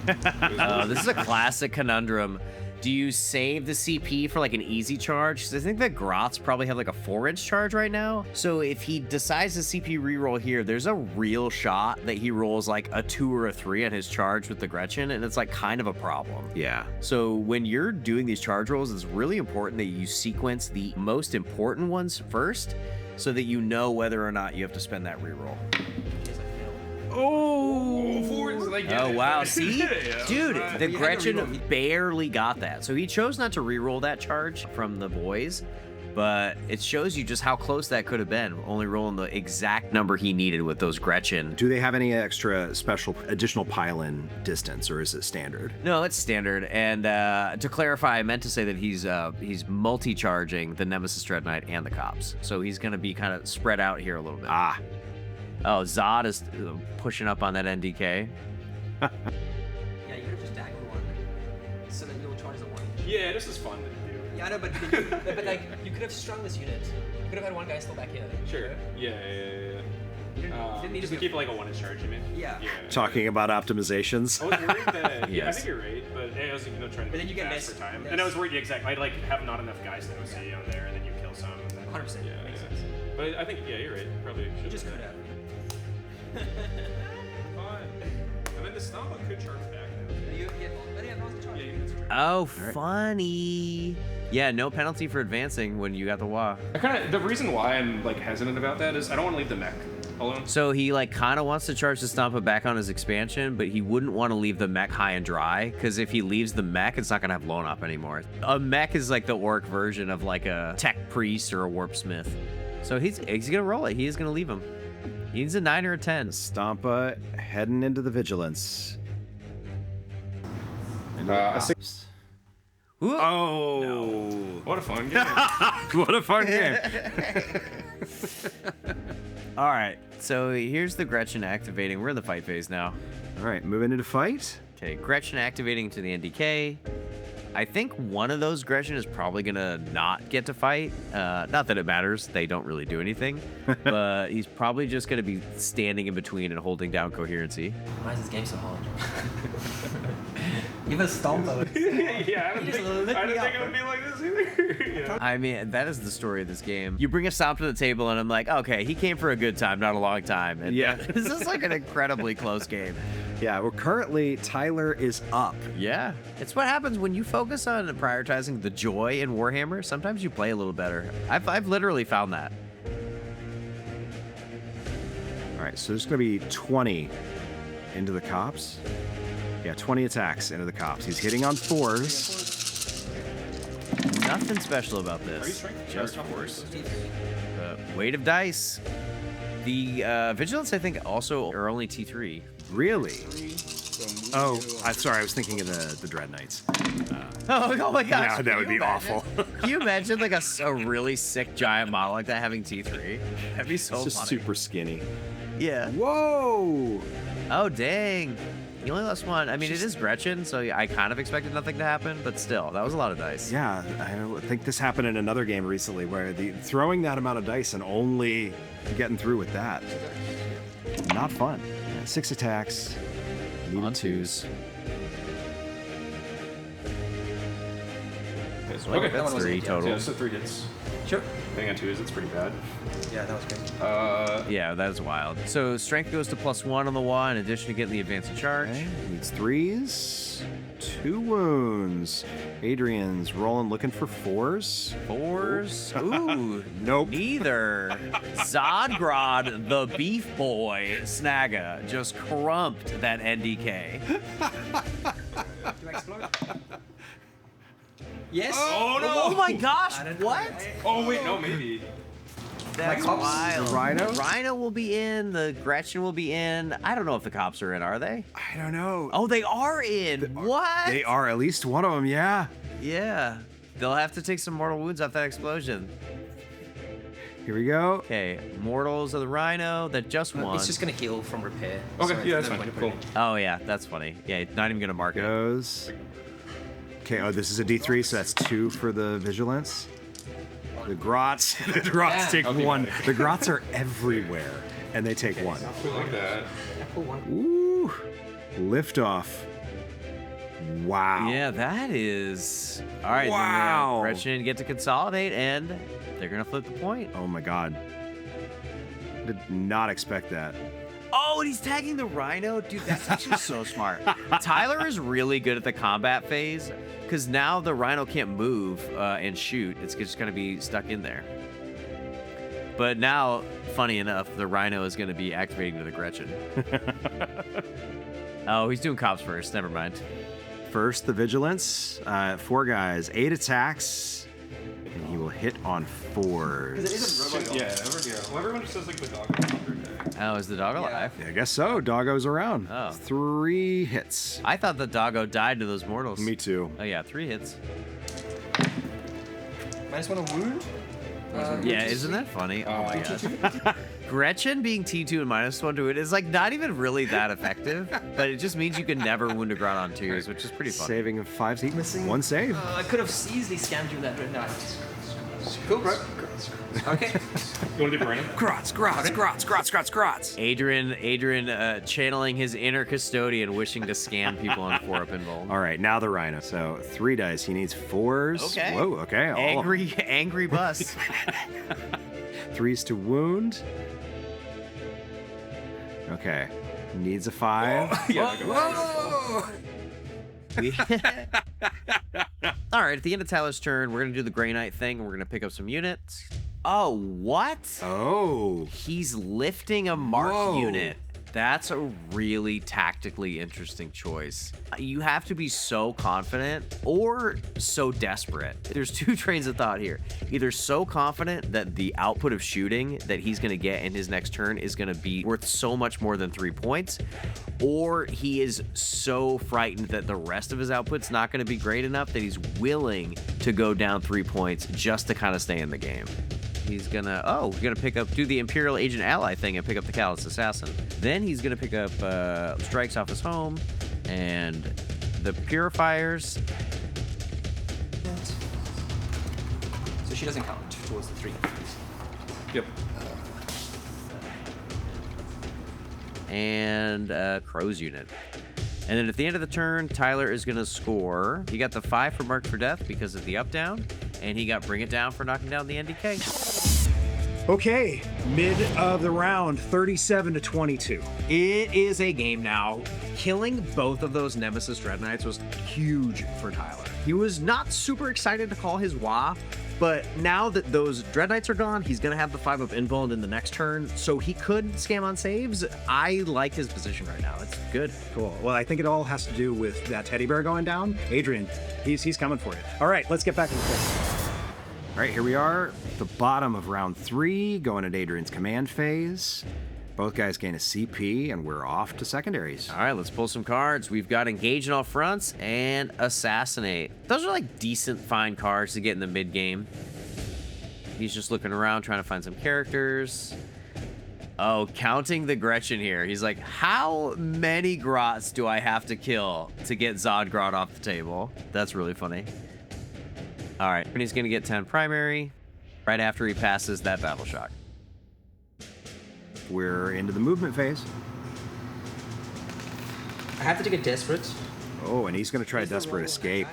Oh, this is a classic conundrum. Do you save the CP for like an easy charge? Because I think that Grots probably have like a 4-inch charge right now. So if he decides to CP reroll here, there's a real shot that he rolls like a 2 or a 3 on his charge with the Gretchin, and it's like kind of a problem.
Yeah.
So when you're doing these charge rolls, it's really important that you sequence the most important ones first so that you know whether or not you have to spend that reroll. Oh, wow. See? Dude, the Gretchin barely got that. So he chose not to reroll that charge from the Boyz, but it shows you just how close that could have been, only rolling the exact number he needed with those Gretchin.
Do they have any extra special additional pile-in distance, or is it standard?
No, it's standard. And to clarify, I meant to say that he's multi-charging the Nemesis Dreadknight and the Cops. So he's going to be kind of spread out here a little bit.
Ah.
Oh, Zod is pushing up on that NDK.
Yeah, you could have just dagger one, so that you'll charge the one.
Yeah, this is fun to do.
Yeah, I know, but like you could have strung this unit. You could have had one guy still back here.
Sure. Yeah.
You didn't need
Just
to
to
be
keep it like a 1-inch charge, you mean?
Yeah.
Talking about optimizations.
I was worried that. Yeah, I
Yes.
think you're right, but I was trying to
But then you get
fast
less-
for time.
less-
And I was worried, exactly. I'd like have not enough guys to OC on there, and then you kill some. And then,
100%.
Yeah,
Makes
yeah.
sense.
But I think, yeah, you're right. Probably should.
You just could have.
Fine. And then the Stompa could charge back now.
You get charge.
Yeah, you can charge.
Oh, funny. Yeah, no penalty for advancing when you got the Wa.
The reason why I'm like hesitant about that is I don't want to leave the mech alone.
So he like kind of wants to charge the Stompa back on his expansion, but he wouldn't want to leave the mech high and dry, because if he leaves the mech, it's not gonna have blown up anymore. A mech is like the orc version of like a tech priest or a warp smith. So he's gonna roll it. He is gonna leave him. He needs a 9 or a 10.
Stompa heading into the vigilance.
I think-
Ooh.
Oh.
What a fun game.
What a fun game.
All right. So here's the Gretchin activating. We're in the fight phase now.
All right, moving into fight.
Okay, Gretchin activating to the NDK. I think one of those Gretchin is probably gonna not get to fight. Not that it matters; they don't really do anything. But he's probably just gonna be standing in between and holding down coherency.
Why is this game so hard? Give us Stompa.
Yeah, I didn't think it would be like this either. Yeah.
I mean, that is the story of this game. You bring a Stomp to the table, and I'm like, okay, he came for a good time, not a long time. And
Yeah.
this is like an incredibly close game.
Yeah, well, currently Tyler is up.
Yeah, it's what happens when you focus on prioritizing the joy in Warhammer. Sometimes you play a little better. I've literally found that.
All right, so there's going to be 20 into the cops. Yeah, 20 attacks into the cops. He's hitting on 4s.
Nothing special about this.
Are you strength?
Just
Or
force. Weight of dice. The vigilance, I think, also are only T3.
Really? Oh, I'm sorry. I was thinking of the Dreadknights.
Oh my gosh.
Yeah, that would be awful.
Can you imagine like a really sick giant model like that having T3? That'd be so
It's just
funny.
super skinny.
Yeah.
Whoa!
Oh dang. You only lost one. I mean, it is Gretchin, so I kind of expected nothing to happen, but still, that was a lot of dice.
Yeah, I think this happened in another game recently where throwing that amount of dice and only getting through with that. Not fun. Yeah, 6 attacks. Needed
On
2s.
Okay,
That's 3 total.
Yeah, so 3 hits.
Sure.
Hitting on 2s, it's pretty bad.
Yeah, that was great.
Yeah, that is wild. So strength goes to +1 on the wall in addition to getting the advance in charge.
Okay, needs 3s. 2 wounds. Adrian's rolling, looking for 4s.
4s. Ooh,
Nope.
neither. Zodgrod, the beef boy, Snagga, just crumped that NDK.
Do I explode? Yes.
Oh no!
Oh my gosh,
I don't
what?
know.
Oh wait, no, maybe.
That's
cops?
wild.
The Rhino?
Rhino will be in, the Gretchin will be in. I don't know if the cops are in, are they?
I don't know.
Oh, they are in. What?
They are, at least one of them, yeah.
Yeah. They'll have to take some mortal wounds off that explosion.
Here we go.
Okay, mortals of the Rhino that just won.
It's just gonna heal from repair.
Okay,
so
yeah,
there's
that's
no
fine.
point
Cool.
putting it
Oh yeah, that's funny. Yeah, not even gonna mark it.
Goes. Okay, oh, this is a D3, so that's 2 for the vigilance. The Grots, the Grots take 1. The Grots are everywhere, and they take 1.
Like that.
Ooh, liftoff. Wow.
Yeah, that is... All right,
Wow.
then Gretchin get to consolidate, and they're going to flip the point.
Oh my god. Did not expect that.
Oh, and he's tagging the Rhino? Dude, that's actually so smart. Tyler is really good at the combat phase, because now the Rhino can't move and shoot. It's just going to be stuck in there. But now, funny enough, the Rhino is going to be activating to the Gretchin. Oh, he's doing cops first. Never mind.
First, the vigilance. 4 guys, 8 attacks, and he will hit on 4s.
Yeah, well, everyone just says like the dog.
Oh, is the dog alive?
I guess so. Doggo's around.
Oh.
3 hits.
I thought the doggo died to those mortals.
Me too.
Oh, yeah, 3 hits.
-1 on wound.
Yeah, isn't that funny? Oh my god. Gretchin being T2 and -1 to it is like not even really that effective, but it just means you can never wound a Grot on 2s, which is pretty funny.
Saving of 5 heat.
Missing.
1 save.
I could have easily scammed through that Dreadknight. Cool, bro. Okay.
You want to do Brandon?
Grots.
Adriaan channeling his inner custodian, wishing to scam people on 4-up invuln.
All right, now the Rhino. So 3 dice. He needs 4s.
Okay.
Whoa, okay.
Angry bus.
3s to wound. Okay. Needs a 5.
All right, at the end of Tyler's turn, we're going to do the Grey Knight thing, and we're going to pick up some units. Oh, what?
Oh.
He's lifting a mark
Whoa.
unit. That's a really tactically interesting choice. You have to be so confident or so desperate. There's 2 trains of thought here. Either so confident that the output of shooting that he's going to get in his next turn is going to be worth so much more than 3 points, or he is so frightened that the rest of his output's not going to be great enough that he's willing to go down 3 points just to kind of stay in the game. He's gonna, do the Imperial Agent Ally thing and pick up the Callous Assassin. Then he's gonna pick up strikes off his home and the Purifiers.
So she doesn't count towards the 3.
Yep.
And Crow's unit. And then at the end of the turn, Tyler is gonna score. He got the 5 for Marked for Death because of the up-down, and he got Bring It Down for knocking down the NDK.
Okay, mid of the round, 37-22. It is a game now.
Killing both of those Nemesis Dreadknights was huge for Tyler. He was not super excited to call his WA, but now that those Dreadknights are gone, he's going to have the 5-up invuln in the next turn, so he could scam on saves. I like his position right now. It's good.
Cool. Well, I think it all has to do with that teddy bear going down. Adriaan, he's coming for you. All right, let's get back to the thing.
All right, here we are, the bottom of round 3, going at Adrian's command phase. Both guys gain a CP, and we're off to secondaries.
All right, let's pull some cards. We've got Engage in all fronts and Assassinate. Those are like decent, fine cards to get in the mid game. He's just looking around, trying to find some characters. Oh, counting the Gretchin here. He's like, how many Grots do I have to kill to get Zodgrod off the table? That's really funny. All right, and he's going to get 10 primary right after he passes that Battle Shock.
We're into the movement phase.
I have to take a Desperate.
Oh, and he's going to try a Desperate Escape.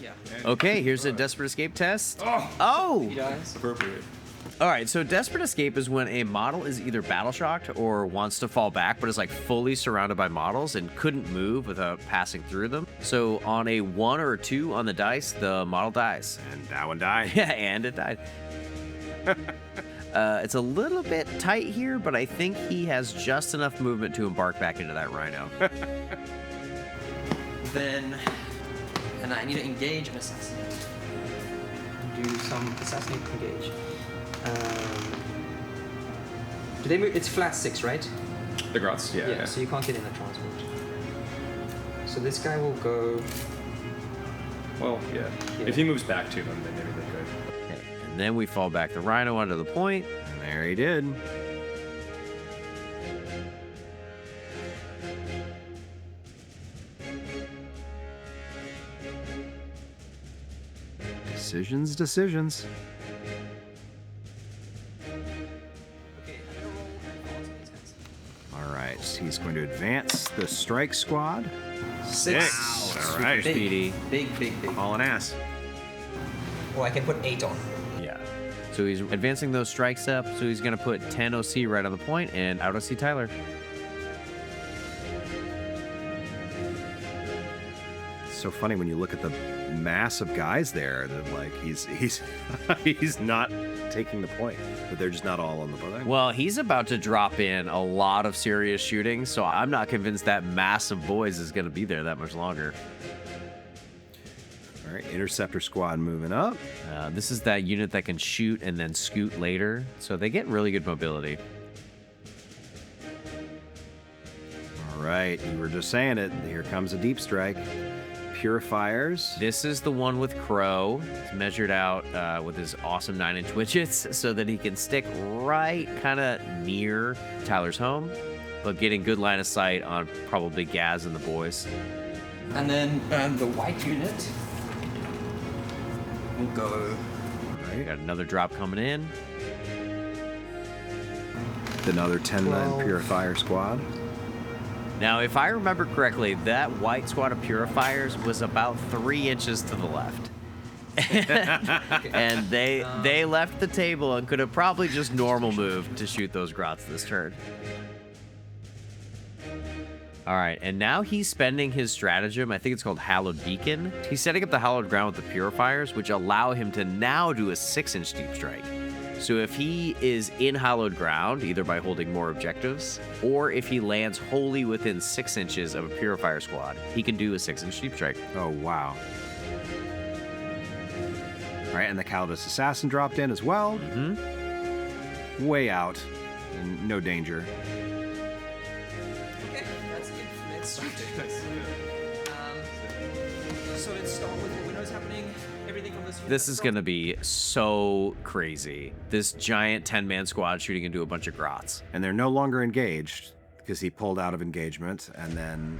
Yeah.
Okay, here's a Desperate Escape test.
He
Oh!
dies.
Appropriate.
All right, so Desperate Escape is when a model is either battle shocked or wants to fall back, but is like fully surrounded by models and couldn't move without passing through them. So on a 1 or a 2 on the dice, the model dies.
And that one died.
Yeah, and it died. It's a little bit tight here, but I think he has just enough movement to embark back into that Rhino.
Then, and I need to engage and assassinate. Do some assassinate engage. Do they move? It's flat 6, right?
The Grots, yeah.
So you can't get in the transport. So this guy will go.
Well, yeah. If he moves back to them, then maybe they could.
Okay, and then we fall back the Rhino onto the point.
And there he did. Decisions, decisions. All right, he's going to advance the strike squad.
6.
All right.
Speedy.
Big.
Hauling ass.
Or I can put 8 on.
Yeah. So he's advancing those strikes up. So he's going to put 10 OC right on the point and out OC Tyler.
It's so funny when you look at the mass of guys there that like he's he's not taking the point, but they're just not all on the point.
Well, he's about to drop in a lot of serious shooting, so I'm not convinced that mass of boys is going to be there that much longer.
All right, interceptor squad moving up.
This is that unit that can shoot and then scoot later, so they get really good mobility.
All right, you were just saying it. Here comes a deep strike. Purifiers.
This is the one with Crowe. It's measured out with his awesome 9-inch widgets so that he can stick right kind of near Tyler's home, but getting good line of sight on probably Gaz and the boys.
And then the white unit will go.
Right. Got another drop coming in.
Another 10-man purifier squad.
Now, if I remember correctly, that white squad of purifiers was about 3 inches to the left. And they left the table and could have probably just normal moved to shoot those grots this turn. All right, and now he's spending his stratagem. I think it's called Hallowed Beacon. He's setting up the Hallowed Ground with the purifiers, which allow him to now do a 6-inch deep strike. So if he is in hallowed ground, either by holding more objectives, or if he lands wholly within 6 inches of a purifier squad, he can do a 6-inch deep strike.
Oh, wow. All right, and the Caldas Assassin dropped in as well.
Mm-hmm.
Way out. In no danger.
Okay, that's it. Let's start. So let's start with what we know is happening. Everything from this unit.
This is going to be so crazy. This giant 10-man squad shooting into a bunch of grots.
And they're no longer engaged because he pulled out of engagement and then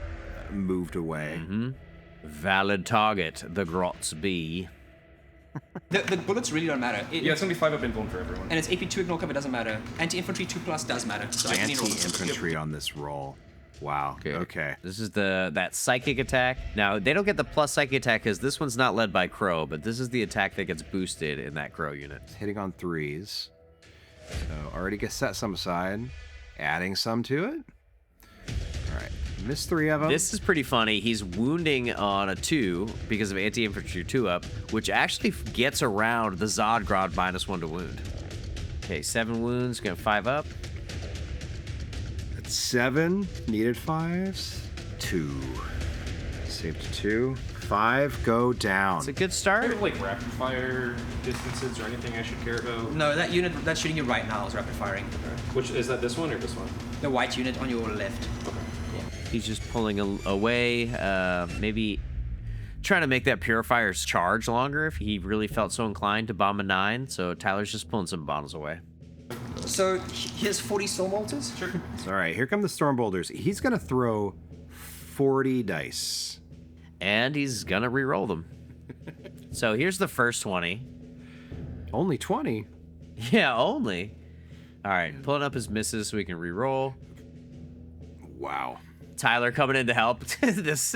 moved away.
Mm-hmm. Valid target, the grots be.
The bullets really don't matter.
Yeah, it's gonna be 5 up invuln for everyone.
And it's AP 2 ignore cover doesn't matter. Anti-infantry 2+ does matter. So I can need all of them.
Anti-infantry on this roll. Wow. Okay.
This is that psychic attack. Now, they don't get the plus psychic attack because this one's not led by Crowe, but this is the attack that gets boosted in that Crowe unit.
Hitting on 3s. So already set some aside. Adding some to it. All right. Missed 3 of them.
This is pretty funny. He's wounding on a 2 because of anti-infantry 2-up, which actually gets around the Zodgrod -1 to wound. Okay, 7 wounds, gonna 5 up.
7 needed 5s. 2. Saved to 2. 5 go down.
It's a good
Are
start.
there like rapid fire distances or anything I should care about?
No, that unit that's shooting you right now is rapid firing.
Which is that, this one or this one?
The white unit on your left.
Okay.
He's just pulling away, maybe trying to make that purifier's charge longer if he really felt so inclined to bomb a 9. So Tyler's just pulling some bottles away.
So here's 40 Stormbolters.
Sure.
All right, here come the Stormbolders. He's going to throw 40 dice.
And he's gonna re-roll them. So here's the first 20.
Only 20?
Yeah, only. All right, pulling up his misses so we can re-roll.
Wow.
Tyler coming in to help. This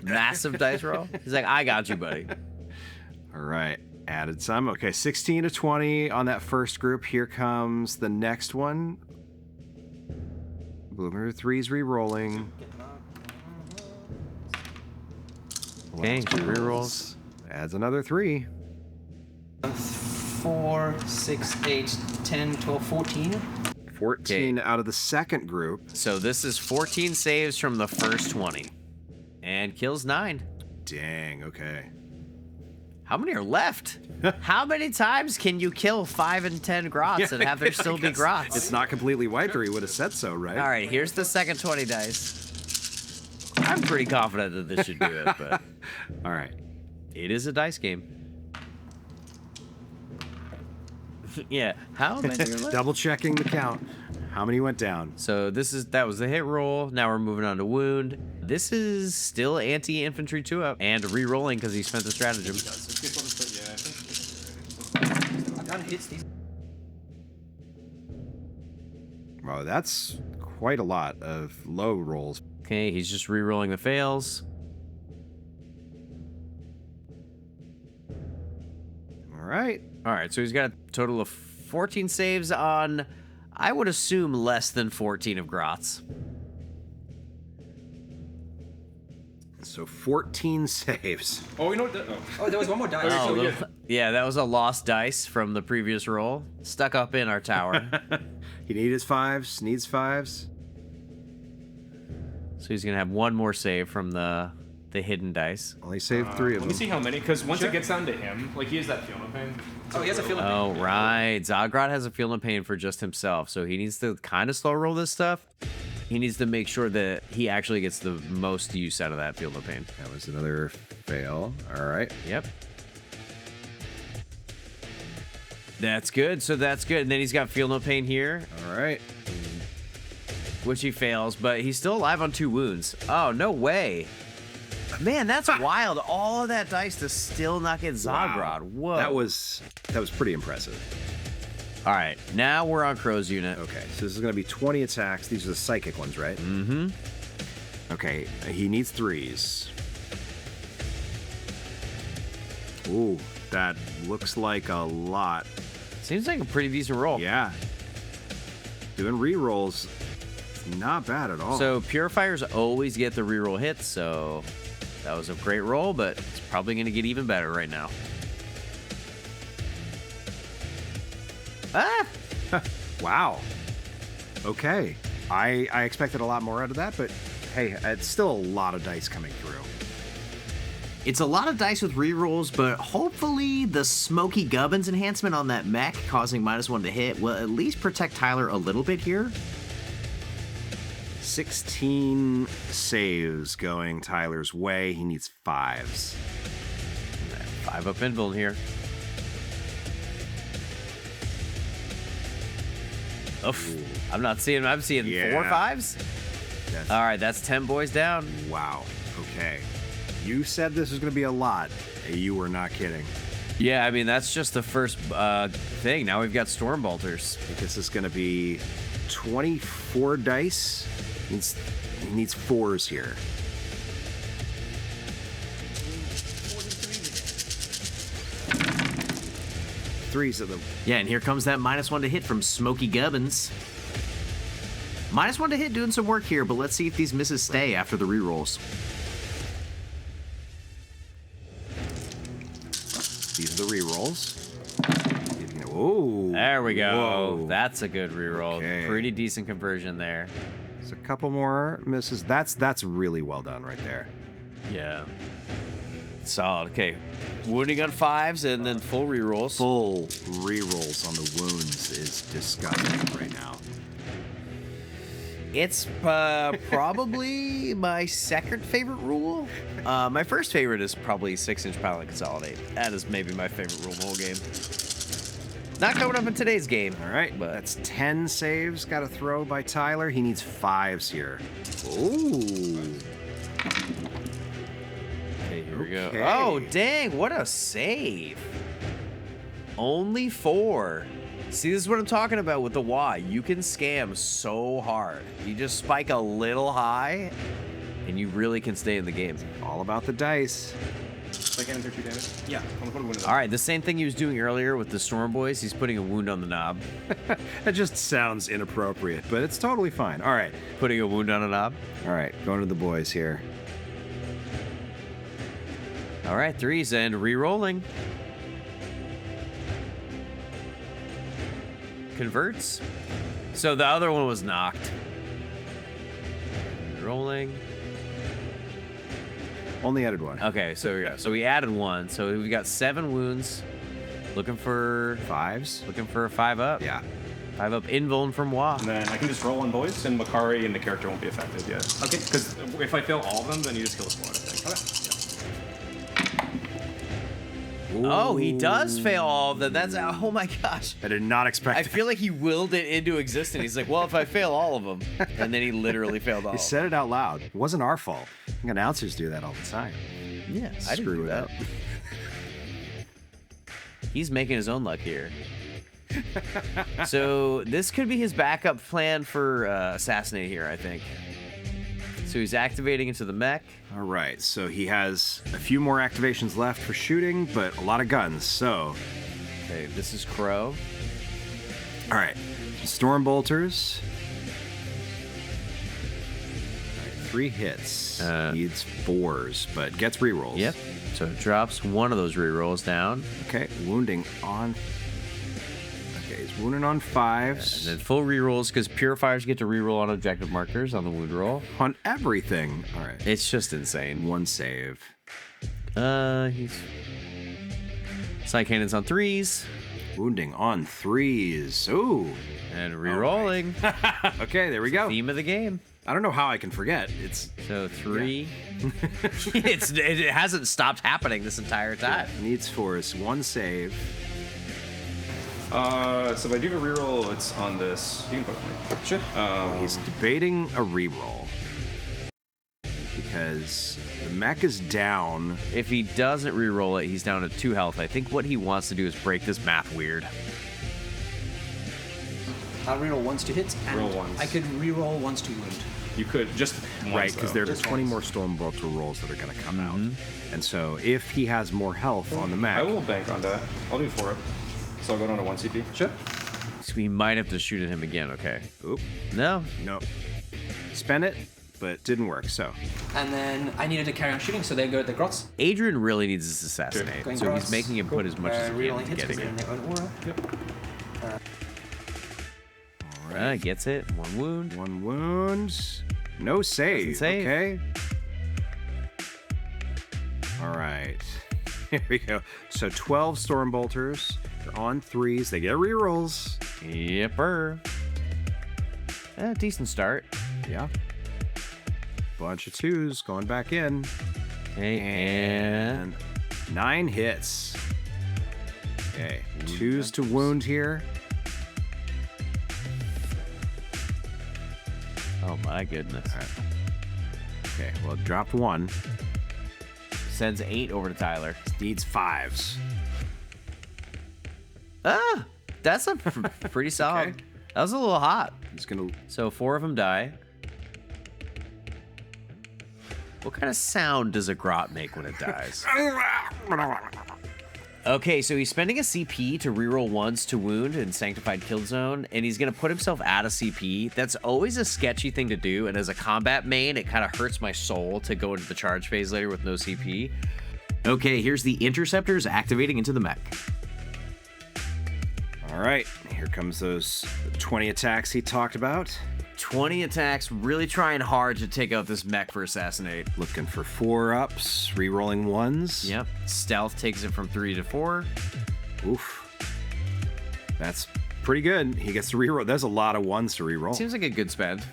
massive dice roll. He's like, I got you, buddy.
All right. Added some. Okay, 16 to 20 on that first group. Here comes the next one. Bloomer 3's re-rolling.
Okay, re-rolls.
Adds another 3.
4, 6, 8, 10, 12, 14.
14 out of the second group.
So this is 14 saves from the first 20. And kills 9.
Dang, okay.
How many are left? How many times can you kill 5 and 10 grots and have there still be grots?
It's not completely wiped, or he would have said so, right?
All right, here's the second 20 dice. I'm pretty confident that this should do it, but
All right.
it is a dice game. Yeah, how many are left?
Double checking the count. How many went down?
So that was the hit roll. Now we're moving on to wound. This is still anti-infantry 2-up and re-rolling because he spent the stratagem.
It's good to put, yeah, I think.
hits these.
Wow, that's quite a lot of low rolls.
Okay, he's just re-rolling the fails.
All right.
All right, so he's got a total of 14 saves on, I would assume, less than 14 of Grots.
So 14 saves.
Oh, you know what?
Oh, there was one more dice.
Oh,
so
little-
yeah.
yeah, that was a lost dice from the previous roll. Stuck up in our tower.
He needs 5s, needs 5s.
So he's gonna have one more save from the hidden dice.
Only saved 3 of
Let me
them.
see how many, because once it gets down to him, like he has that feel no pain.
Oh, he has a feeling.
Oh, right. Zodgrod has a feel no pain for just himself, so he needs to kind of slow roll this stuff. He needs to make sure that he actually gets the most use out of that feel no pain.
That was another fail. All right.
Yep. That's good. So that's good. And then he's got feel no pain here,
All right.
which he fails, but he's still alive on 2 wounds. Oh, no way. Man, that's wild. All of that dice to still not get Zodgrod. Whoa.
That was pretty impressive.
All right, now we're on Crow's unit.
Okay, so this is going to be 20 attacks. These are the psychic ones, right? Mm-hmm. Okay, he needs 3s. Ooh, that looks like a lot.
Seems like a pretty decent roll.
Yeah. Doing rerolls, not bad at all.
So Purifiers always get the reroll hits, so that was a great roll, but it's probably going to get even better right now. Ah!
Wow. Okay. I expected a lot more out of that, but hey, it's still a lot of dice coming through.
It's a lot of dice with rerolls, but hopefully the Smoky Gubbinz enhancement on that mech causing -1 to hit will at least protect Tyler a little bit here.
16 saves going Tyler's way. He needs 5s.
5 up invuln here. Oof. I'm seeing
Yeah.
4 5s.
That's,
All right, that's 10 boys down.
wow. Okay. You said this was going to be a lot. You were not kidding.
Yeah, I mean, that's just the first thing. Now we've got Stormbolters.
This is going to be 24 dice. He needs 4s here. Threes of them.
Yeah, and here comes that -1 to hit from Smoky Gubbinz. -1 to hit doing some work here, but let's see if these misses stay after the rerolls.
These are the rerolls. Oh,
There we go.
Whoa.
That's a good reroll.
Okay.
Pretty decent conversion there.
There's a couple more misses. That's really well done right there.
Yeah. Solid. Okay. Wounding on 5s and then full rerolls.
Full rerolls on the wounds is disgusting right now.
It's probably my second favorite rule. My first favorite is probably 6-inch Pilot Consolidate. That is maybe my favorite rule in the whole game. Not coming up in today's game.
All right,
but
that's 10 saves. Got to throw by Tyler. He needs 5s here. Ooh.
Okay, here we go.
Okay.
Oh, dang, what a save. Only 4. See, this is what I'm talking about with the Y. You can scam so hard. You just spike a little high, and you really can stay in the game.
All about the dice.
Like enter 2 damage?
Yeah.
I'm gonna put a wound in
All right, the same thing he was doing earlier with the Stormboyz. He's putting a wound on the knob.
That just sounds inappropriate, but it's totally fine. All right.
Putting a wound on a knob.
All right, going to the boys here.
All right, 3s and re-rolling. Converts. So the other one was knocked. Rolling.
Only added 1.
Okay, so we added 1. So we got 7 wounds. Looking for
5s?
a 5 up.
Yeah.
5 up invuln from Wa.
And then I can just roll on Boyz, and Makari and the character won't be affected yet.
Okay.
Because if I fail all of them, then you just kill the squad, I think. Okay.
Oh, he does fail all of them. That's oh my gosh.
I did not expect
I
that.
feel like he willed it into existence. He's like, well, if I fail all of them, and then he literally failed all.
He
of
said it out loud. It wasn't our fault. I think announcers do that all the time.
them. Yeah, I didn't
Screw
do
it
that.
up.
He's making his own luck here. So this could be his backup plan for assassinate here, I think. So he's activating into the mech.
All right, so he has a few more activations left for shooting, but a lot of guns, so...
Okay, this is Crowe.
All right, Stormbolters. All right, 3 hits. Needs 4s, but gets rerolls.
Yep. So it drops one of those rerolls down.
Okay, wounding on... Okay, he's wounding on 5s.
And then full rerolls, because purifiers get to reroll on objective markers on the wound roll.
On everything. All right.
It's just insane.
1 save.
He's... Side cannons on 3s.
Wounding on 3s. Ooh.
And rerolling.
Right. Okay, there we go.
Theme of the game.
I don't know how I can forget. It's...
So 3. Yeah. It hasn't stopped happening this entire time.
Yeah, needs 4s. 1 save.
So if I do a reroll, it's on this. You can put it on me.
Sure. He's debating a reroll. Because the mech is down.
If he doesn't reroll it, he's down to 2 health. I think what he wants to do is break this math weird.
I'll reroll once to hit, and
Roll once.
I could reroll once to wound.
You could just
Right, because there are
Just
20
once.
more Stormbolter rolls that are going to come out. And so if he has more health on the mech...
I will bank on that. I'll do 4 up. So I'll go down to 1 CP.
Sure.
So we might have to shoot at him again, okay.
Oop.
No.
Nope. Spent it, but didn't work, so...
And then I needed to carry on shooting, so they go to the grots.
Adriaan really needs this assassinate,
Going
so he's
grots.
making him put as much as he
Rerolling
can
hits
into
because
getting
they're in
it.
their own aura.
Gets it. 1 wound.
1 wound. No save.
Doesn't save.
Okay. All right. Here we go. So 12 Stormbolters. They're on 3s. They get rerolls.
Yepper. Decent start.
Yeah. Bunch of 2s going back in.
Okay,
And 9 hits. Okay. 2s to wound here.
Oh my goodness.
All right. Okay. Well, it dropped 1.
Sends 8 over to Tyler.
Needs 5s.
That's a pretty solid.
Okay.
That was a little hot.
He's gonna...
So 4 of them die. What kind of sound does a grot make when it dies? Okay, so he's spending a CP to reroll 1s to wound in Sanctified Kill Zone, and he's gonna put himself out of CP. That's always a sketchy thing to do, and as a combat main, it kind of hurts my soul to go into the charge phase later with no CP. Okay, here's the Interceptors activating into the mech.
All right. Here comes those 20 attacks he talked about.
20 attacks, really trying hard to take out this mech for assassinate.
Looking for 4-ups, re-rolling 1s.
Yep. Stealth takes it from 3 to 4.
Oof. That's pretty good. He gets to re-roll. There's a lot of 1s to re-roll.
Seems like a good spend.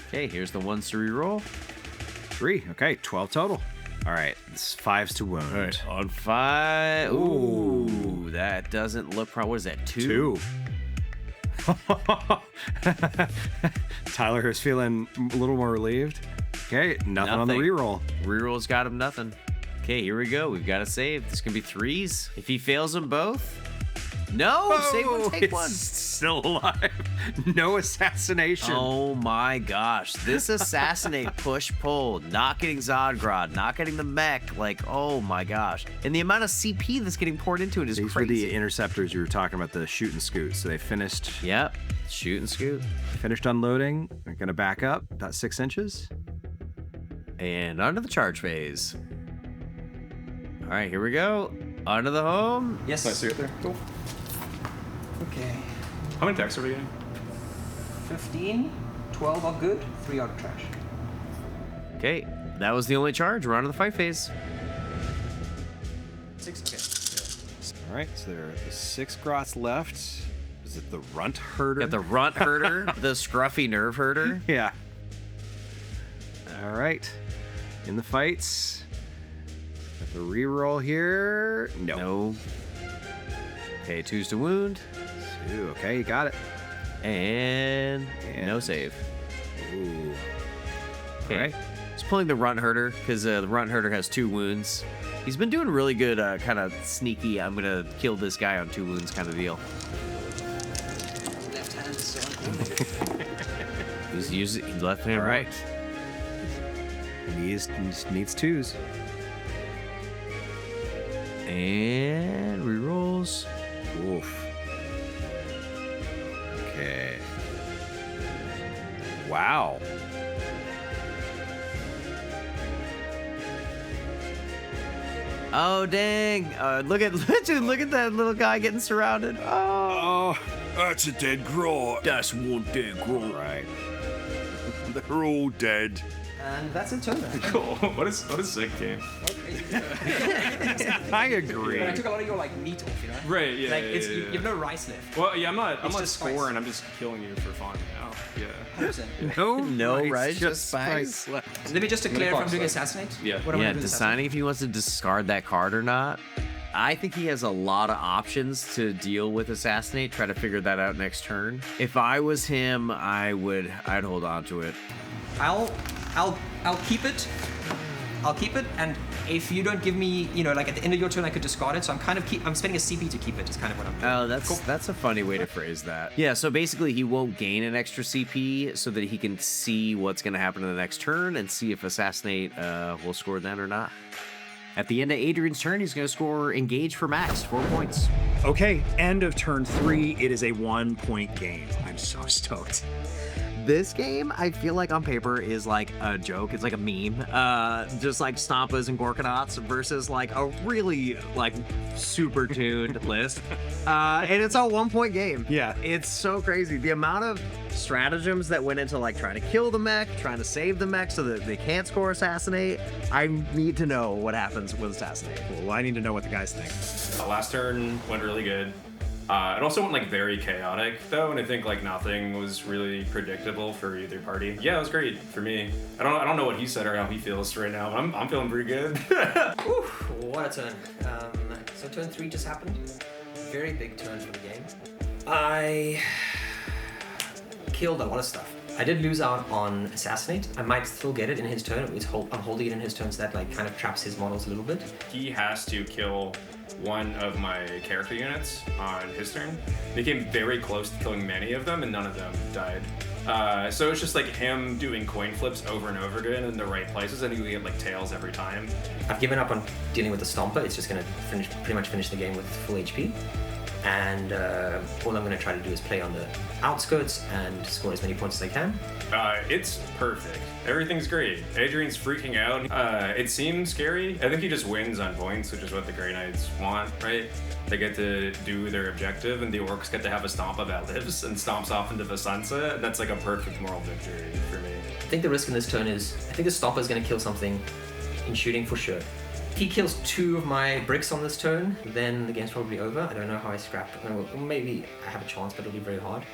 Okay, here's the 1s to re-roll.
3. Okay, 12 total. All right, it's 5s to wound.
All right, on 5. Ooh, that doesn't look what is that, 2?
2. Tyler is feeling a little more relieved. Okay, nothing on the reroll.
Reroll's got him nothing. Okay, here we go. We've got a save. This can be 3s. If he fails them both. No, save one, take
it's
1.
Still alive. No assassination.
Oh my gosh. This assassinate push-pull, not getting Zodgrod, not getting the mech. Like, oh my gosh. And the amount of CP that's getting poured into it is
These
crazy.
were the interceptors you were talking about, the shoot and scoot. So they finished
Yep. Shoot and scoot.
unloading. They're going to back up about 6 inches.
And onto the charge phase. All right, here we go. Onto the home.
Yes.
Nice to get there. Cool.
Okay.
How many attacks are we getting?
15, 12 are good, 3 are trash.
Okay, that was the only charge. We're on to the fight phase.
6, okay.
All right, so there are 6 grots left. Is it the runt herder?
Got the runt herder, the scruffy nerve herder.
Yeah. All right. In the fights. Got the reroll here.
No. Okay, 2s to wound.
2. Okay, you got it.
And no save.
Ooh.
Okay.
All right.
He's pulling the runt herder because the runt herder has 2 wounds. He's been doing really good, kind of sneaky, I'm going to kill this guy on 2 wounds kind of deal. He's using left hand right.
He just needs twos.
And rerolls.
Oof. Okay. Wow.
Oh dang! Look at that little guy getting surrounded.
Oh, that's a dead grot.
That's one dead grot.
Right.
They're all dead.
And that's a turn.
Cool. What a sick game.
I agree.
But I took a lot of your like meat off, you know.
Right. Yeah.
Like
yeah,
it's
yeah,
you have no rice left.
Well, yeah. I'm not
just spice.
scoring. I'm just killing you for fun now. Yeah.
100%.
No, right?
Just
Just
spice.
spice.
Let me just declare if I'm
clock's
doing
up.
assassinate.
Yeah.
What am I
Yeah,
doing
deciding if he wants to discard that card or not. I think he has a lot of options to deal with assassinate. Try to figure that out next turn. If I was him, I'd hold on to it.
I'll keep it. I'll keep it, and if you don't give me, you know, like at the end of your turn, I could discard it. So I'm spending a CP to keep it. Is kind of what I'm doing.
Oh, that's a funny way to phrase that. Yeah, so basically he won't gain an extra CP so that he can see what's going to happen in the next turn and see if assassinate will score then or not. At the end of Adrian's turn, he's going to score engage for max, 4 points.
Okay, end of turn 3. It is a 1-point game. I'm so stoked.
This game, I feel like on paper is like a joke. It's like a meme. Just like Stompas and Gorkanauts versus like a really like super tuned list. And it's a 1-point game.
Yeah.
It's so crazy. The amount of stratagems that went into like trying to kill the mech, trying to save the mech so that they can't score assassinate. I need to know what happens with assassinate.
Well, I need to know what the guys think.
Last turn went really good. It also went like very chaotic though, and I think like nothing was really predictable for either party. Yeah, it was great for me. I don't know what he said or how he feels right now, but I'm feeling pretty good.
Whew, what a turn. So turn 3 just happened. Very big turn for the game. I killed a lot of stuff. I did lose out on Assassinate. I might still get it in his turn. I'm holding it in his turn, so that like kind of traps his models a little bit.
He has to kill one of my character units on his turn. They came very close to killing many of them, and none of them died. So it's just like him doing coin flips over and over again in the right places, and he would get like tails every time.
I've given up on dealing with the Stompa. It's just going to pretty much finish the game with full HP. And all I'm going to try to do is play on the outskirts and score as many points as I can.
It's perfect. Everything's great. Adrian's freaking out. It seems scary. I think he just wins on points, which is what the Grey Knights want, right? They get to do their objective, and the Orks get to have a Stompa that lives and stomps off into the sunset. And that's like a perfect moral victory for me.
I think the risk in this turn is, I think the Stompa is going to kill something in shooting for sure. If he kills 2 of my bricks on this turn, then the game's probably over. I don't know how I scrap. Maybe I have a chance, but it'll be very hard.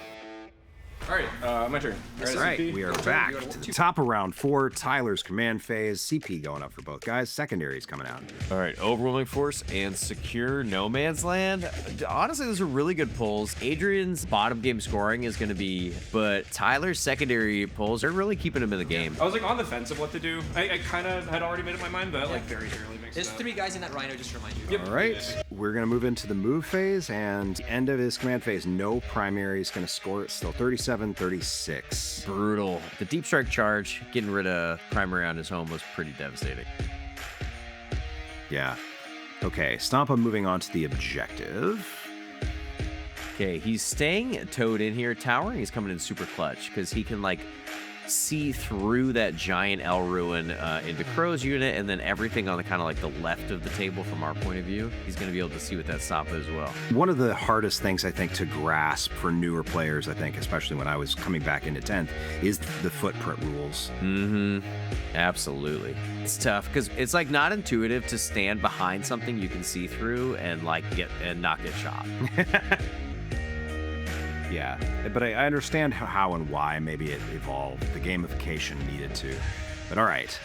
All right, my turn.
All right, we are back to the top of round 4. Tyler's command phase. CP going up for both guys. Secondaries coming out.
All right, overwhelming force and secure no man's land. Honestly, those are really good pulls. Adrian's bottom game scoring is going to be, but Tyler's secondary pulls are really keeping him in the game.
I was like on the fence of what to do. I kind of had already made up my mind, but like very early mixed
There's
up.
3 guys in that rhino, just to remind you.
All right, we're going to move into the move phase, and end of his command phase, no primary is going to score it. Still 37-36.
Brutal. The deep strike charge, getting rid of primary on his home was pretty devastating.
Yeah. Okay, Stompa moving on to the objective.
Okay, he's staying towed in here, towering. He's coming in super clutch because he can like see through that giant L ruin into Crowe's unit, and then everything on the kind of like the left of the table from our point of view. He's going to be able to see with that Stompa as well.
One of the hardest things I think to grasp for newer players, I think, especially when I was coming back into 10th, is the footprint rules.
Absolutely. It's tough because it's like not intuitive to stand behind something you can see through and like not get shot.
Yeah, but I understand how and why maybe it evolved. The gamification needed to. But all right,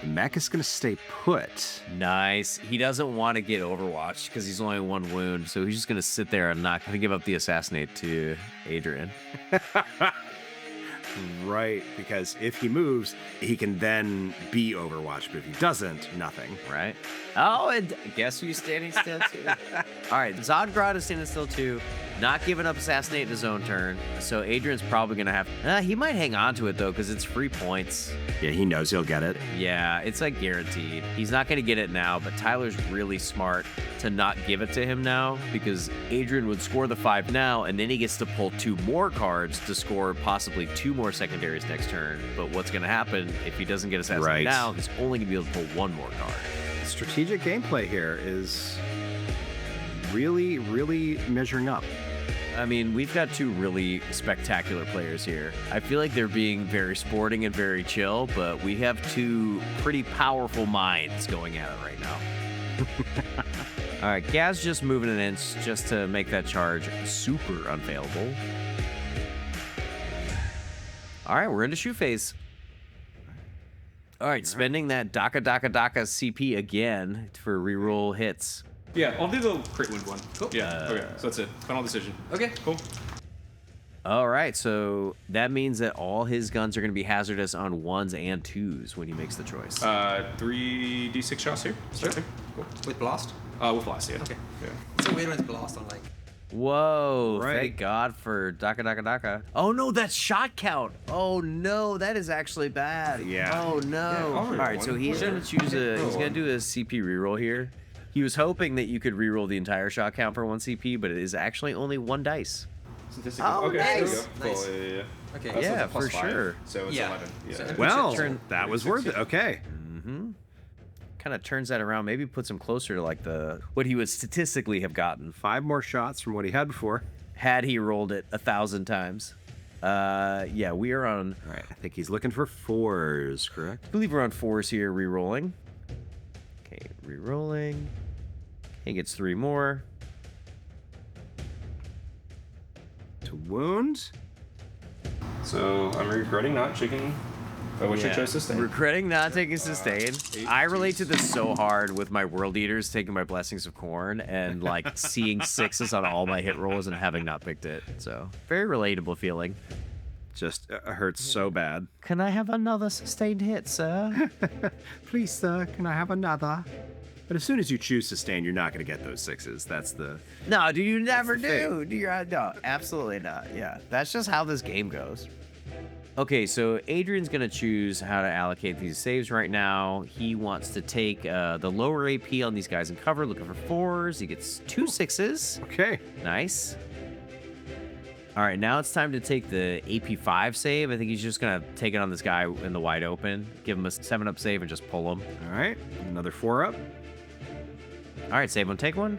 the mech is going to stay put.
Nice. He doesn't want to get overwatched because he's only 1 wound, so he's just going to sit there and not going to give up the assassinate to Adriaan.
Right, because if he moves, he can then be Overwatch, but if he doesn't, nothing.
Right. Oh, and guess who's standing still too? All right, Zodgrod is standing still too, not giving up Assassinate in his own turn. So Adrian's probably gonna have. He might hang on to it though, because it's free points.
Yeah, he knows he'll get it.
Yeah, it's like guaranteed. He's not gonna get it now, but Tyler's really smart to not give it to him now, because Adrian would score the 5 now, and then he gets to pull 2 more cards to score possibly 2 more secondaries next turn. But what's gonna happen if he doesn't get Assassinate now? He's only gonna be able to pull 1 more card.
Strategic gameplay here is really, really measuring up.
I mean, we've got 2 really spectacular players here. I feel like they're being very sporting and very chill, but we have 2 pretty powerful minds going at it right now. All right, Gaz just moving an inch just to make that charge super unfailable. All right, we're into shoot phase. All right, spending that Daka CP again for reroll hits.
Yeah, I'll do the crit wound one. Cool. Yeah, okay, so that's it. Final decision.
Okay.
Cool.
All right, so that means that all his guns are going to be hazardous on 1s and 2s when he makes the choice.
3 d6 shots here. Start there. Cool.
With blast?
With blast, yeah.
Okay.
Yeah.
It's so weird when it's blast on like.
Whoa,
Right.
thank God for Daka. Oh no, that's shot count. Oh no, that is actually bad.
Yeah.
Oh no. All right, so he's going to choose he's going to do a CP reroll here. He was hoping that you could reroll the entire shot count for 1 CP, but it is actually only 1 dice.
Statistically. Okay,
nice.
there we go.
Nice.
Cool, yeah.
Okay.
So it's
Yeah,
a plus
for
5,
sure.
So it's
Yeah.
11. Yeah.
So-
Well,
turn-
that was worth it. Okay.
Kind of turns that around, maybe puts him closer to like what he would statistically have gotten
5 more shots from what he had before.
had he rolled it 1,000 times. Yeah, we are on.
All right, I think he's looking for 4s, correct?
I believe we're on 4s here, re-rolling. Okay, re-rolling. He gets 3 more.
To wound.
So I'm regretting not taking. Which I chose to stay.
Regretting not taking sustain. I relate to this so hard with my world eaters taking my blessings of corn and like seeing 6s on all my hit rolls and having not picked it. So very relatable feeling.
Just hurts so bad.
Can I have another sustained hit, sir?
Please, sir, can I have another? But as soon as you choose sustain, you're not going to get those 6s. That's the...
No, do you never
the
do? Do you? No, absolutely not. Yeah, that's just how this game goes. Okay, so Adrian's going to choose how to allocate these saves right now. He wants to take the lower AP on these guys in cover, looking for 4s. He gets 2 6s.
Okay.
Nice. All right, now it's time to take the AP5 save. I think he's just going to take it on this guy in the wide open, give him a 7-up save, and just pull him.
All right. Another 4-up.
All right, save one, take one.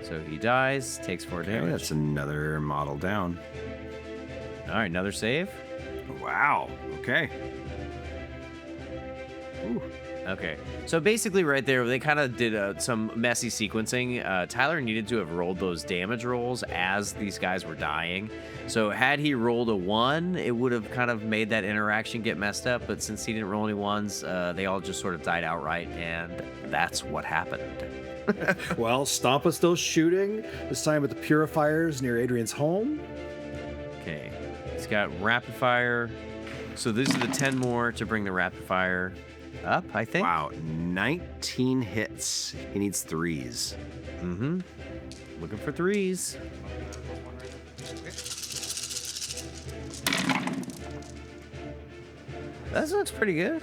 So he dies, takes 4
Okay,
damage.
that's another model down.
All right, another save.
Wow. Okay. Ooh.
Okay, so basically right there, they kind of did some messy sequencing. Tyler needed to have rolled those damage rolls as these guys were dying. So had he rolled a 1, it would have kind of made that interaction get messed up. But since he didn't roll any 1s, they all just sort of died outright, and that's what happened.
Well, Stompa's still shooting, this time with the purifiers near Adrian's home.
Okay, he's got rapid fire. So these are the 10 more to bring the rapid fire up, I think.
Wow, 19 hits. He needs 3s.
Mm-hmm. Looking for 3s. That looks pretty good.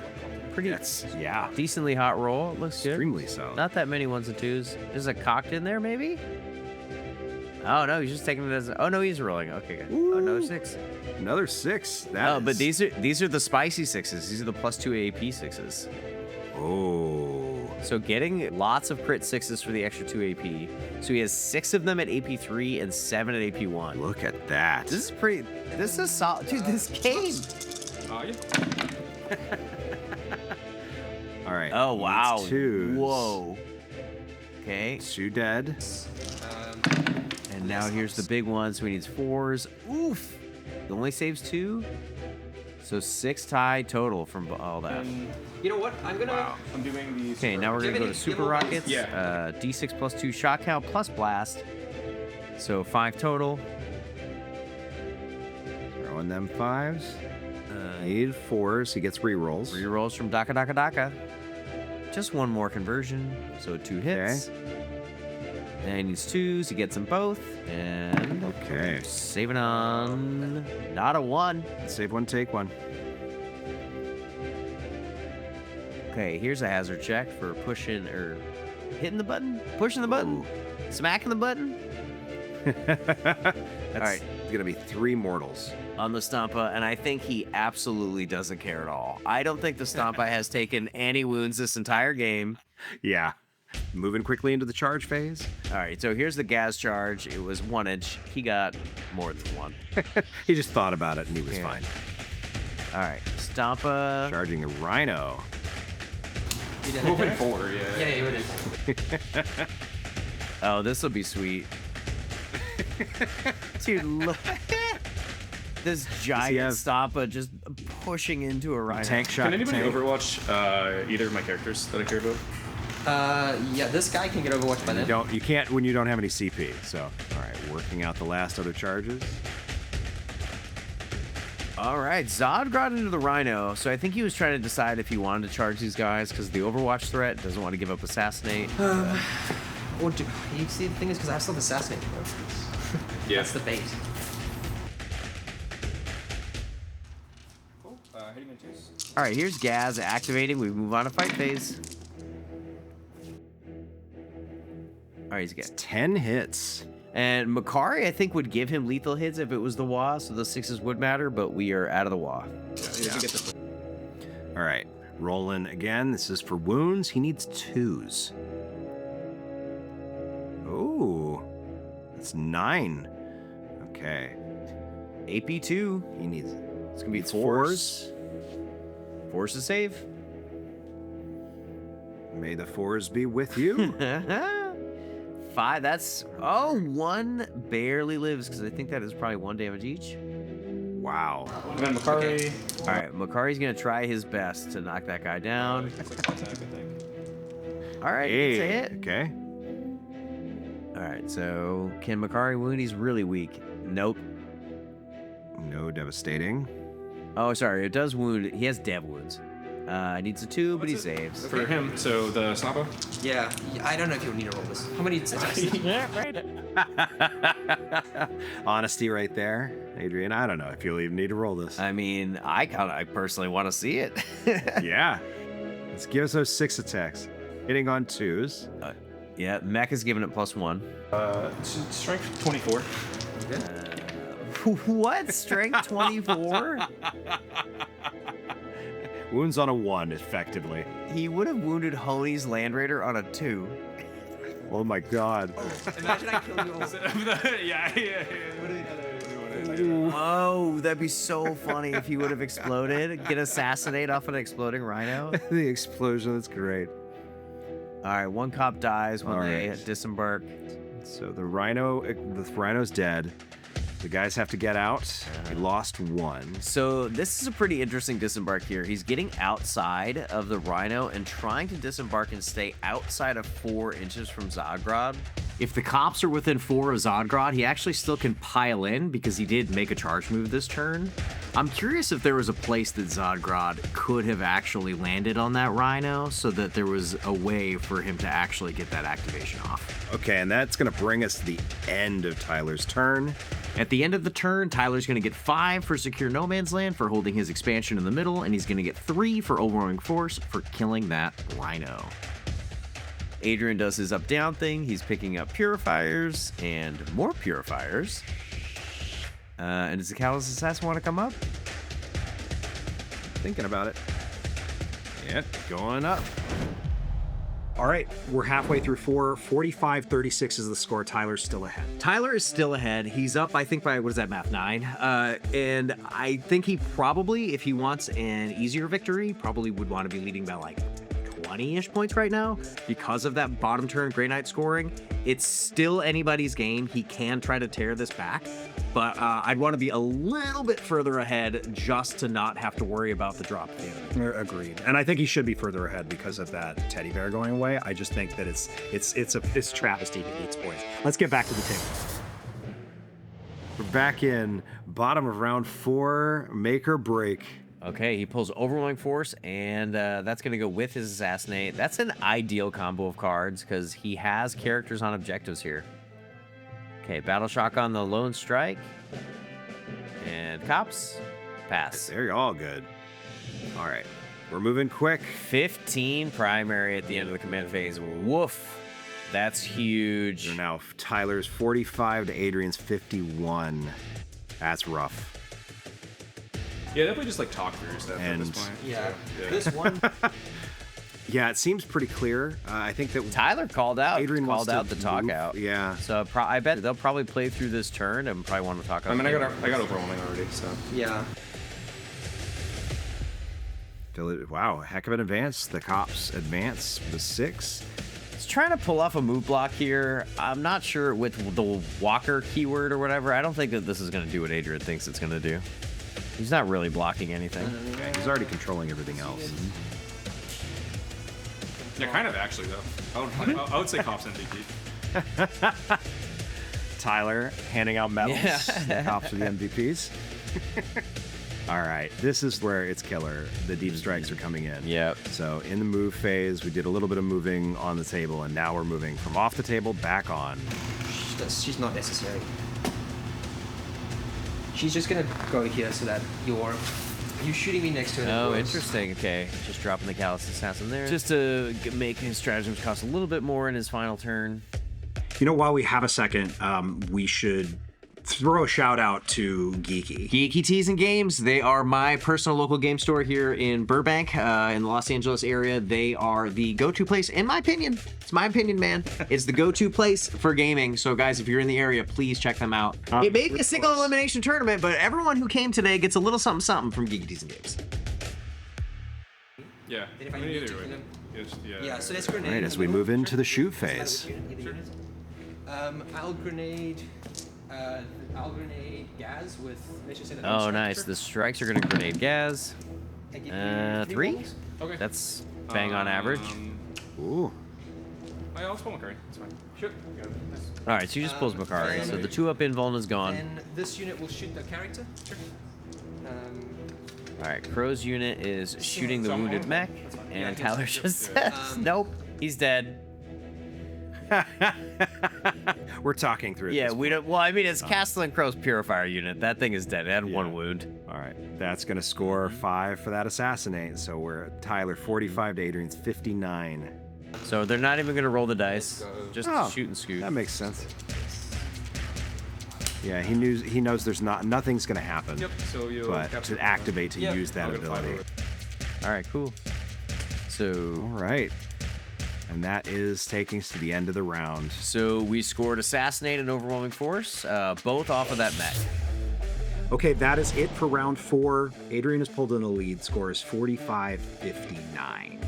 Pretty
Yeah.
decently hot roll. It looks good.
Extremely solid.
Not that many 1s and 2s. There's a cocked in there, maybe? Oh, no, he's just taking it as... Oh, no, he's rolling. Okay, good. Oh, no, 6.
Another 6. That
Oh, but
is-
these are the spicy 6s. These are the +2 AP 6s.
Oh.
So getting lots of crit 6s for the extra 2 AP. So he has 6 of them at AP3 and 7 at AP1.
Look at that.
This is pretty... This is solid. Dude, this game...
Yeah.
All right.
Oh, wow.
2s.
Whoa. Okay.
2 dead.
And now here's the big one. So he needs 4s. Oof. He only saves 2. So 6 tie total from all that.
You know what? I'm gonna.
Wow. I'm doing these.
Okay, now we're
Do you
gonna
have
go to
any
super
demo ones?
rockets.
Yeah.
D6 +2 shot count plus blast. So 5 total.
Throwing them 5s. He needed 4s. He gets rerolls.
Rerolls from Daka Daka Daka. Just one more conversion, so 2 hits. And he needs 2s. He gets them both. And
Okay.
saving on not a 1.
Save one, take one.
Okay, here's a hazard check for pushing or hitting the button, pushing the button, smacking the button.
All right. It's going to be 3 mortals.
On the Stompa, and I think he absolutely doesn't care at all. I don't think the Stompa has taken any wounds this entire game.
Yeah. Moving quickly into the charge phase.
All right, so here's the Gaz charge. It was 1 inch. He got more than 1.
He just thought about it and he was fine.
All right, Stompa.
Charging a Rhino.
Moving 4, yeah.
Yeah, it is.
Oh, this will be sweet. Dude, look. This giant Stompa just pushing into a Rhino.
Tank shot.
Can anybody
tank.
Overwatch either of my characters that I care about?
Yeah, this guy can get Overwatch by then.
You can't when you don't have any CP. So, all right, working out the last other charges.
All right, Zodgrod into the Rhino. So I think he was trying to decide if he wanted to charge these guys because the Overwatch threat doesn't want to give up Assassinate.
Or do, you see, the thing is, because I still have Assassinate.
Yeah.
That's the bait.
Cool. Hitting in 2s.
All right, here's Gaz activating. We move on to fight phase. All right, he's got
10 hits.
And Makari, I think, would give him lethal hits if it was the WA, so the 6s would matter, but we are out of the WA.
All right, rolling again. This is for wounds. He needs 2s. Oh, that's 9. Okay.
AP2.
He needs.
It's gonna be
It's
4s. 4s to save.
May the 4s be with you.
5. That's 1 barely lives because I think that is probably 1 damage each.
Wow.
And then Makari.
All right, Makari's gonna try his best to knock that guy down. All right, it's a hit.
Okay.
All right, so can Makari wound? He's really weak. Nope.
No devastating.
Oh, sorry, it does wound. He has dev wounds. Needs a 2, but he saves.
For him, so the Stompa?
Yeah, I don't know if you would need to roll this. How many attacks?
Honesty right there. Adriaan, I don't know if you'll even need to roll this.
I mean, I personally want to see it.
Yeah. Let's give us those 6 attacks. Hitting on 2s.
Yeah, Mech is giving it +1.
Strength 24.
What? Strength 24?
Wounds on a 1, effectively.
He would have wounded Honey's Land Raider on a 2.
Oh my god.
Imagine I kill you all.
yeah.
Oh, that'd be so funny if he would have exploded. Get Assassinate off an exploding Rhino.
The explosion, that's great.
All right, 1 cop dies when
All
they
right.
disembark.
So the rhino's dead. The guys have to get out. He lost 1.
So this is a pretty interesting disembark here. He's getting outside of the Rhino and trying to disembark and stay outside of 4 inches from Zodgrod.
If the cops are within 4 of Zodgrod, he actually still can pile in because he did make a charge move this turn. I'm curious if there was a place that Zodgrod could have actually landed on that Rhino so that there was a way for him to actually get that activation off.
Okay, and that's going to bring us to the end of Tyler's turn.
At the end of the turn, Tyler's going to get 5 for Secure No Man's Land for holding his expansion in the middle, and he's going to get 3 for Overwhelming Force for killing that Rhino.
Adriaan does his up-down thing. He's picking up purifiers and more purifiers. And does the Callous Assassin want to come up?
Thinking about it. Yeah, going up.
All right, we're halfway through 4. 45-36 is the score. Tyler's still ahead.
Tyler is still ahead. He's up, I think, by, what is that math, 9? And I think he probably, if he wants an easier victory, probably would want to be leading by like 20-ish points right now because of that bottom turn Grey Knight scoring. It's still anybody's game. He can try to tear this back, but I'd want to be a little bit further ahead just to not have to worry about the drop.
Agreed. And I think he should be further ahead because of that teddy bear going away. I just think that it's travesty to Beats Boys. Let's get back to the table.
We're back in bottom of round 4, make or break.
Okay, he pulls Overwhelming Force, and that's going to go with his Assassinate. That's an ideal combo of cards, because he has characters on objectives here. Okay, Battle Shock on the Lone Strike. And Cops. Pass.
They're all good. All right. We're moving quick.
15 primary at the end of the command phase. Woof. That's huge.
They're now Tyler's 45 to Adrian's 51. That's rough.
Yeah, definitely just like talk through stuff at this point.
Yeah.
Yeah.
This one.
Yeah, it seems pretty clear. I think that
Tyler called out.
Adrian wants
called out
to
the talk
move.
out.
Yeah.
So I bet they'll probably play through this turn and probably want to talk out.
I mean, I got overwhelming already, so.
Yeah.
Wow, heck of an advance. The Cops advance the 6.
He's trying to pull off a move block here. I'm not sure with the Walker keyword or whatever. I don't think that this is going to do what Adrian thinks it's going to do. He's not really blocking anything.
Yeah, he's already controlling everything else.
Yeah, kind of actually, though. I would say Cops MVP.
Tyler handing out medals.
Yeah.
The Cops are the MVPs. All right, this is where it's killer. The deep strikes are coming in.
Yep.
So in the move phase, we did a little bit of moving on the table, and now we're moving from off the table back on.
She's not necessary. She's just gonna go here so that you're shooting me next to it.
Oh, interesting. Okay, just dropping the Callous Assassin there. Just to make his stratagems cost a little bit more in his final turn.
You know, while we have a second, we should throw a shout out to Geeky.
Geeky Teas and Games. They are my personal local game store here in Burbank, in the Los Angeles area. They are the go-to place, in my opinion. It's my opinion, man. It's the go-to place for gaming. So, guys, if you're in the area, please check them out. It may be a single elimination tournament, but everyone who came today gets a little something from Geeky Teas and Games.
Yeah.
Then if I
I mean,
need
either
to
way.
kill him.
Yeah,
So let's grenade.
All right, as we move into the shoot phase.
I'll grenade. I'll grenade Gaz with. Let's just say that
Oh, nice. The strikes are going to grenade Gaz. 3?
Okay.
That's bang on average.
Ooh.
I'll pull Macari. It's fine. Sure. Nice.
All right, so he just pulls Macari. So the 2-up invuln is gone.
And this unit will shoot the character. Sure.
All right, Crow's unit is shooting the wounded mech, and Tyler just says, nope, he's dead.
We're talking through it.
Yeah, we don't. Well, I mean, it's Castellan Crowe's Purifier unit. That thing is dead. It had 1 wound.
All right, that's going to score 5 for that assassinate. So we're at Tyler 45 to Adrian's 59.
So they're not even going to roll the dice. Just shoot and scoot.
That makes sense. Yeah, he knows there's nothing's going to happen.
Yep. So you.
But to activate to use that ability.
All right, cool. So.
All right. And that is taking us to the end of the round.
So we scored Assassinate and Overwhelming Force, both off of that mech.
Okay, that is it for round 4. Adrian has pulled in the lead. Score is 45-59.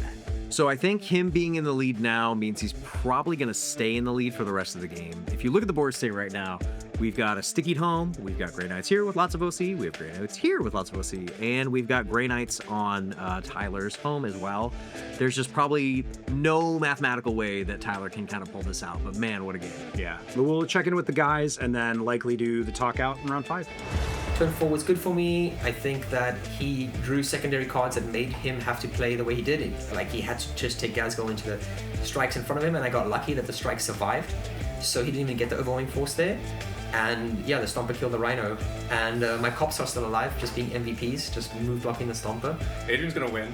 So I think him being in the lead now means he's probably going to stay in the lead for the rest of the game. If you look at the board state right now, we've got a Stickied home, we've got Grey Knights here with lots of OC, we have Grey Knights here with lots of OC, and we've got Grey Knights on Tyler's home as well. There's just probably no mathematical way that Tyler can kind of pull this out, but man, what a game.
Yeah, but we'll check in with the guys and then likely do the talk out in round 5.
Turn 4 was good for me. I think that he drew secondary cards that made him have to play the way he did. Like, he had to just take Ghazghkull into the strikes in front of him, and I got lucky that the strikes survived. So he didn't even get the overwhelming force there. And yeah, the Stompa killed the Rhino. And my cops are still alive, just being MVPs, just move blocking the Stompa.
Adrian's gonna win.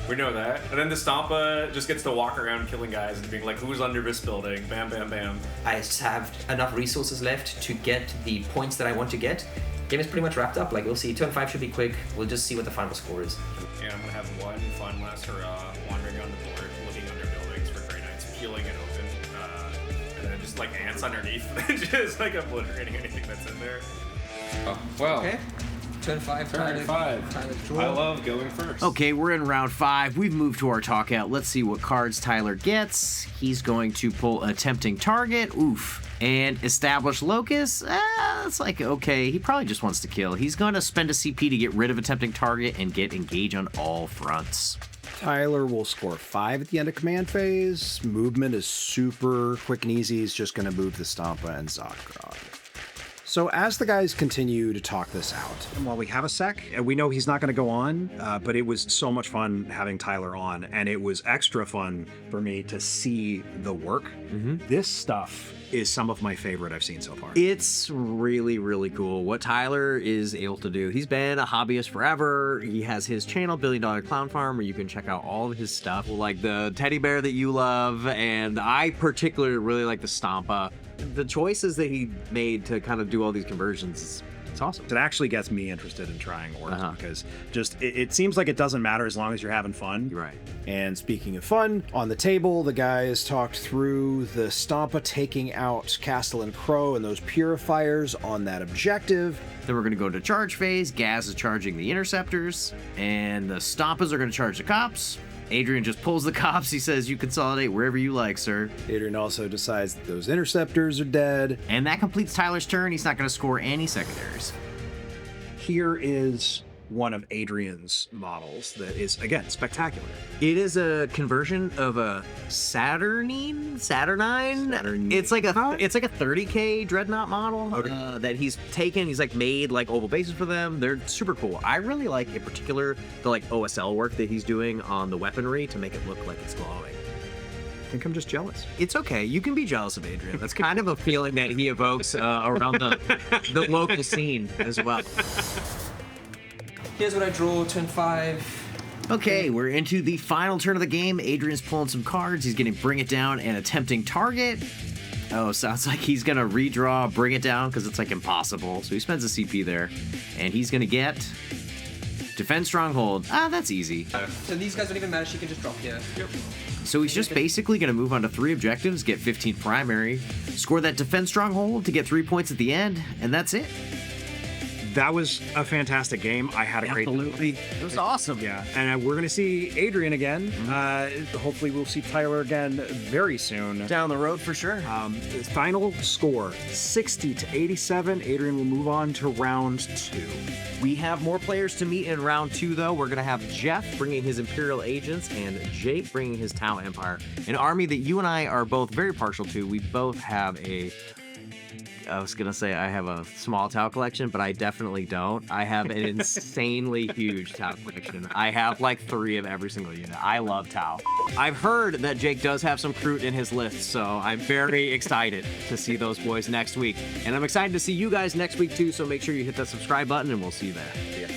We know that. And then the Stompa just gets to walk around killing guys and being like, who's under this building? Bam, bam, bam.
I have enough resources left to get the points that I want to get. Game is pretty much wrapped up. Like, we'll see. Turn 5 should be quick. We'll just see what the final score is.
And I'm gonna have one fun last hurrah, wandering on the board, looking under buildings for Grey Knights, peeling it open, and then just like ants underneath, just like obliterating anything that's in there.
Oh, well.
Okay. Turn 5.
Turn 5. I love going first.
Okay, we're in round 5. We've moved to our talk out. Let's see what cards Tyler gets. He's going to pull a Tempting Target. Oof. And Establish Locus. It's like, okay, he probably just wants to kill. He's going to spend a CP to get rid of a Tempting Target and get Engage on all fronts.
Tyler will score 5 at the end of command phase. Movement is super quick and easy. He's just going to move the Stompa and Zodgrod. So as the guys continue to talk this out,
And while we have a sec, we know he's not going to go on, but it was so much fun having Tyler on, and it was extra fun for me to see the work. This stuff is some of my favorite I've seen so far.
It's really, really cool what Tyler is able to do. He's been a hobbyist forever. He has his channel, $1 Billion Clown Farm, where you can check out all of his stuff, like the teddy bear that you love, and I particularly really like the Stompa. The choices that he made to kind of do all these conversions, it's awesome.
It actually gets me interested in trying Orks because just it seems like it doesn't matter as long as you're having fun.
You're right.
and speaking of fun, on the table, the guys talked through the Stompa taking out Castellan Crowe and those purifiers on that objective.
Then we're going to go to charge phase. Gaz is charging the interceptors, and the Stompas are going to charge the cops. Adriaan just pulls the cops. He says, "You consolidate wherever you like, sir."
Adriaan also decides that those interceptors are dead.
And that completes Tyler's turn. He's not going to score any secondaries.
Here is one of Adrian's models that is, again, spectacular.
It is a conversion of a Saturnine. It's like a 30K Dreadnought model that he's taken. He's like made like oval bases for them. They're super cool. I really like in particular the like OSL work that he's doing on the weaponry to make it look like it's glowing.
I think I'm just jealous.
It's okay. You can be jealous of Adriaan. That's kind of a feeling that he evokes around the local scene as well.
Here's what I draw, turn 5.
Okay, we're into the final turn of the game. Adrian's pulling some cards. He's getting Bring It Down and Attempting Target. Oh, sounds like he's going to redraw Bring It Down because it's like impossible. So he spends a CP there. And he's going to get Defend Stronghold. Ah, that's easy.
So these guys don't even matter, she can just drop here. Yep.
So he's just basically going to move on to 3 objectives, get 15 primary, score that Defend Stronghold to get 3 points at the end, and that's it.
That was a fantastic game. I had a great time.
Absolutely. It was awesome.
Yeah, and we're going to see Adriaan again. Hopefully we'll see Tyler again very soon.
Down the road for sure.
The final score, 60 to 87. Adriaan will move on to round 2.
We have more players to meet in round 2, though. We're going to have Jeff bringing his Imperial Agents and Jake bringing his Tau Empire, an army that you and I are both very partial to. We both have I was going to say I have a small Tau collection, but I definitely don't. I have an insanely huge Tau collection. I have like 3 of every single unit. I love Tau. I've heard that Jake does have some Kroot in his list, so I'm very excited to see those boys next week. And I'm excited to see you guys next week too, so make sure you hit that subscribe button and we'll see you there. See ya.